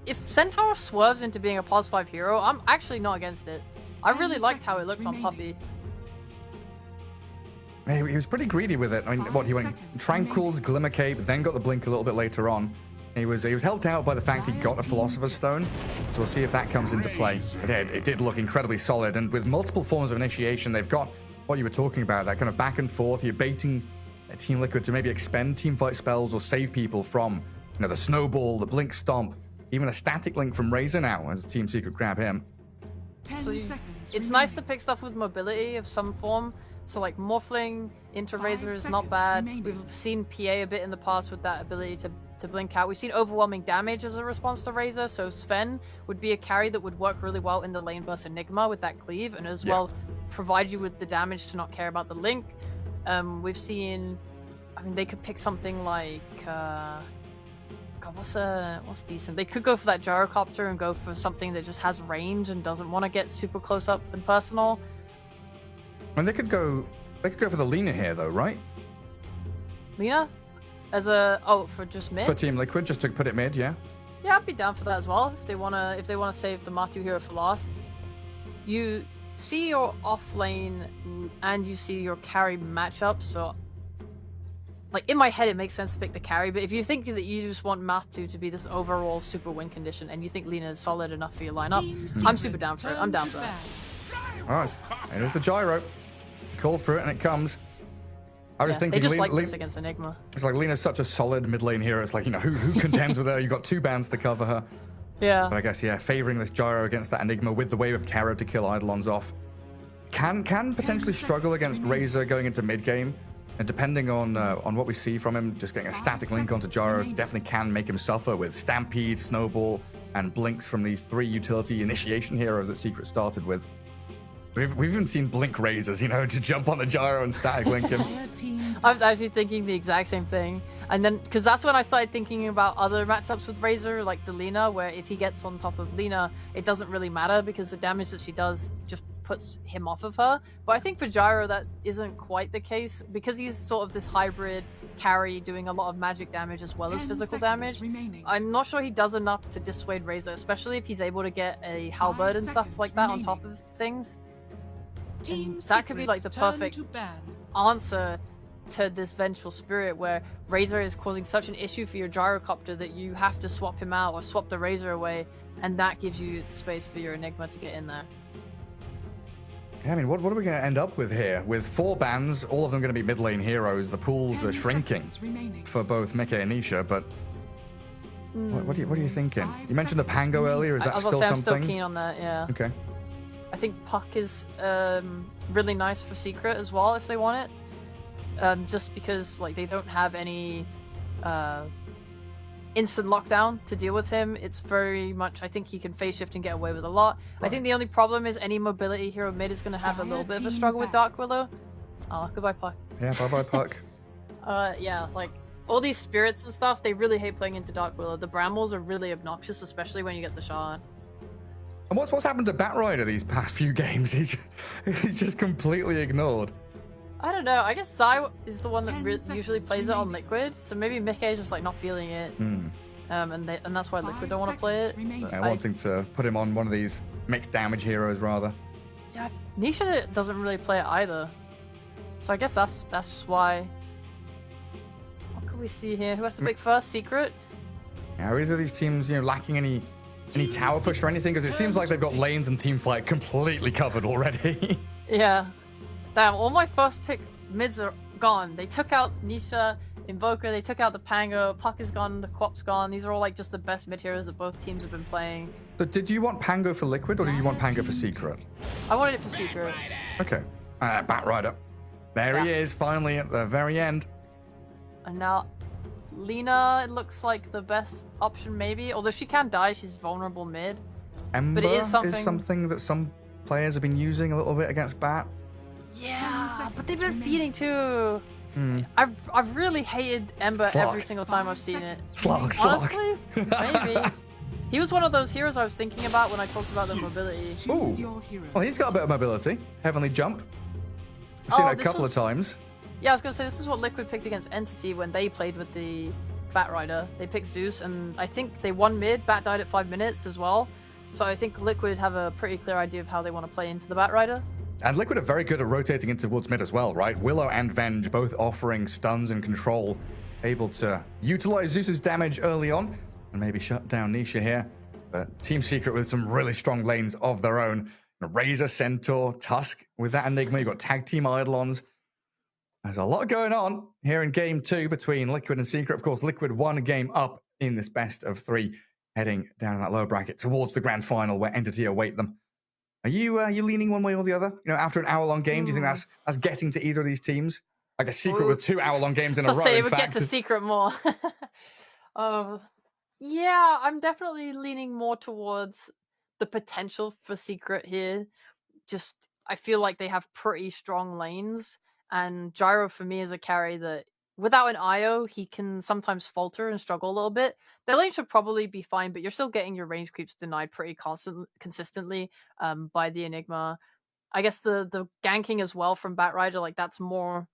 If Centaur swerves into being a pos 5 hero, I'm actually not against it. I 10 really liked how it seconds looked on remaining. Puppy. He was pretty greedy with it. I mean, 5 he went seconds Tranquils, Glimmer Cape, then got the Blink a little bit later on. He was helped out by the fact he got a Philosopher's Stone, so we'll see if that comes into play. It did look incredibly solid, and with multiple forms of initiation, they've got what you were talking about, that kind of back and forth. You're baiting Team Liquid to maybe expend teamfight spells or save people from the Snowball, the Blink Stomp, even a Static Link from Razor now as Team Secret grab him. 10 So seconds it's nice to pick stuff with mobility of some form. So like morphling into 5 Razor is not seconds bad. remaining. We've seen PA a bit in the past with that ability to blink out. We've seen overwhelming damage as a response to Razor, so Sven would be a carry that would work really well in the lane burst Enigma with that cleave, and as well provide you with the damage to not care about the link. We've seen, I mean, they could pick something like God, what's decent? They could go for that gyrocopter and go for something that just has range and doesn't want to get super close up and personal. And they could go for the Lena here though, right? Lena? As for just mid? For Team Liquid, just to put it mid, yeah. Yeah, I'd be down for that as well if they wanna save the Matu hero for last. You see your off lane and you see your carry matchup, so like in my head it makes sense to pick the carry, but if you think that you just want Matu to be this overall super win condition and you think Lena is solid enough for your lineup, I'm super down for it. I'm down for that. Nice. There's the gyro. Call for it and it comes. I was thinking they just like this against Enigma. It's like Lena's such a solid mid lane hero. It's like, you know, who contends with her? You've got 2 bans to cover her. Yeah. But I guess, yeah, favoring this gyro against that Enigma with the wave of terror to kill Eidolons off. Can potentially struggle against Razor going into mid game. And depending on what we see from him, just getting a static link onto gyro definitely can make him suffer with Stampede, Snowball, and Blinks from these 3 utility initiation heroes that Secret started with. We've even seen Blink Razors, you know, to jump on the gyro and static link him. I was actually thinking the exact same thing. And then, because that's when I started thinking about other matchups with Razor, like the Lena, where if he gets on top of Lena, it doesn't really matter because the damage that she does just puts him off of her. But I think for Gyro, that isn't quite the case because he's sort of this hybrid carry doing a lot of magic damage as well as physical damage. Remaining. I'm not sure he does enough to dissuade Razor, especially if he's able to get a halberd and stuff like that on top of things. That could be like the perfect answer to this vengeful spirit where Razor is causing such an issue for your gyrocopter that you have to swap him out or swap the Razor away, and that gives you space for your Enigma to get in there. Yeah, I mean, what are we going to end up with here? With 4 bans, all of them going to be mid lane heroes. The pools are shrinking for both Mika and Nisha, but what are you thinking? You mentioned the Pango earlier. Is that still I'm something? still keen on that, yeah. Okay. I think Puck is really nice for Secret as well if they want it. Just because like they don't have any instant lockdown to deal with him. It's very much, I think he can phase shift and get away with a lot. Right. I think the only problem is any mobility hero mid is going to have a little bit of a struggle with Dark Willow. Oh, goodbye Puck. Yeah, bye-bye Puck. Yeah, like all these spirits and stuff, they really hate playing into Dark Willow. The Brambles are really obnoxious, especially when you get the shot. And what's happened to Batrider these past few games? He's just completely ignored. I don't know. I guess Zai is the one that usually plays it on Liquid, so maybe Mika is just like not feeling it, and that's why Liquid don't want to play it. Yeah, wanting to put him on one of these mixed damage heroes rather. Yeah, Nisha doesn't really play it either, so I guess that's why. What can we see here? Who has to pick first? Secret. Yeah, are either of these teams, lacking any tower push or anything? Because it seems like they've got lanes and team fight completely covered already. Yeah. Damn, all my first pick mids are gone. They took out Nisha, Invoker, they took out the Pango, Puck is gone, the Quap's gone. These are all like just the best mid heroes that both teams have been playing. So did you want Pango for Liquid or did you want Pango for Secret? I wanted it for Secret. Okay. Batrider. There he is, finally at the very end. And now Lena, it looks like the best option maybe. Although she can die, she's vulnerable mid. Ember but it is something that some players have been using a little bit against Bat. Yeah, but they've been beating too. I've really hated Ember every single time I've seen it. Slog. Honestly, maybe. He was one of those heroes I was thinking about when I talked about the mobility. Ooh. Well, he's got a bit of mobility. Heavenly Jump. We've seen it a couple of times. Yeah, I was going to say, this is what Liquid picked against Entity when they played with the Batrider. They picked Zeus, and I think they won mid. Bat died at 5 minutes as well. So I think Liquid have a pretty clear idea of how they want to play into the Batrider. And Liquid are very good at rotating into towards mid as well, right? Willow and Venge both offering stuns and control, able to utilize Zeus's damage early on and maybe shut down Nisha here. But Team Secret with some really strong lanes of their own. Razor, Centaur, Tusk with that Enigma. You've got tag team Eidolons. There's a lot going on here in game 2 between Liquid and Secret. Of course, Liquid 1 game up in this best of 3, heading down in that lower bracket towards the grand final where Entity await them. Are you leaning one way or the other? You know, after an hour-long game, do you think that's getting to either of these teams? Like a Secret with 2 hour-long games in a row. Say in we fact. get to Secret more. Yeah, I'm definitely leaning more towards the potential for Secret here. Just I feel like they have pretty strong lanes, and Gyro for me is a carry that without an IO he can sometimes falter and struggle a little bit. Their lane should probably be fine, but you're still getting your range creeps denied pretty consistently by the Enigma. I guess the ganking as well from Batrider, like that's more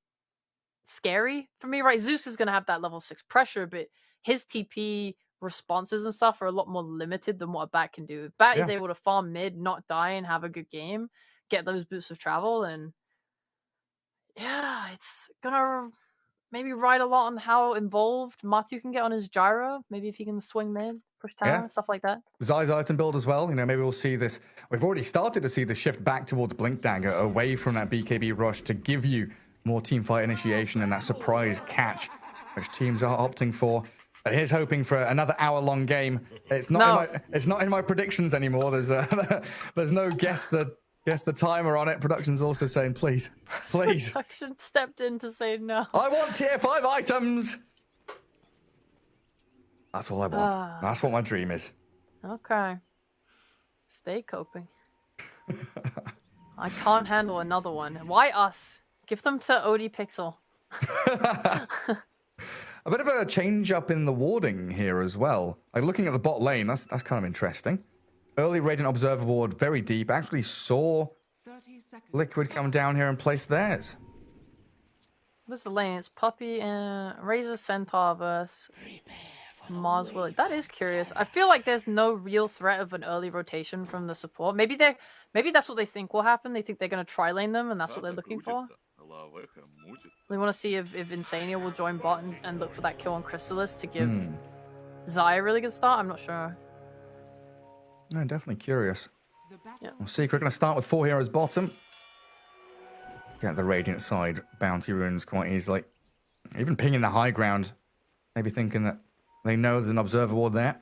scary for me, right? Zeus is gonna have that level 6 pressure, but his TP responses and stuff are a lot more limited than what a Bat can do. If Bat is able to farm mid, not die, and have a good game, get those boosts of travel, and yeah, it's gonna maybe ride a lot on how involved Matu can get on his gyro. Maybe if he can swing mid, push tower, stuff like that. Zai's item build as well. You know, maybe we'll see this. We've already started to see the shift back towards Blink Dagger, away from that BKB rush to give you more teamfight initiation and that surprise catch, which teams are opting for. But here's hoping for another hour-long game. It's not. It's not in my predictions anymore. There's no guess the timer on it. Production's also saying, please. Production stepped in to say no. I want tier 5 items. That's all I want. That's what my dream is. Okay. Stay coping. I can't handle another one. Why us? Give them to OD Pixel. A bit of a change up in the warding here as well. Like looking at the bot lane, that's kind of interesting. Early Radiant Observer ward, very deep. Actually saw Liquid come down here and place theirs. What's the lane? It's Puppey and Razor Centaur versus Mars Willow. That is curious. I feel like there's no real threat of an early rotation from the support. Maybe that's what they think will happen. They think they're going to tri-lane them, and that's what they're looking for. They want to see if Insania will join bot and look for that kill on Chrysalis to give Zai a really good start. I'm not sure. No, definitely curious. Yeah. Well, Secret going to start with 4 heroes bottom. Get the Radiant side bounty runes quite easily. Even pinging the high ground. Maybe thinking that they know there's an observer ward there.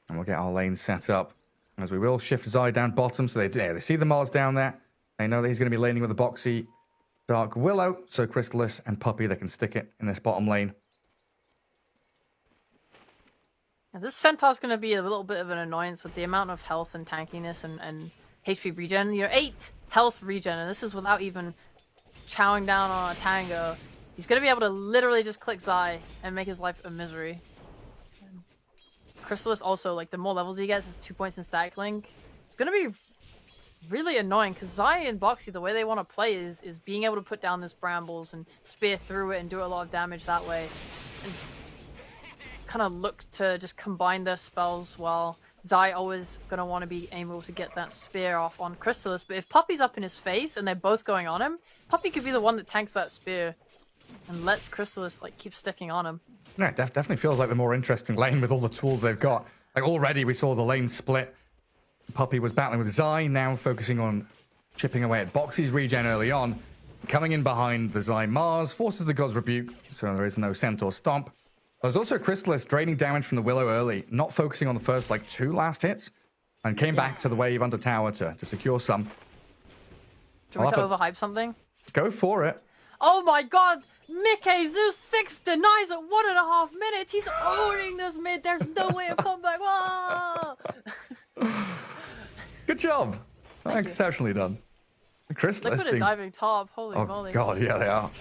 And we'll get our lane set up. As we will shift Zai down bottom. So they see the Mars down there. They know that he's going to be laning with the Boxy Dark Willow. So Chrysalis and Puppey, they can stick it in this bottom lane. Now, this Centaur's going to be a little bit of an annoyance with the amount of health and tankiness and HP regen. You know, 8 health regen, and this is without even chowing down on a Tango. He's going to be able to literally just click Zai and make his life a misery. And Chrysalis also, like, the more levels he gets, is 2 points in stack link. It's going to be really annoying because Zai and Boxy, the way they want to play is being able to put down this Brambles and spear through it and do a lot of damage that way. And kind of look to just combine their spells while Zai always going to want to be able to get that spear off on Chrysalis. But if Puppey's up in his face and they're both going on him, Puppey could be the one that tanks that spear and lets Chrysalis like keep sticking on him. Yeah, it definitely feels like the more interesting lane with all the tools they've got. Like already we saw the lane split. Puppey was battling with Zai, now focusing on chipping away at Boxy's regen early on. Coming in behind the Zai Mars, forces the God's Rebuke, so there is no Centaur Stomp. There's also Chrysalis draining damage from the Willow early, not focusing on the first like 2 last hits, and came back to the wave under tower to secure some. Do you want me to overhype something? Go for it. Oh my god! Mickey Zeus 6 denies at 1.5 minutes! He's owning this mid! There's no way of comeback! Whoa! Good job. Exceptionally done. Chrysalis Liquid diving top, holy moly. Oh god, yeah they are.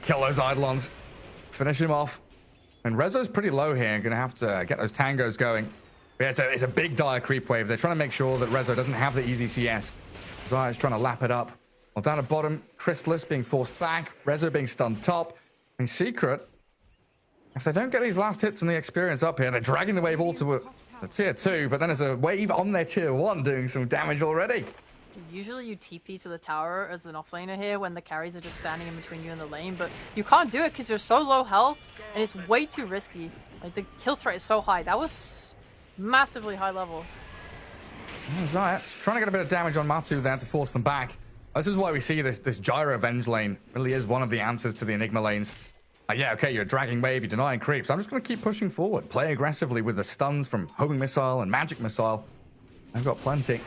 Kill those Eidolons. Finish him off. And Rezo's pretty low here, gonna have to get those tangos going. Yeah, it's a big dire creep wave. They're trying to make sure that Rezo doesn't have the easy CS. Zai's trying to lap it up. Well, down at bottom, Chrysalis being forced back, Rezo being stunned top. And Secret, if they don't get these last hits and the experience up here, they're dragging the wave all to the tier 2, but then there's a wave on their tier 1 doing some damage already. Usually you TP to the tower as an offlaner here when the carries are just standing in between you and the lane, but you can't do it because you're so low health and it's way too risky. Like the kill threat is so high. That was massively high level. Zayat's trying to get a bit of damage on Matu there to force them back. This is why we see this Gyro Avenge lane really is one of the answers to the Enigma lanes. Yeah, okay, you're dragging wave, you're denying creeps. I'm just going to keep pushing forward. Play aggressively with the stuns from Homing Missile and Magic Missile. I've got plenty.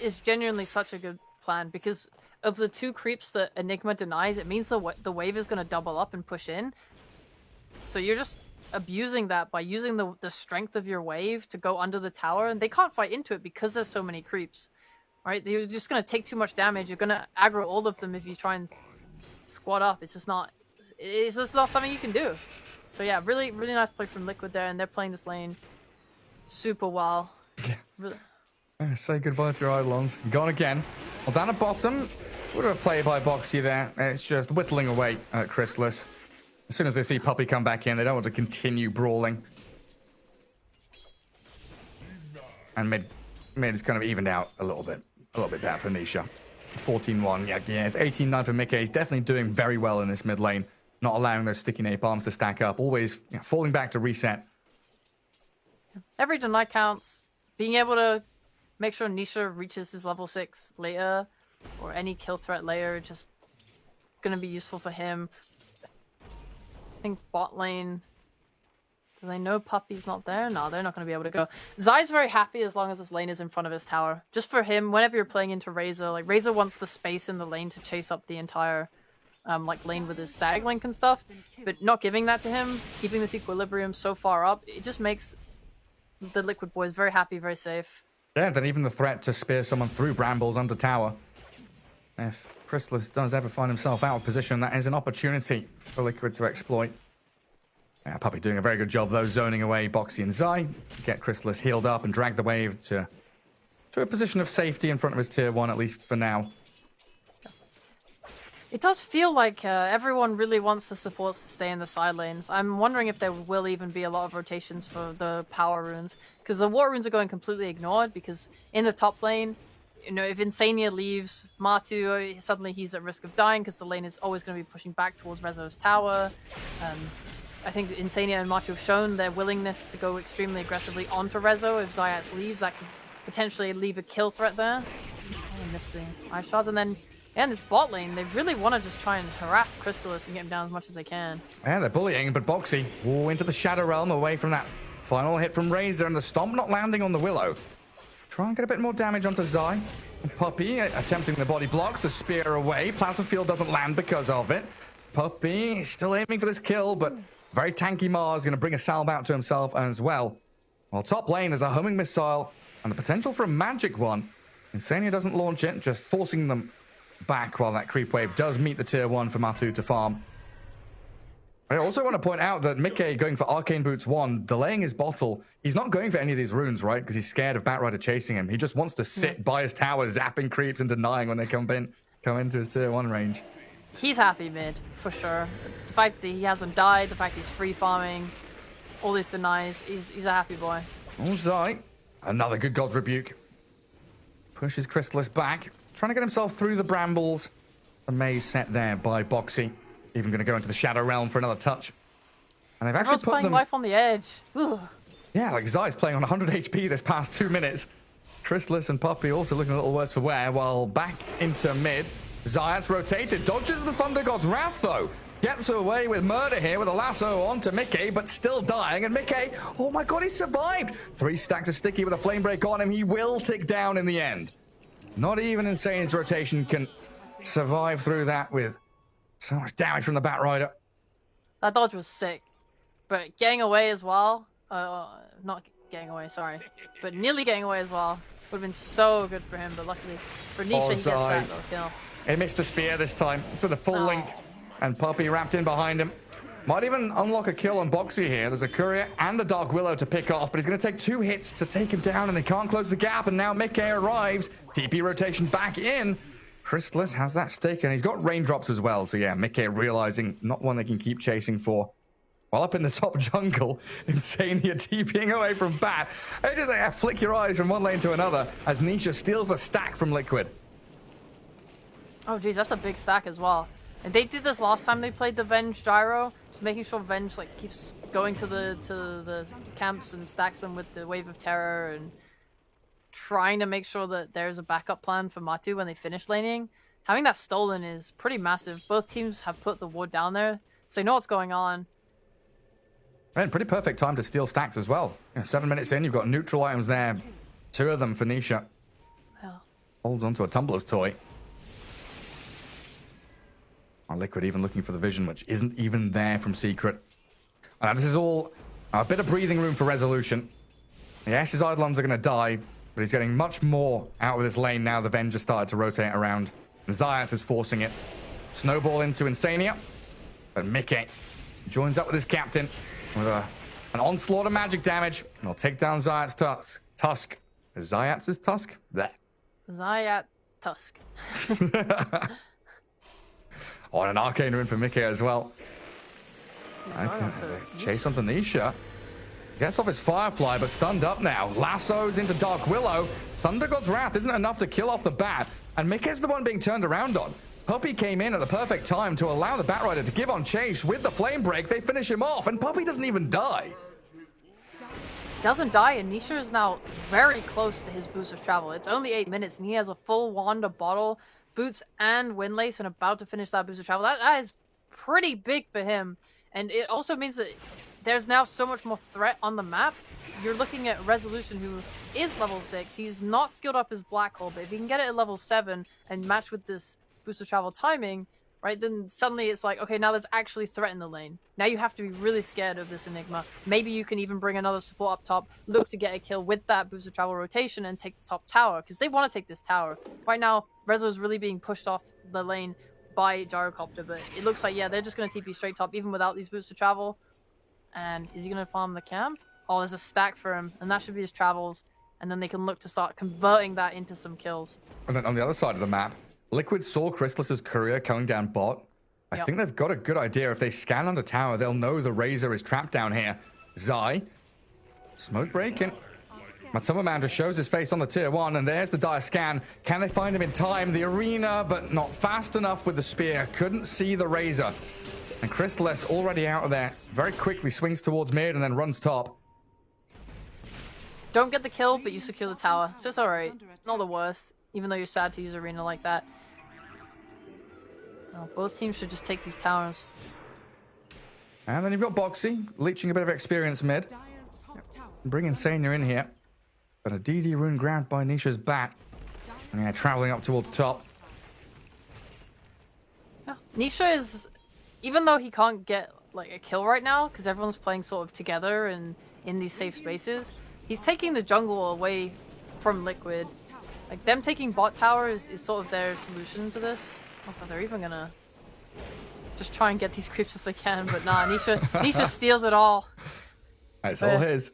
is genuinely such a good plan because of the 2 creeps that Enigma denies. It means the wave is going to double up and push in. So you're just abusing that by using the strength of your wave to go under the tower, and they can't fight into it because there's so many creeps, right? You're just going to take too much damage. You're going to aggro all of them if you try and squat up. It's just not something you can do. So yeah, really nice play from Liquid there, and they're playing this lane super well. Really. Say goodbye to your Eidolons. Gone again. Well, down at bottom, would have a play by Boxy there. It's just whittling away at Chrysalis. As soon as they see Puppey come back in, they don't want to continue brawling. And mid is kind of evened out a little bit better for Nisha. 14-1, yeah, it's 18-9 for Mickey. He's definitely doing very well in this mid lane, not allowing those sticky napalms to stack up, always falling back to reset. Every deny counts. Being able to make sure Nisha reaches his level 6 later, or any kill threat later, just gonna be useful for him. I think bot lane. Do they know Puppey's not there? No, they're not going to be able to go. Zai's very happy as long as this lane is in front of his tower. Just for him, whenever you're playing into Razor, like Razor wants the space in the lane to chase up the entire like lane with his Sag Link and stuff. But not giving that to him, keeping this equilibrium so far up, it just makes the Liquid boys very happy, very safe. Yeah, then even the threat to spear someone through brambles under tower. If Chrysalis does ever find himself out of position, that is an opportunity for Liquid to exploit. Yeah, Puppey doing a very good job, though, zoning away Boxy and Zai. Get Chrysalis healed up and drag the wave to a position of safety in front of his tier 1, at least for now. It does feel like everyone really wants the supports to stay in the side lanes. I'm wondering if there will even be a lot of rotations for the power runes, because the war runes are going completely ignored, because in the top lane, you know, if Insania leaves, Matu, suddenly he's at risk of dying, because the lane is always going to be pushing back towards Rezo's tower. I think Insania and Matu have shown their willingness to go extremely aggressively onto Rezo. If Zayats leaves, that could potentially leave a kill threat there. Oh, I missed the eye shots. And then, yeah, in this bot lane, they really want to just try and harass Chrysalis and get him down as much as they can. Yeah, they're bullying, but Boxy into the Shadow Realm away from that final hit from Razor, and the Stomp not landing on the Willow. Try and get a bit more damage onto Zai. Puppey attempting the body blocks, the spear away. Plasma Field doesn't land because of it. Puppey still aiming for this kill, but very tanky Mars going to bring a salve out to himself as well. While top lane, there's a homing missile and the potential for a magic one. Insania doesn't launch it, just forcing them back while that creep wave does meet the tier 1 for Matu to farm. I also want to point out that Mickey going for Arcane Boots 1, delaying his bottle. He's not going for any of these runes, right? Because he's scared of Batrider chasing him. He just wants to sit by his tower, zapping creeps and denying when they come into his tier 1 range. He's happy mid, for sure. The fact that he hasn't died, the fact he's free farming, all these denies, he's a happy boy. Oh, Zai. Another good God's Rebuke. Pushes Chrysalis back, trying to get himself through the brambles. The maze set there by Boxy. Even going to go into the Shadow Realm for another touch. And they've actually Everyone's playing life on the edge. Ugh. Yeah, like Zai's playing on 100 HP this past 2 minutes. Chrysalis and Puppey also looking a little worse for wear, while back into mid. Zayat's rotated, dodges the Thunder God's Wrath, though. Gets away with murder here with a lasso on to Mickey, but still dying. And Mickey, oh my god, he survived. 3 stacks of sticky with a flame break on him. He will tick down in the end. Not even Insane's rotation can survive through that with so much damage from the Batrider. That dodge was sick. But getting away as well, not getting away, sorry, but nearly getting away as well would have been so good for him, but luckily for Nisha, he gets that little kill. He missed the spear this time, so the full link, and Puppey wrapped in behind him. Might even unlock a kill on Boxy here. There's a Courier and a Dark Willow to pick off, but he's going to take 2 hits to take him down, and they can't close the gap, and now Mickey arrives. TP rotation back in. Chrysalis has that stick, and he's got raindrops as well, so yeah, Mickey realizing not one they can keep chasing for. While up in the top jungle, Insania TPing away from Bat. They just flick your eyes from one lane to another as Nisha steals the stack from Liquid. Oh geez, that's a big stack as well. And they did this last time they played the Venge Gyro, just making sure Venge like keeps going to the camps and stacks them with the Wave of Terror, and trying to make sure that there's a backup plan for Matu when they finish laning. Having that stolen is pretty massive. Both teams have put the ward down there, so they know what's going on. And pretty perfect time to steal stacks as well. 7 minutes in, you've got neutral items there. 2 of them for Nisha. Well, Holds onto a Tumbler's toy. Liquid even looking for the vision, which isn't even there from Secret. This is all a bit of breathing room for Resolution. Yes, his Eidolons are going to die, but he's getting much more out of this lane now the Avenger started to rotate around. Zayas is forcing it. Snowball into Insania. But Mickey joins up with his captain with an onslaught of magic damage. And he'll take down Zayat's tusk. Zayat's tusk? Blech. Zayat Tusk. Oh, and an Arcane Rune for Mickey as well. Okay. Chase onto Nisha. Gets off his Firefly, but stunned up now. Lassos into Dark Willow. Thunder God's Wrath isn't enough to kill off the bat. And Mickey's the one being turned around on. Puppy came in at the perfect time to allow the Batrider to give on chase. With the Flame Break, they finish him off. And Puppy doesn't even die. Doesn't die, and Nisha is now very close to his boost of travel. It's only 8 minutes, and he has a full wand of bottle, boots, and windlace, and about to finish that boost of travel. That is pretty big for him, and it also means that there's now so much more threat on the map. You're looking at Resolution, who is level 6. He's not skilled up his Black Hole, but if he can get it at level 7 and match with this boost of travel timing, right, then suddenly it's like, okay, now there's actually threat in the lane. Now you have to be really scared of this Enigma. Maybe you can even bring another support up top, look to get a kill with that boost of travel rotation and take the top tower, because they want to take this tower. Right now, Rezo is really being pushed off the lane by Gyrocopter, but it looks like, yeah, they're just going to TP straight top, even without these boosts of travel. And is he going to farm the camp? Oh, there's a stack for him, and that should be his travels, and then they can look to start converting that into some kills. And then on the other side of the map, Liquid saw Chrysalis's courier coming down bot. I think they've got a good idea. If they scan under tower, they'll know the Razor is trapped down here. Zai. Smoke breaking. Matsuma Man just shows his face on the tier 1, and there's the dire scan. Can they find him in time? The arena, but not fast enough with the spear. Couldn't see the Razor. And Chrysalis already out of there. Very quickly swings towards mid and then runs top. Don't get the kill, but you secure the tower. So it's alright. Not the worst, even though you're sad to use arena like that. Oh, both teams should just take these towers. And then you've got Boxy, leeching a bit of experience mid. Bring Insania in here. But a DD rune grabbed by Nisha's bat. And yeah, traveling up towards top. Yeah. Nisha is, even though he can't get like a kill right now, because everyone's playing sort of together and in these safe spaces, he's taking the jungle away from Liquid. Like, them taking bot tower is sort of their solution to this. Oh, but they're even gonna just try and get these creeps if they can, but nah, Nisha steals it all. It's all his.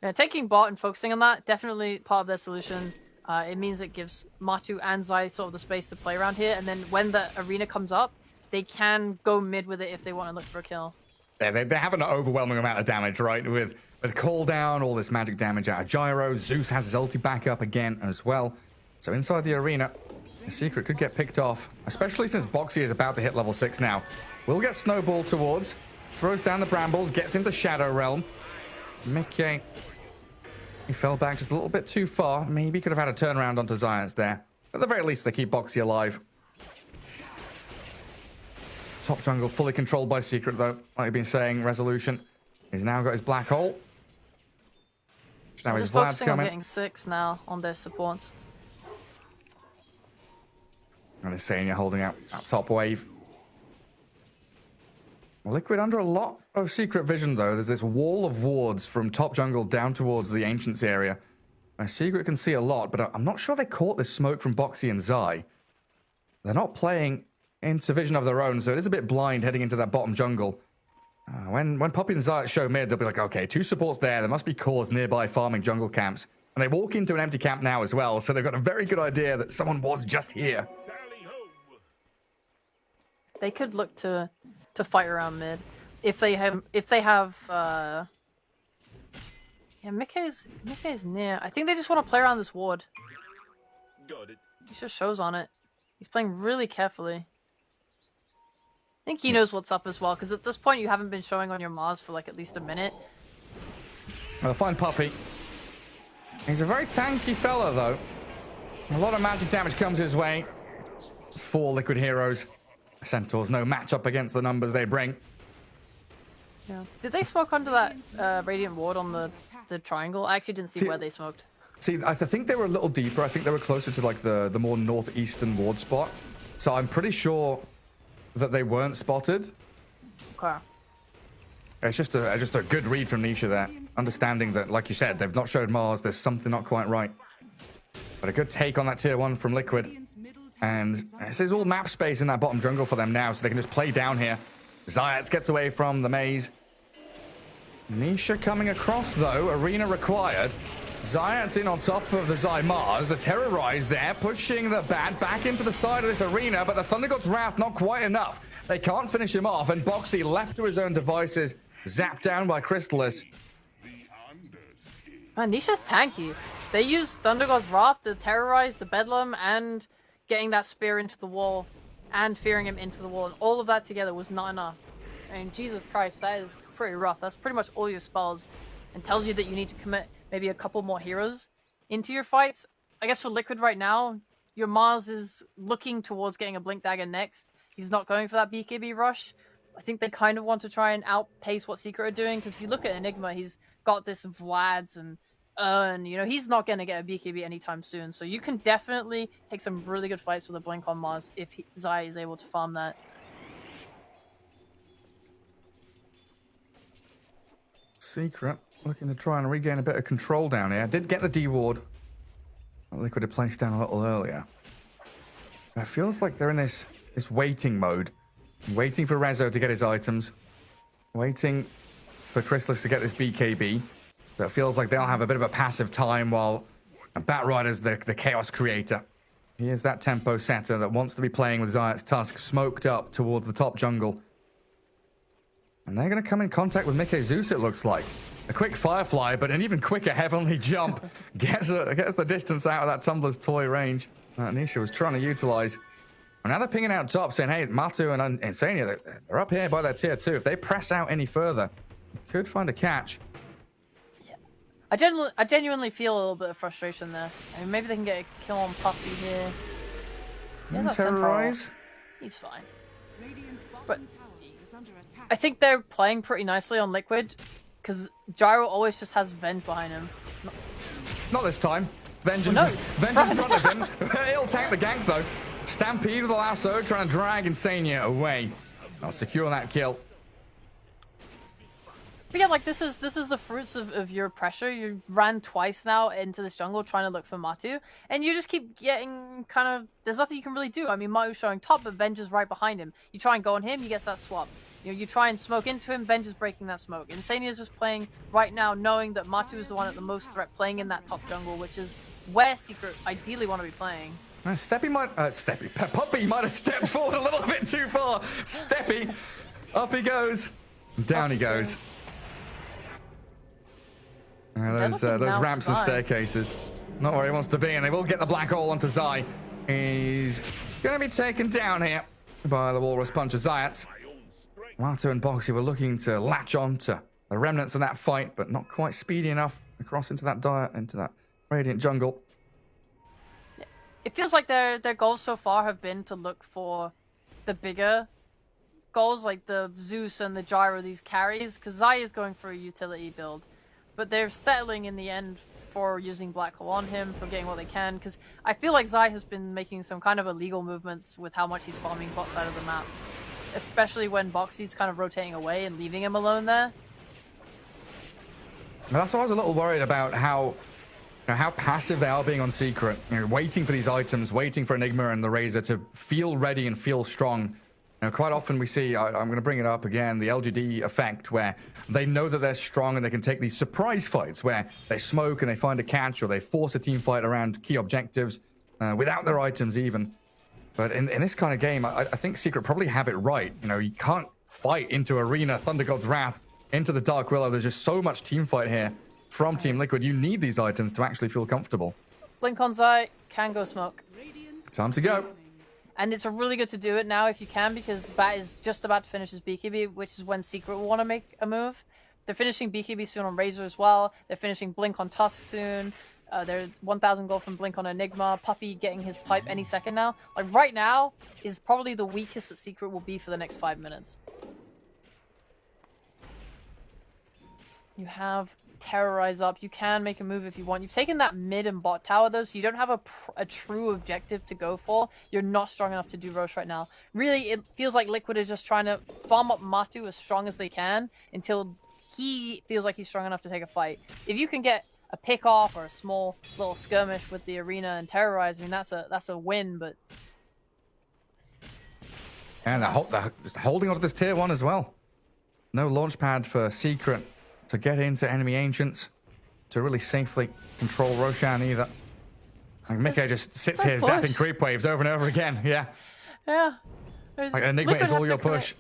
Yeah, taking bot and focusing on that, definitely part of their solution. It means it gives Matu and Zai sort of the space to play around here, and then when the arena comes up, they can go mid with it if they want to look for a kill. Yeah, they have an overwhelming amount of damage, right? With call down, all this magic damage out of Gyro. Zeus has his ulti back up again as well. So inside the arena, the Secret could get picked off, especially since Boxy is about to hit level 6 now. Will get Snowball towards, throws down the brambles, gets into Shadow Realm. Mickey, he fell back just a little bit too far. Maybe could have had a turnaround onto Zions there. At the very least, they keep Boxy alive. Top jungle fully controlled by Secret, though. Like I've been saying, Resolution. He's now got his black hole. Now his just Vlad's focusing on coming. getting 6 now on their supports. And Insania holding out that top wave. Liquid under a lot of Secret vision, though. There's this wall of wards from top jungle down towards the Ancients area. Now, Secret can see a lot, but I'm not sure they caught this smoke from Boxy and Zai. They're not playing into vision of their own, so it is a bit blind heading into that bottom jungle. When Puppy and Zai show mid, they'll be like, okay, 2 supports there. There must be cores nearby farming jungle camps. And they walk into an empty camp now as well, so they've got a very good idea that someone was just here. They could look to fight around mid if they have yeah, Mickey's near. I think they just want to play around this ward. Got it. He just shows on it. He's playing really carefully. I think he knows what's up as well, because at this point you haven't been showing on your Mars for like at least a minute. Well, fine Puppy. He's a very tanky fella, though. A lot of magic damage comes his way. 4 Liquid heroes. Centaurs, no matchup against the numbers they bring. Yeah. Did they smoke onto that Radiant Ward on the triangle? I actually didn't see where they smoked. See, I think they were a little deeper. I think they were closer to like the more northeastern ward spot. So I'm pretty sure that they weren't spotted. Okay. It's just a good read from Nisha there. Understanding that, like you said, they've not showed Mars. There's something not quite right. But a good take on that tier 1 from Liquid. And this is all map space in that bottom jungle for them now, so they can just play down here. Zayats gets away from the maze. Nisha coming across, though. Arena required. Zayats in on top of the Mars. The Terrorize there, pushing the bat back into the side of this arena, but the Thunder God's Wrath not quite enough. They can't finish him off, and Boxy, left to his own devices, zapped down by Crystalis. Man, Nisha's tanky. They used Thunder God's Wrath to terrorize the Bedlam and getting that spear into the wall and fearing him into the wall, and all of that together was not enough. I mean, Jesus Christ, that is pretty rough. That's pretty much all your spells, and tells you that you need to commit maybe a couple more heroes into your fights. I guess for Liquid right now, your Mars is looking towards getting a Blink Dagger next. He's not going for that BKB rush. I think they kind of want to try and outpace what Secret are doing, because you look at Enigma, he's got this Vlad's and you know, he's not going to get a BKB anytime soon. So you can definitely take some really good fights with a Blink on Mars if Zai is able to farm that. Secret looking to try and regain a bit of control down here. Did get the D ward. Liquid had placed down a little earlier. It feels like they're in this waiting mode. Waiting for Rezo to get his items. Waiting for Crystalis to get this BKB. So it feels like they'll have a bit of a passive time while Batrider's the chaos creator. He is that tempo setter that wants to be playing with Zayat's Tusk smoked up towards the top jungle. And they're going to come in contact with Mickey Zeus, it looks like. A quick Firefly, but an even quicker Heavenly Jump gets the distance out of that Tumbler's toy range that Nisha was trying to utilize. And now they're pinging out top, saying, hey, Matu and Insania, they're up here by their tier 2. If they press out any further, you could find a catch. I genuinely feel a little bit of frustration there. I mean, maybe they can get a kill on Puffy here. Here's that Terrorize. He's fine. But I think they're playing pretty nicely on Liquid, because Gyro always just has Venge behind him. Not this time. Venge in front of him. He'll tank the gank, though. Stampede with the lasso, trying to drag Insania away. I'll secure that kill. But yeah, like, this is the fruits of your pressure. You ran twice now into this jungle trying to look for Matu, and you just keep getting kind of... There's nothing you can really do. I mean, Matu's showing top, but Venge is right behind him. You try and go on him, he gets that swap. You know, you try and smoke into him, Venge is breaking that smoke. Insania is just playing right now, knowing that Matu is the one at the most threat, playing in that top jungle, which is where Secret ideally want to be playing. Puppy might have stepped forward a little bit too far. Steppy, up he goes, down he goes. Those ramps and staircases. Not where he wants to be, and they will get the black hole onto Zai. He's going to be taken down here by the Walrus Puncher Zayats. Matu and Boxy were looking to latch on to the remnants of that fight, but not quite speedy enough across into that Radiant jungle. It feels like their goals so far have been to look for the bigger goals, like the Zeus and the Gyro, these carries, because Zai is going for a utility build. But they're settling in the end for using Black Hole on him, for getting what they can, because I feel like Zai has been making some kind of illegal movements with how much he's farming bot side of the map. Especially when Boxy's kind of rotating away and leaving him alone there. Now, that's why I was a little worried about how passive they are being on Secret. You know, waiting for these items, waiting for Enigma and the Razor to feel ready and feel strong. You know, quite often we see, I'm going to bring it up again, the LGD effect, where they know that they're strong and they can take these surprise fights where they smoke and they find a catch, or they force a team fight around key objectives without their items even. But in this kind of game, I think Secret probably have it right. You know, you can't fight into Arena, Thunder God's Wrath, into the Dark Willow. There's just so much team fight here from Team Liquid. You need these items to actually feel comfortable. Blink on Zai, can go smoke. Time to go. And it's really good to do it now if you can, because Bat is just about to finish his BKB, which is when Secret will want to make a move. They're finishing BKB soon on Razor as well. They're finishing Blink on Tusk soon. They're 1,000 gold from Blink on Enigma. Puppy getting his pipe any second now. Like, right now is probably the weakest that Secret will be for the next 5 minutes. You have terrorize up. You can make a move if you want. You've taken that mid and bot tower though, so you don't have a true objective to go for. You're not strong enough to do Rosh right now. Really, it feels like Liquid is just trying to farm up Matu as strong as they can until he feels like he's strong enough to take a fight. If you can get a pick off or a small little skirmish with the arena and terrorize, I mean that's a win, but and they're just holding onto this tier 1 as well. No launch pad for Secret to get into enemy ancients to really safely control Roshan either. Like Mickey just sits here zapping creep waves over and over again. Yeah. Yeah. Like Enigma is all your push.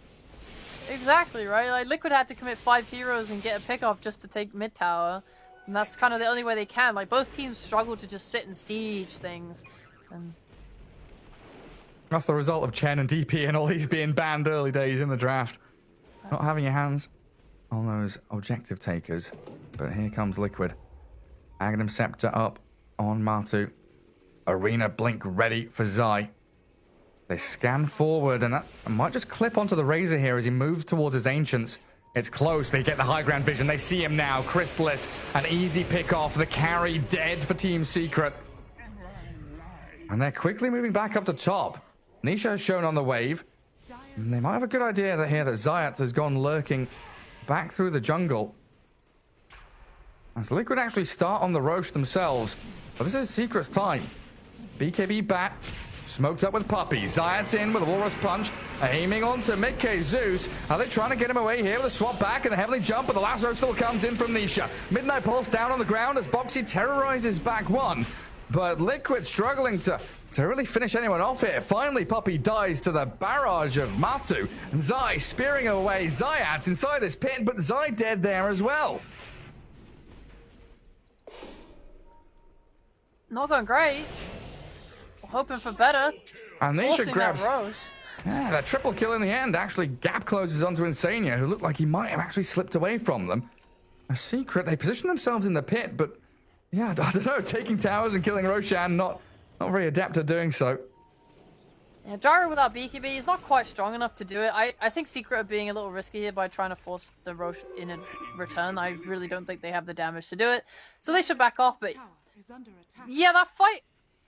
Exactly, right? Like Liquid had to commit 5 heroes and get a pick off just to take mid tower. And that's kind of the only way they can. Like both teams struggle to just sit and siege things. And that's the result of Chen and DP and all these being banned early days in the draft. Not having your hands on those objective takers. But here comes Liquid. Aghanim Scepter up on Matu. Arena Blink ready for Zai. They scan forward and that might just clip onto the Razor here as he moves towards his Ancients. It's close. They get the high ground vision. They see him now. Crystallis, an easy pick off. The carry dead for Team Secret. And they're quickly moving back up to top. Nisha has shown on the wave. And they might have a good idea that here that Zayat has gone lurking back through the jungle. As Liquid actually start on the Roche themselves. But this is Secret's time. BKB bat. Smoked up with Puppy. Zayat's in with a Walrus Punch. Aiming on to Midk Zeus. Are they trying to get him away here with a swap back and a heavenly jump? But the lasso still comes in from Nisha. Midnight Pulse down on the ground as Boxy terrorizes back one. But Liquid struggling to really finish anyone off here. Finally, Puppy dies to the barrage of Matu. And Zai spearing away Zayat inside this pit, but Zai dead there as well. not going great. Hoping for better. And Nisha grabs that that triple kill in the end. Actually, gap closes onto Insania, who looked like he might have actually slipped away from them. A secret. They position themselves in the pit, but yeah, I don't know. Taking towers and killing Roshan, not very adept at doing so. Yeah, Gyro without BKB is not quite strong enough to do it. I think Secret are being a little risky here by trying to force the Roche in a return. I really don't think they have the damage to do it. So they should back off, but yeah, that fight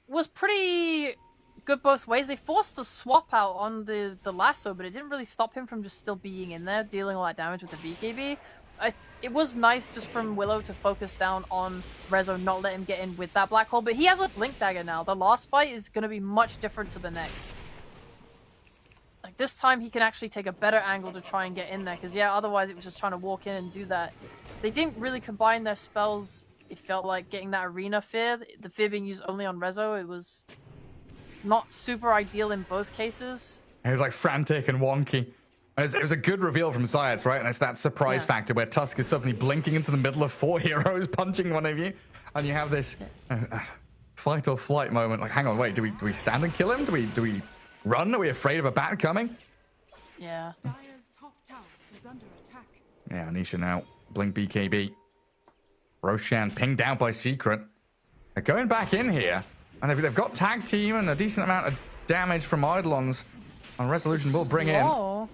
was pretty good both ways. They forced a swap out on the lasso, but it didn't really stop him from just still being in there, dealing all that damage with the BKB. It was nice just from Willow to focus down on Rezo, not let him get in with that black hole, but he has a Blink Dagger now. The last fight is going to be much different to the next. Like, this time he can actually take a better angle to try and get in there, because yeah, otherwise it was just trying to walk in and do that. They didn't really combine their spells. It felt like getting that arena fear, the fear being used only on Rezo, it was not super ideal in both cases. It was like frantic and wonky. It was a good reveal from Zayat, right? And it's that surprise factor where Tusk is suddenly blinking into the middle of 4 heroes punching one of you. And you have this fight or flight moment. Like, hang on, wait, do we stand and kill him? Do we run? Are we afraid of a bat coming? Yeah. Dire's top tower is under attack. Yeah, Anisha now. Blink BKB. Roshan pinged down by Secret. They're going back in here. And they've got tag team and a decent amount of damage from Eidolons. And Resolution will bring in.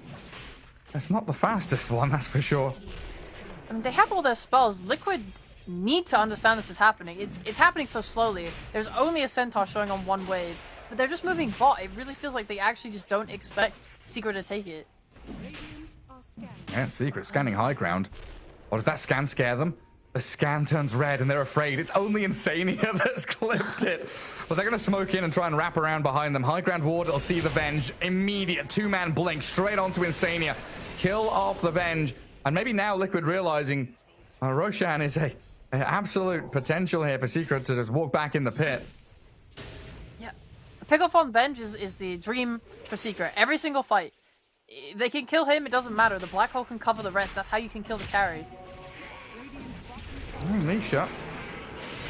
It's not the fastest one, that's for sure. I mean, they have all their spells. Liquid need to understand this is happening. It's happening so slowly. There's only a Centaur showing on one wave, but they're just moving bot. It really feels like they actually just don't expect Secret to take it. Yeah, Secret scanning high ground. Or does that scan scare them? The scan turns red and they're afraid. It's only Insania that's clipped it. But they're going to smoke in and try and wrap around behind them. High ground ward will see the Venge. Immediate 2-man blink straight onto Insania. Kill off the Venge. And maybe now Liquid realizing Roshan is a absolute potential here for Secret to just walk back in the pit. Yeah. The pick off on Venge is the dream for Secret. Every single fight. If they can kill him, it doesn't matter. The black hole can cover the rest. That's how you can kill the carry. Nisha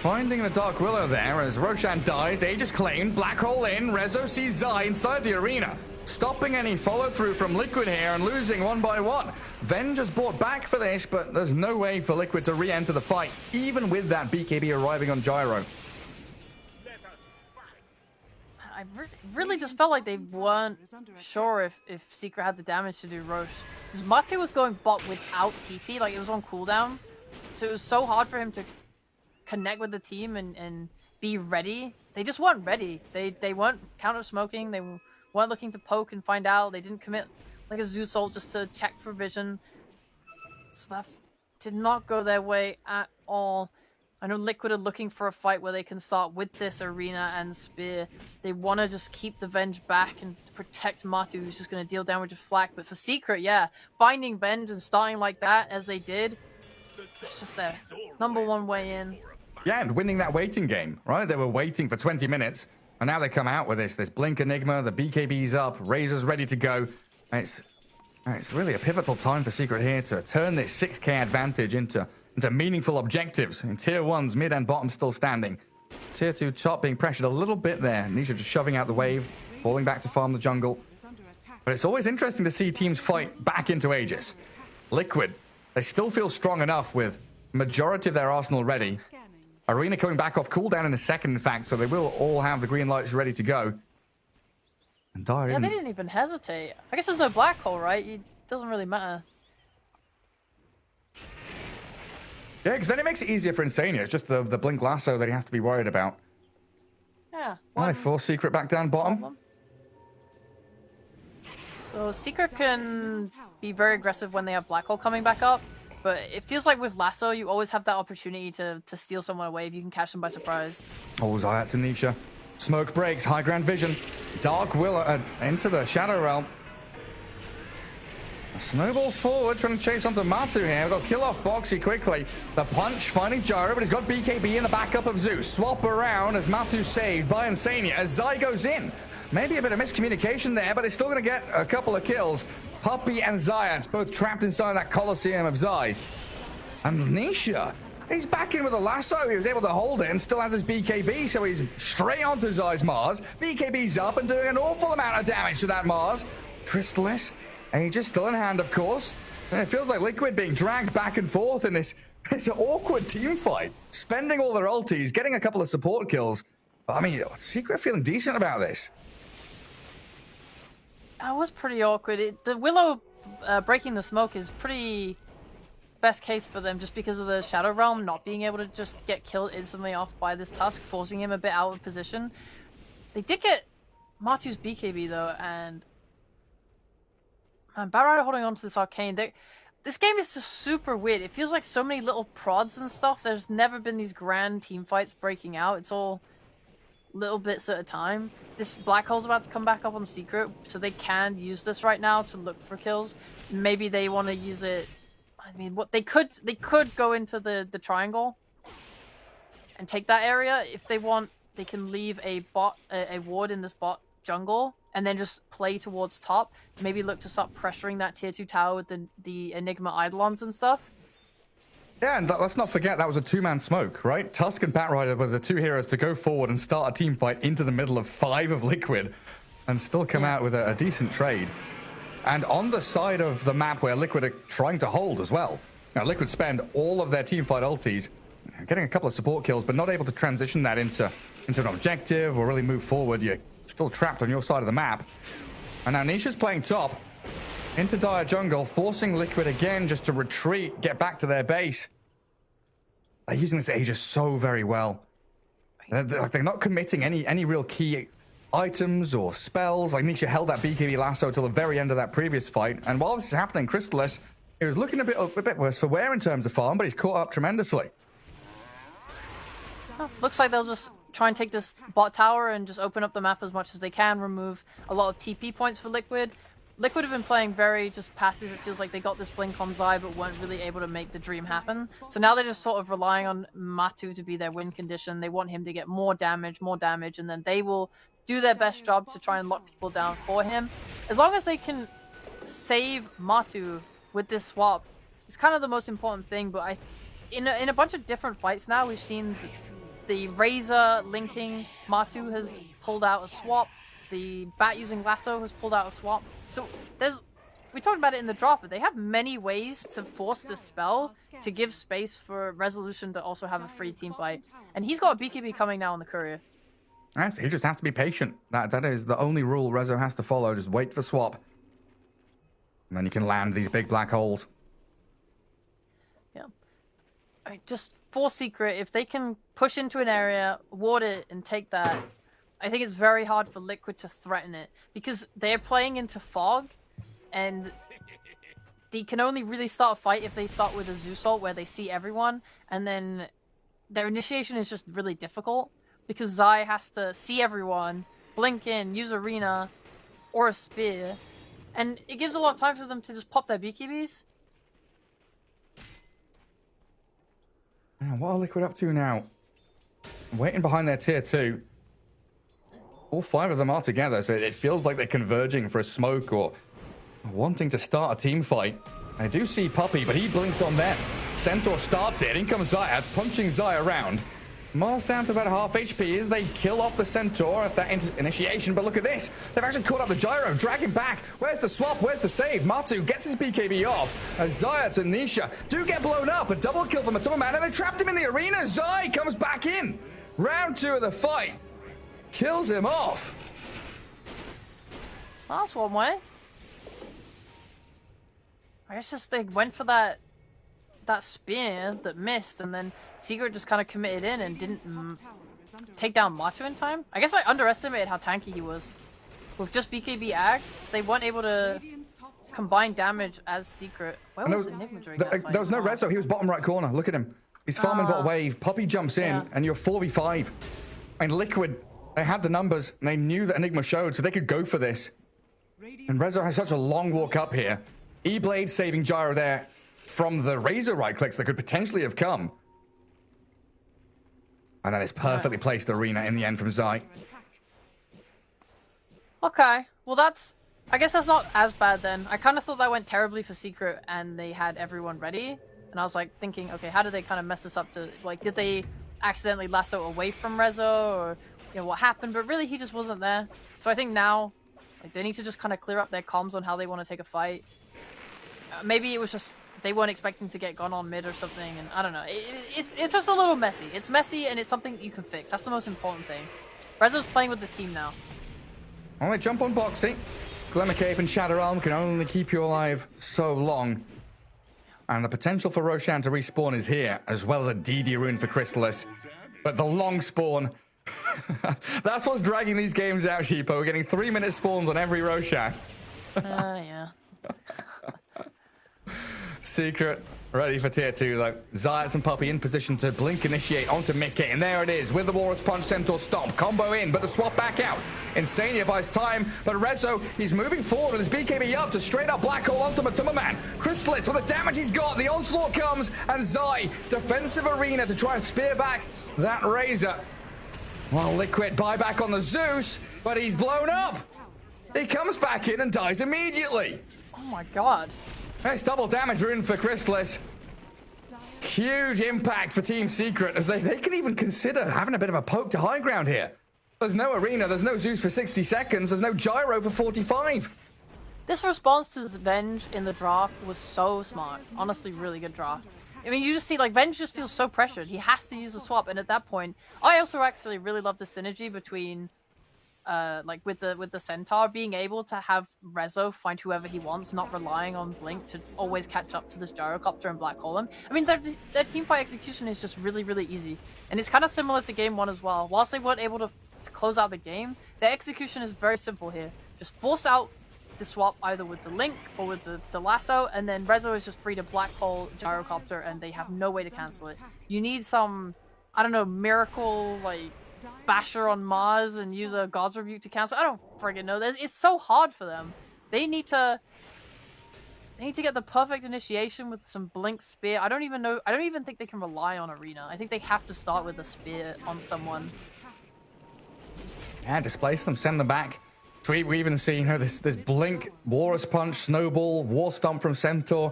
finding the Dark Willow there as Roshan dies. Aegis claimed. Black hole in. Rezo sees Zai inside the arena. Stopping any follow through from Liquid here and losing one by one. Venge is brought back for this, but there's no way for Liquid to re-enter the fight, even with that BKB arriving on Gyro. I really just felt like they weren't sure if Secret had the damage to do Roche. Because Mate was going bot without TP, like it was on cooldown. So it was so hard for him to connect with the team and be ready. They just weren't ready. They weren't counter smoking. They weren't looking to poke and find out. They didn't commit like a Zeus ult just to check for vision. So that did not go their way at all. I know Liquid are looking for a fight where they can start with this Arena and Spear. They want to just keep the Venge back and protect Matu, who's just going to deal damage with Flak. But for Secret, yeah, finding Venge and starting like that as they did, it's just their #1 way in. Yeah, and winning that waiting game, right? They were waiting for 20 minutes, and now they come out with this Blink Enigma, the BKB's up, Razor's ready to go. And it's really a pivotal time for Secret here to turn this 6k advantage into meaningful objectives. In Tier 1's mid and bottom still standing. Tier 2 top being pressured a little bit there. Nisha just shoving out the wave, falling back to farm the jungle. But it's always interesting to see teams fight back into Aegis. Liquid, they still feel strong enough with majority of their arsenal ready. Arena coming back off cooldown in a second, in fact, so they will all have the green lights ready to go. And Dire Yeah, they didn't even hesitate. I guess there's no black hole, right? It doesn't really matter. Yeah, because then it makes it easier for Insania. It's just the Blink Lasso that he has to be worried about. Yeah. They force Secret back down bottom. So Secret can be very aggressive when they have black hole coming back up. But it feels like with Lasso, you always have that opportunity to steal someone away if you can catch them by surprise. Oh, Zayat's and Nisha. Smoke breaks, high ground vision. Dark will into the Shadow Realm. A snowball forward, trying to chase onto Matu here. They'll kill off Boxy quickly. The punch finding Gyro, but he's got BKB in the backup of Zeus. Swap around as Matu's saved by Insania as Zai goes in. Maybe a bit of miscommunication there, but they're still going to get a couple of kills. Puppey and Zayat both trapped inside that Colosseum of Zai. And Nisha, he's back in with a lasso. He was able to hold it and still has his BKB, so he's straight onto Zai's Mars. BKB's up and doing an awful amount of damage to that Mars. Crystallis, Aegis still in hand, of course. And it feels like Liquid being dragged back and forth in this awkward team fight. Spending all their ultis, getting a couple of support kills. But, I mean, Secret feeling decent about this. That was pretty awkward. The Willow breaking the smoke is pretty best case for them just because of the Shadow Realm not being able to just get killed instantly off by this Tusk, forcing him a bit out of position. They did get Matu's BKB though, and man, Batrider holding on to this Arcane. This game is just super weird. It feels like so many little prods and stuff. There's never been these grand team fights breaking out. It's all little bits at a time. This black hole's about to come back up on Secret, so they can use this right now to look for kills. Maybe they want to use it. I mean, what they could go into the triangle and take that area if they want. They can leave a ward in this bot jungle and then just play towards top. Maybe look to start pressuring that tier 2 tower with the Enigma Eidolons and stuff. Yeah, and let's not forget that was a two-man smoke, right? Tusk and Batrider were the two heroes to go forward and start a team fight into the middle of 5 of Liquid and still come out with a decent trade. And on the side of the map where Liquid are trying to hold as well. Now, Liquid spend all of their team fight ultis, getting a couple of support kills, but not able to transition that into an objective or really move forward. You're still trapped on your side of the map. And now Nisha's playing top into Dire jungle, forcing Liquid again just to retreat, get back to their base. They're using this Aegis so very well. They're not committing any real key items or spells. Like Nisha held that BKB lasso till the very end of that previous fight. And while this is happening, Crystallis, it was looking a bit worse for wear in terms of farm, but he's caught up tremendously. Oh, looks like they'll just try and take this bot tower and just open up the map as much as they can, remove a lot of TP points for Liquid. Liquid have been playing very just passive. It feels like they got this blink on Zai but weren't really able to make the dream happen. So now they're just sort of relying on Matu to be their win condition. They want him to get more damage, and then they will do their best job to try and lock people down for him. As long as they can save Matu with this swap, it's kind of the most important thing. But in a bunch of different fights now, we've seen the Razor linking Matu has pulled out a swap. The Bat using Lasso has pulled out a swap. So we talked about it in the drop, but they have many ways to force this spell to give space for Resolution to also have a free team fight. And he's got a BKB coming now on the courier. Yes, he just has to be patient. That is the only rule Rezo has to follow. Just wait for swap. And then you can land these big black holes. Yeah. just for Secret, if they can push into an area, ward it, and take that, I think it's very hard for Liquid to threaten it because they're playing into Fog, and they can only really start a fight if they start with a Zeus ult where they see everyone, and then their initiation is just really difficult because Zai has to see everyone, blink in, use Arena, or a Spear, and it gives a lot of time for them to just pop their BKBs. Man, what are Liquid up to now? Waiting behind their tier 2. All 5 of them are together, so it feels like they're converging for a smoke or wanting to start a team fight. I do see Puppey, but he blinks on them. Centaur starts it. In comes Zayat, punching Zai around. Mars down to about half HP as they kill off the Centaur at that initiation. But look at this. They've actually caught up the Gyro, dragging back. Where's the swap? Where's the save? Matu gets his BKB off. As Zayat and Nisha do get blown up. A double kill from Matuma Man, and they trapped him in the arena. Zai comes back in. Round 2 of the fight. Kills him off. That's one way. I guess just they went for that spear that missed, and then Secret just kind of committed in and didn't take down Matu in time. I guess I underestimated how tanky he was. With just BKB Axe, they weren't able to combine damage as Secret. Where was Enigma during that fight? There was no Rezo. He was bottom right corner. Look at him. He's farming bot wave. Puppey jumps in, and you're 4v5. And Liquid, they had the numbers, and they knew that Enigma showed, so they could go for this. And Rezo has such a long walk up here. E-Blade saving Gyro there from the Razor right clicks that could potentially have come. And that is perfectly placed arena in the end from Zai. Okay, well I guess that's not as bad then. I kind of thought that went terribly for Secret and they had everyone ready. And I was like thinking, okay, how did they kind of mess this up to, like, did they accidentally lasso away from Rezo, or, you know, what happened? But really, he just wasn't there. So I think now, like, they need to just kind of clear up their comms on how they want to take a fight. Maybe it was just they weren't expecting to get gone on mid or something, and I don't know. It's just a little messy. It's messy, and it's something you can fix. That's the most important thing. Rezo's playing with the team now. All right, jump on Boxy. Glimmer Cape and Shadow Realm can only keep you alive so long. And the potential for Roshan to respawn is here, as well as a DD rune for Chrysalis. But the long spawn, that's what's dragging these games out, Sheepo. We're getting 3-minute spawns on every Roshan. Yeah. Secret ready for tier 2 though. Zayat and Puppey in position to blink initiate onto Mickey, and there it is with the Walrus Punch. Centaur stomp combo in, but the swap back out. Insania buys time, but Rezo, he's moving forward with his BKB up to straight up black hole onto Matuma Man. Chrysalis with the damage he's got, the onslaught comes, and Zai defensive arena to try and spear back that Razor. Well, Liquid buyback on the Zeus, but he's blown up. He comes back in and dies immediately. Oh my god. Nice double damage rune for Chrysalis. Huge impact for Team Secret as they can even consider having a bit of a poke to high ground here. There's no arena, there's no Zeus for 60 seconds, there's no Gyro for 45. This response to Venge in the draft was so smart. Honestly, really good draft. I mean, you just see, like, Venge just feels so pressured. He has to use the swap, and at that point, I also actually really love the synergy between like with the Centaur being able to have Rezo find whoever he wants, not relying on Blink to always catch up to this Gyrocopter and black hole him. I mean, their teamfight execution is just really, really easy. And it's kind of similar to game 1 as well. Whilst they weren't able to close out the game, their execution is very simple here. Just force out the swap either with the Link or with the lasso, and then Rezo is just free to black hole Gyrocopter and they have no way to cancel it. You need some, I don't know, miracle, like, Basher on Mars and use a God's Rebuke to cancel. I don't friggin' know. It's so hard for them. They need to get the perfect initiation with some Blink Spear. I don't even think they can rely on Arena. I think they have to start with a Spear on someone. Yeah, displace them, send them back. So we even see, you know, this Blink, Walrus Punch, Snowball, War Stomp from Centaur.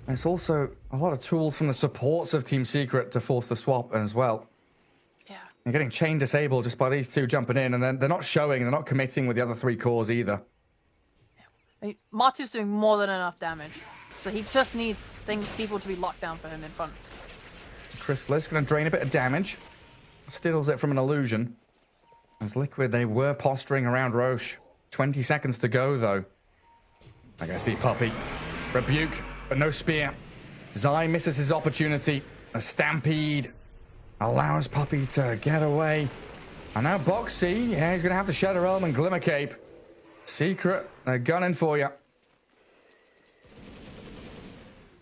There's also a lot of tools from the supports of Team Secret to force the swap as well. You're getting chain disabled just by these two jumping in, and then they're not showing, they're not committing with the other 3 cores either. I mean, Matu's doing more than enough damage, so he just needs people to be locked down for him in front. Chrysalis going to drain a bit of damage. Steals it from an illusion. As Liquid, they were posturing around Roche. 20 seconds to go, though. I gotta see Puppey. Rebuke, but no spear. Zai misses his opportunity. A stampede allows Puppey to get away. And now Boxy, yeah, he's going to have to Shadow Realm and Glimmer Cape. Secret, they're gunning for you.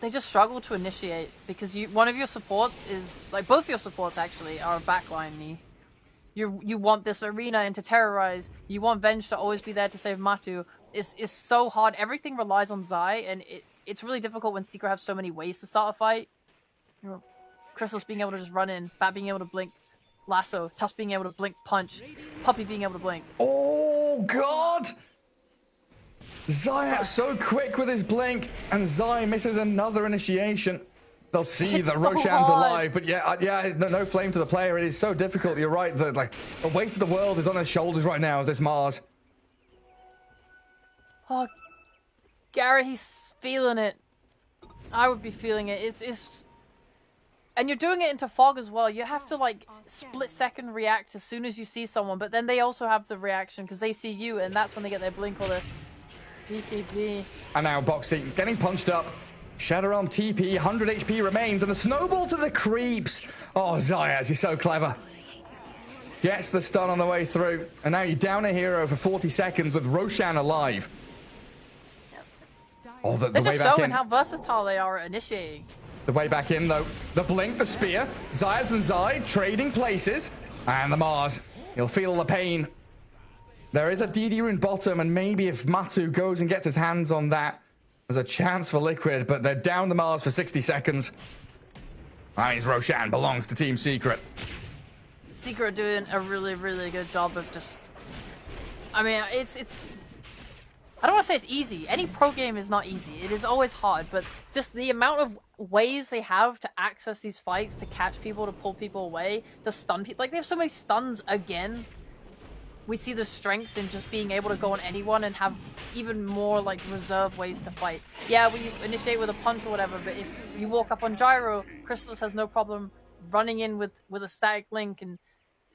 They just struggle to initiate because one of your supports is like both your supports actually are backline me. You want this arena and to terrorize. You want Venge to always be there to save Matu. It's so hard. Everything relies on Zai, and it's really difficult when Secret have so many ways to start a fight. You know, Crystal's being able to just run in, Bat being able to blink, Lasso, Tusk being able to blink, punch, Puppey being able to blink. Oh God! Zai so quick with his blink, and Zai misses another initiation. They'll see that so Roshan's hard. alive, but yeah, no flame to the player. It is so difficult. You're right. The weight of the world is on his shoulders right now. As this Mars. Oh, Gary, he's feeling it. I would be feeling it. It's, and you're doing it into fog as well. You have to like split second react as soon as you see someone, but then they also have the reaction because they see you, and that's when they get their blink or their BKB. And now Boxy getting punched up. Shadow Realm TP, 100 HP remains, and a snowball to the creeps. Oh, Zayas, he's so clever. Gets the stun on the way through, and now you're down a hero for 40 seconds with Roshan alive. Oh, the They're way just back showing in. how versatile they are at initiating. The way back in, though. The blink, the spear. Zayas and Zai trading places. And the Mars. He'll feel the pain. There is a DD rune bottom, and maybe if Matu goes and gets his hands on that, there's a chance for Liquid, but they're down the Mars for 60 seconds. That means Roshan belongs to Team Secret. Secret are doing a really, really good job of just... I mean, it's... I don't want to say it's easy. Any pro game is not easy. It is always hard, but just the amount of ways they have to access these fights, to catch people, to pull people away, to stun people. Like, they have so many stuns again. We see the strength in just being able to go on anyone and have even more, like, reserve ways to fight. Yeah, we initiate with a punch or whatever, but if you walk up on Gyro, Crystallis has no problem running in with a static link, and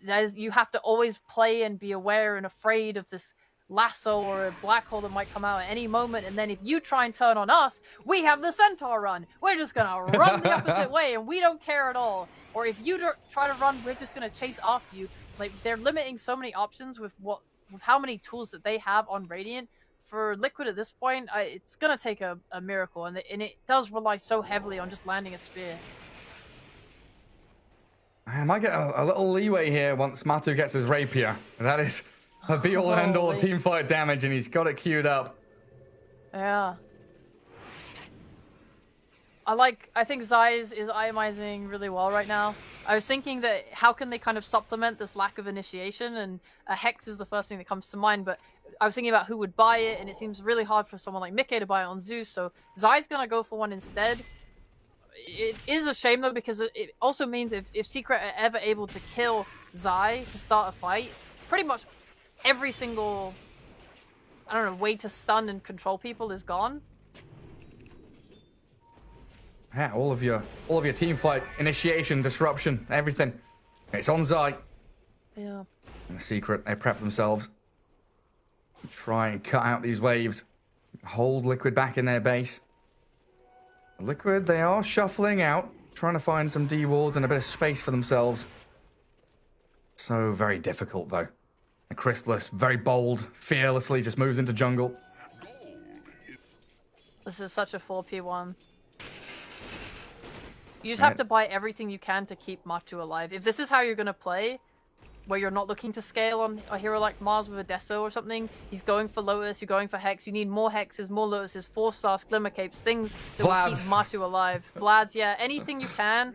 that is, you have to always play and be aware and afraid of this lasso or a black hole that might come out at any moment, and then if you try and turn on us, we have the centaur run. We're just gonna run the opposite way, and we don't care at all. Or if you try to run, we're just gonna chase after you. Like, they're limiting so many options with how many tools that they have on Radiant. For Liquid at this point, it's gonna take a miracle, and it does rely so heavily on just landing a spear. I might get a little leeway here once Matu gets his rapier. That is a be-all and end-all of team fight damage, and he's got it queued up. Yeah. I think Zai is itemizing really well right now. I was thinking that how can they kind of supplement this lack of initiation, and a Hex is the first thing that comes to mind, but I was thinking about who would buy it, and it seems really hard for someone like Mickey to buy it on Zeus, so Zai's gonna go for one instead. It is a shame though, because it also means if Secret are ever able to kill Zai to start a fight, pretty much every single, I don't know, way to stun and control people is gone. Yeah, all of your team fight, initiation, disruption, everything. It's on Zai. Yeah. And the Secret, they prep themselves. Try and cut out these waves. Hold Liquid back in their base. Liquid, they are shuffling out, trying to find some D-wards and a bit of space for themselves. So very difficult, though. And Crystallis, very bold, fearlessly just moves into jungle. This is such a 4P1. You just have to buy everything you can to keep Matu alive. If this is how you're going to play, where you're not looking to scale on a hero like Mars with a Deso or something, he's going for Lotus, you're going for Hex, you need more Hexes, more Lotuses, 4-stars, Glimmer Capes, things that will keep Matu alive. Vlad's, yeah, anything you can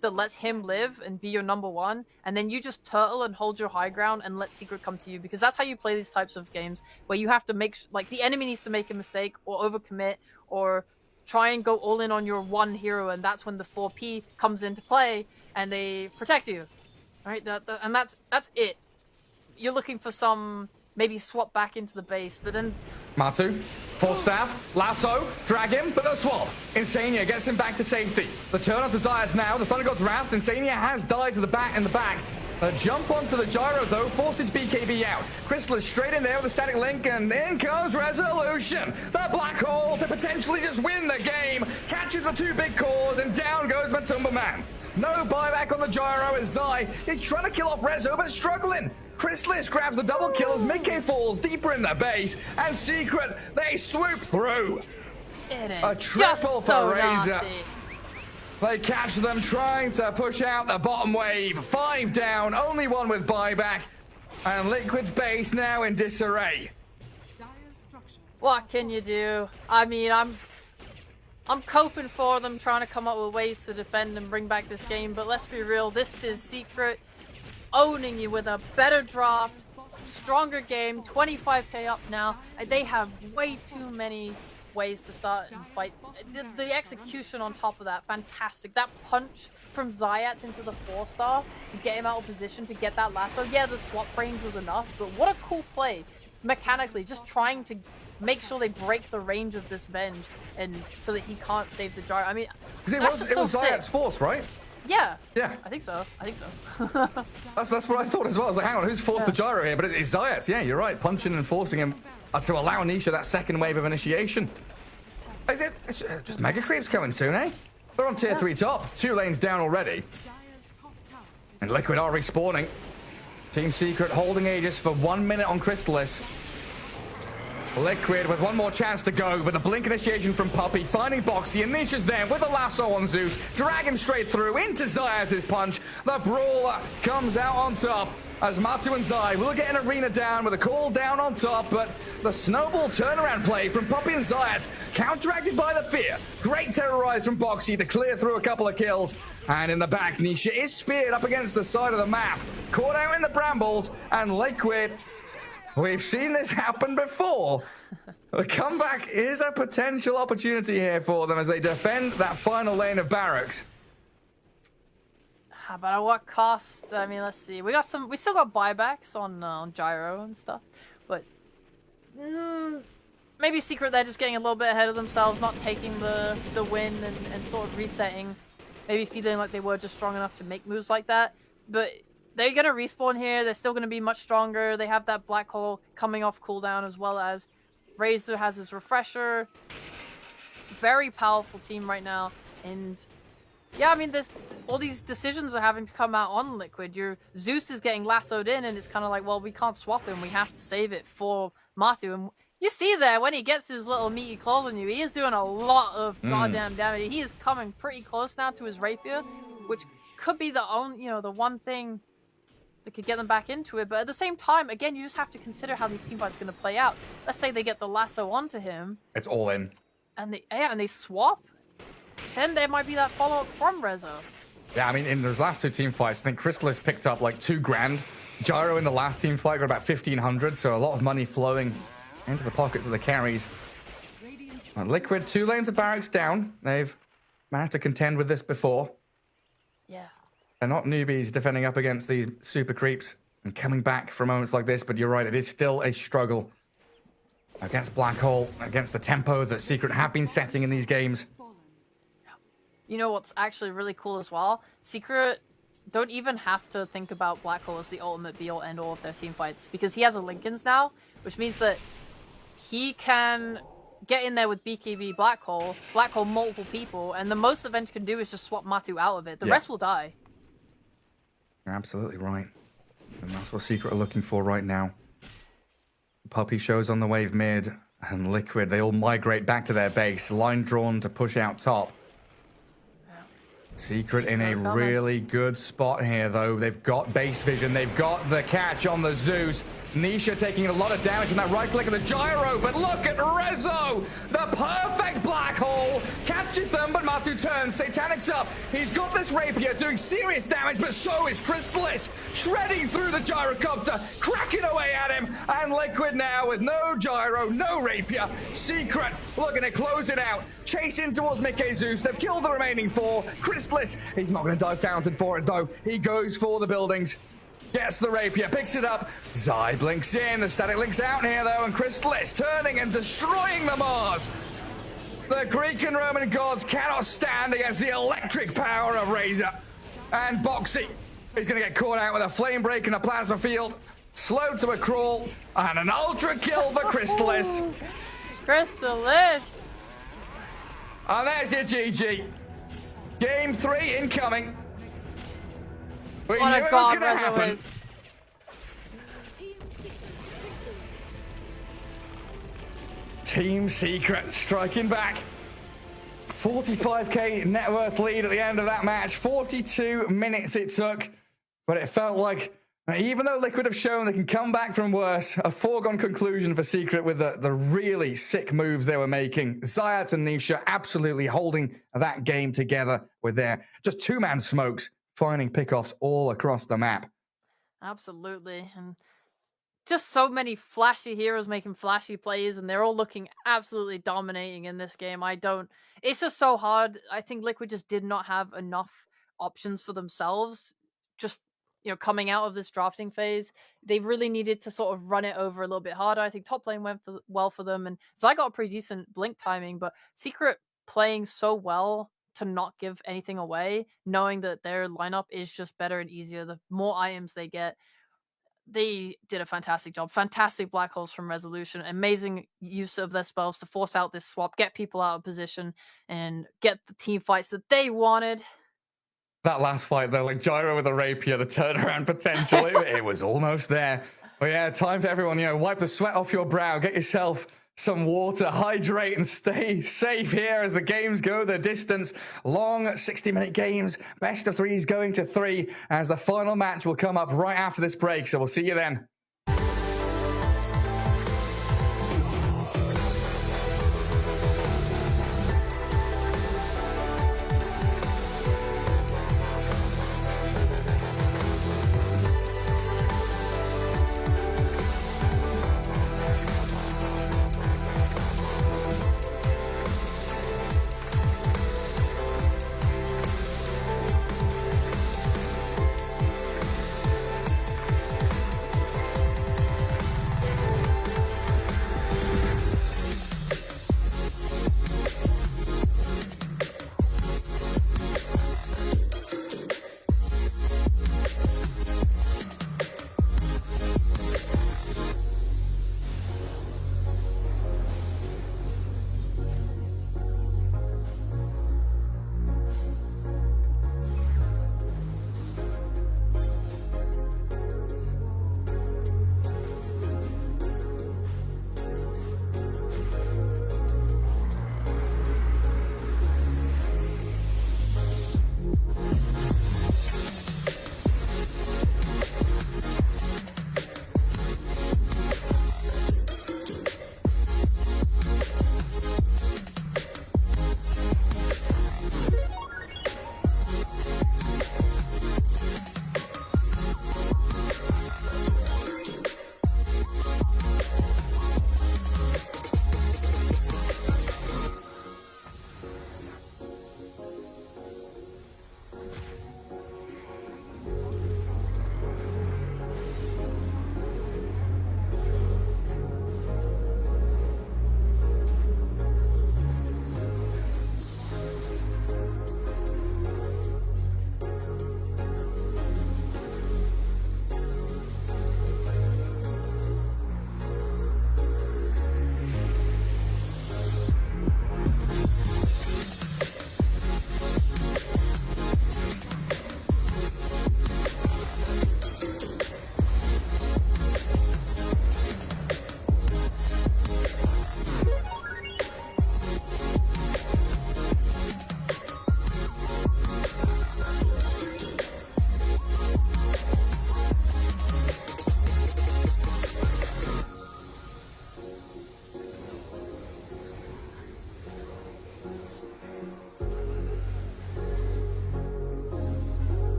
that lets him live and be your number one, and then you just turtle and hold your high ground and let Secret come to you, because that's how you play these types of games, where you have to make, like, the enemy needs to make a mistake, or overcommit, or try and go all in on your one hero, and that's when the 4P comes into play, and they protect you. Right, and that's it. You're looking for some, maybe swap back into the base, but then... Matu, full staff, lasso, drag him, but no swap. Insania gets him back to safety. The turn on to Zayas now, the Thunder God's Wrath. Insania has died to the back in the back. A jump onto the gyro, though, forced his BKB out. Crystal is straight in there with a static link, and in comes Resolution. The black hole to potentially just win the game. Catches the two big cores, and down goes Matumba Man. No buyback on the gyro as Zai is trying to kill off Rezo, but struggling. Chrysalis grabs the double kill as Mickey falls deeper in the base, and Secret, they swoop through. It is A triple just so for Razor. nasty. They catch them trying to push out the bottom wave. 5 down, only one with buyback, and Liquid's base now in disarray. Dire's structures. What can you do? I mean, I'm coping for them, trying to come up with ways to defend and bring back this game, but let's be real, this is Secret owning you with a better draft, stronger game, 25k up now. They have way too many ways to start and fight. The execution on top of that, fantastic. That punch from Zayat into the 4-star to get him out of position to get that lasso. Yeah, the swap range was enough, but what a cool play mechanically, just trying to make sure they break the range of this Venge and so that he can't save the gyro. I mean, Because it was Zayat's force, right? Yeah. Yeah. I think so. That's what I thought as well. I was like, hang on, who's forced the gyro here? But it's Zayat. Yeah, you're right. Punching and forcing him to allow Nisha that second wave of initiation. It's just mega creeps coming soon, eh? They're on tier 3 top. 2 lanes down already. Dire's top tower is And Liquid are respawning. Team Secret holding Aegis for 1 minute on Chrysalis. Liquid with one more chance to go, but the blink initiation from Puppey, finding Boxy, and Nisha's there with a lasso on Zeus, drag him straight through into Zayas' punch. The Brawler comes out on top as Matu and Zai will get an arena down with a call down on top, but the snowball turnaround play from Puppey and Zayas counteracted by the fear. Great terrorize from Boxy to clear through a couple of kills, and in the back, Nisha is speared up against the side of the map, caught out in the brambles, and Liquid. We've seen this happen before. The comeback is a potential opportunity here for them as they defend that final lane of barracks. But at what cost? I mean, let's see. We still got buybacks on gyro and stuff, but maybe Secret they're just getting a little bit ahead of themselves, not taking the win and sort of resetting. Maybe feeling like they were just strong enough to make moves like that, but. They're going to respawn here. They're still going to be much stronger. They have that black hole coming off cooldown as well as Razor has his refresher. Very powerful team right now. And yeah, I mean, all these decisions are having to come out on Liquid. Your Zeus is getting lassoed in and it's kind of like, well, we can't swap him. We have to save it for Matu. And you see there, when he gets his little meaty claws on you, he is doing a lot of goddamn damage. He is coming pretty close now to his rapier, which could be the one thing that could get them back into it, but at the same time, again, you just have to consider how these team fights are going to play out. Let's say they get the lasso onto him. It's all in. And they swap. Then there might be that follow-up from Rezo. Yeah, I mean, in those last 2 team fights, I think Chrysalis picked up like 2 grand. Gyro in the last team fight got about 1,500, so a lot of money flowing into the pockets of the carries. And Liquid, 2 lanes of barracks down. They've managed to contend with this before. Yeah. They're not newbies defending up against these super creeps and coming back for moments like this, but you're right, it is still a struggle against Black Hole, against the tempo that Secret have been setting in these games. You know what's actually really cool as well? Secret don't even have to think about Black Hole as the ultimate be-all end-all of their team fights, because he has a Lincolns now, which means that he can get in there with BKB Black Hole multiple people, and the most the Venge can do is just swap Matu out of it. The rest will die. You're absolutely right. And that's what Secret are looking for right now. Puppey shows on the wave mid, and Liquid, they all migrate back to their base. Line drawn to push out top. Secret in a really good spot here, though. They've got base vision. They've got the catch on the Zeus. Nisha taking a lot of damage from that right click of the gyro, but look at Rezo! The perfect black hole! Catches them, but Matu turns. Satanic's up. He's got this rapier doing serious damage, but so is Chrysalis. Shredding through the gyrocopter, cracking away at him, and Liquid now with no gyro, no rapier. Secret looking to close it out. Chasing towards Mickey Zeus. They've killed the remaining 4. Chrysalis, he's not going to die fountain for it, though. He goes for the buildings. Gets the rapier, picks it up. Zai blinks in. The static links out here, though, and Chrysalis turning and destroying the Mars. The Greek and Roman gods cannot stand against the electric power of Razor. And Boxy is going to get caught out with a flame break in the plasma field. Slow to a crawl. And an ultra kill for Chrysalis. Chrysalis! And there's your GG. Game 3 incoming. We What knew a it was god gonna Rezo happen. is. Team Secret victory. Team Secret striking back. 45k net worth lead at the end of that match. 42 minutes it took, but it felt like, even though Liquid have shown they can come back from worse, a foregone conclusion for Secret with the really sick moves they were making. Zayat and Nisha absolutely holding that game together with their just two-man smokes, finding pickoffs all across the map. Absolutely. And just so many flashy heroes making flashy plays, and they're all looking absolutely dominating in this game. It's just so hard. I think Liquid just did not have enough options for themselves. Just, coming out of this drafting phase, they really needed to sort of run it over a little bit harder. I think top lane went well for them, and so I got a pretty decent blink timing, but Secret playing so well to not give anything away, knowing that their lineup is just better and easier. The more items they get, they did a fantastic job. Fantastic black holes from Resolution. Amazing use of their spells to force out this swap, get people out of position, and get the team fights that they wanted. That last fight, though, like Gyro with a rapier, the turnaround potential, it was almost there. But yeah, time for everyone, wipe the sweat off your brow, get yourself some water, hydrate, and stay safe here as the games go the distance. Long 60-minute games, best of threes going to 3, as the final match will come up right after this break. So we'll see you then.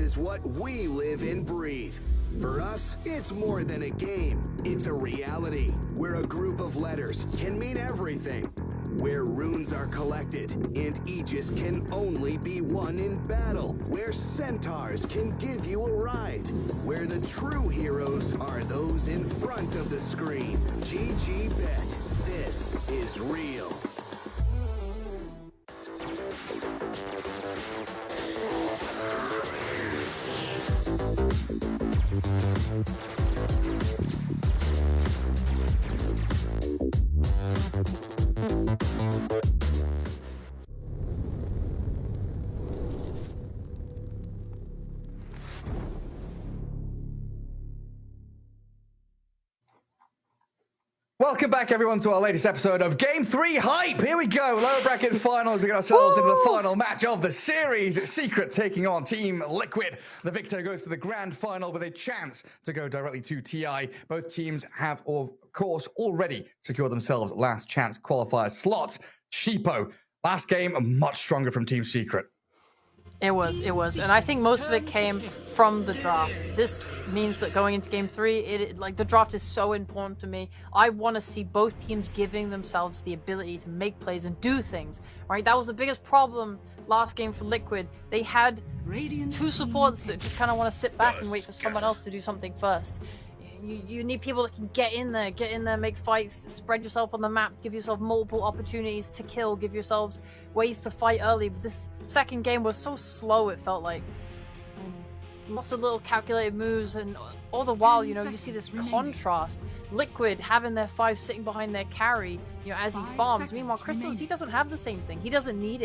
is what we live and breathe. For us, it's more than a game. It's a reality where a group of letters can mean everything. Where runes are collected and Aegis can only be won in battle. Where centaurs can give you a ride. Where the true heroes are those in front of the screen. GG Bet. This is real. Welcome back, everyone, to our latest episode of Game 3 Hype. Here we go, lower bracket finals. We get ourselves into the final match of the series. It's Secret taking on Team Liquid. The victor goes to the grand final with a chance to go directly to TI. Both teams have, of course, already secured themselves last chance qualifier slots. Sheepo, last game, much stronger from Team Secret. It was. And I think most of it came from the draft. This means that going into game 3, the draft is so important to me. I want to see both teams giving themselves the ability to make plays and do things, right? That was the biggest problem last game for Liquid. They had two supports that just kind of want to sit back and wait for someone else to do something first. You need people that can get in there, make fights, spread yourself on the map, give yourself multiple opportunities to kill, give yourselves ways to fight early. But this second game was so slow, it felt like. And lots of little calculated moves, and all the while, you see this contrast. Liquid having their 5 sitting behind their carry, as he farms. Meanwhile, Crystals, he doesn't have the same thing. He doesn't need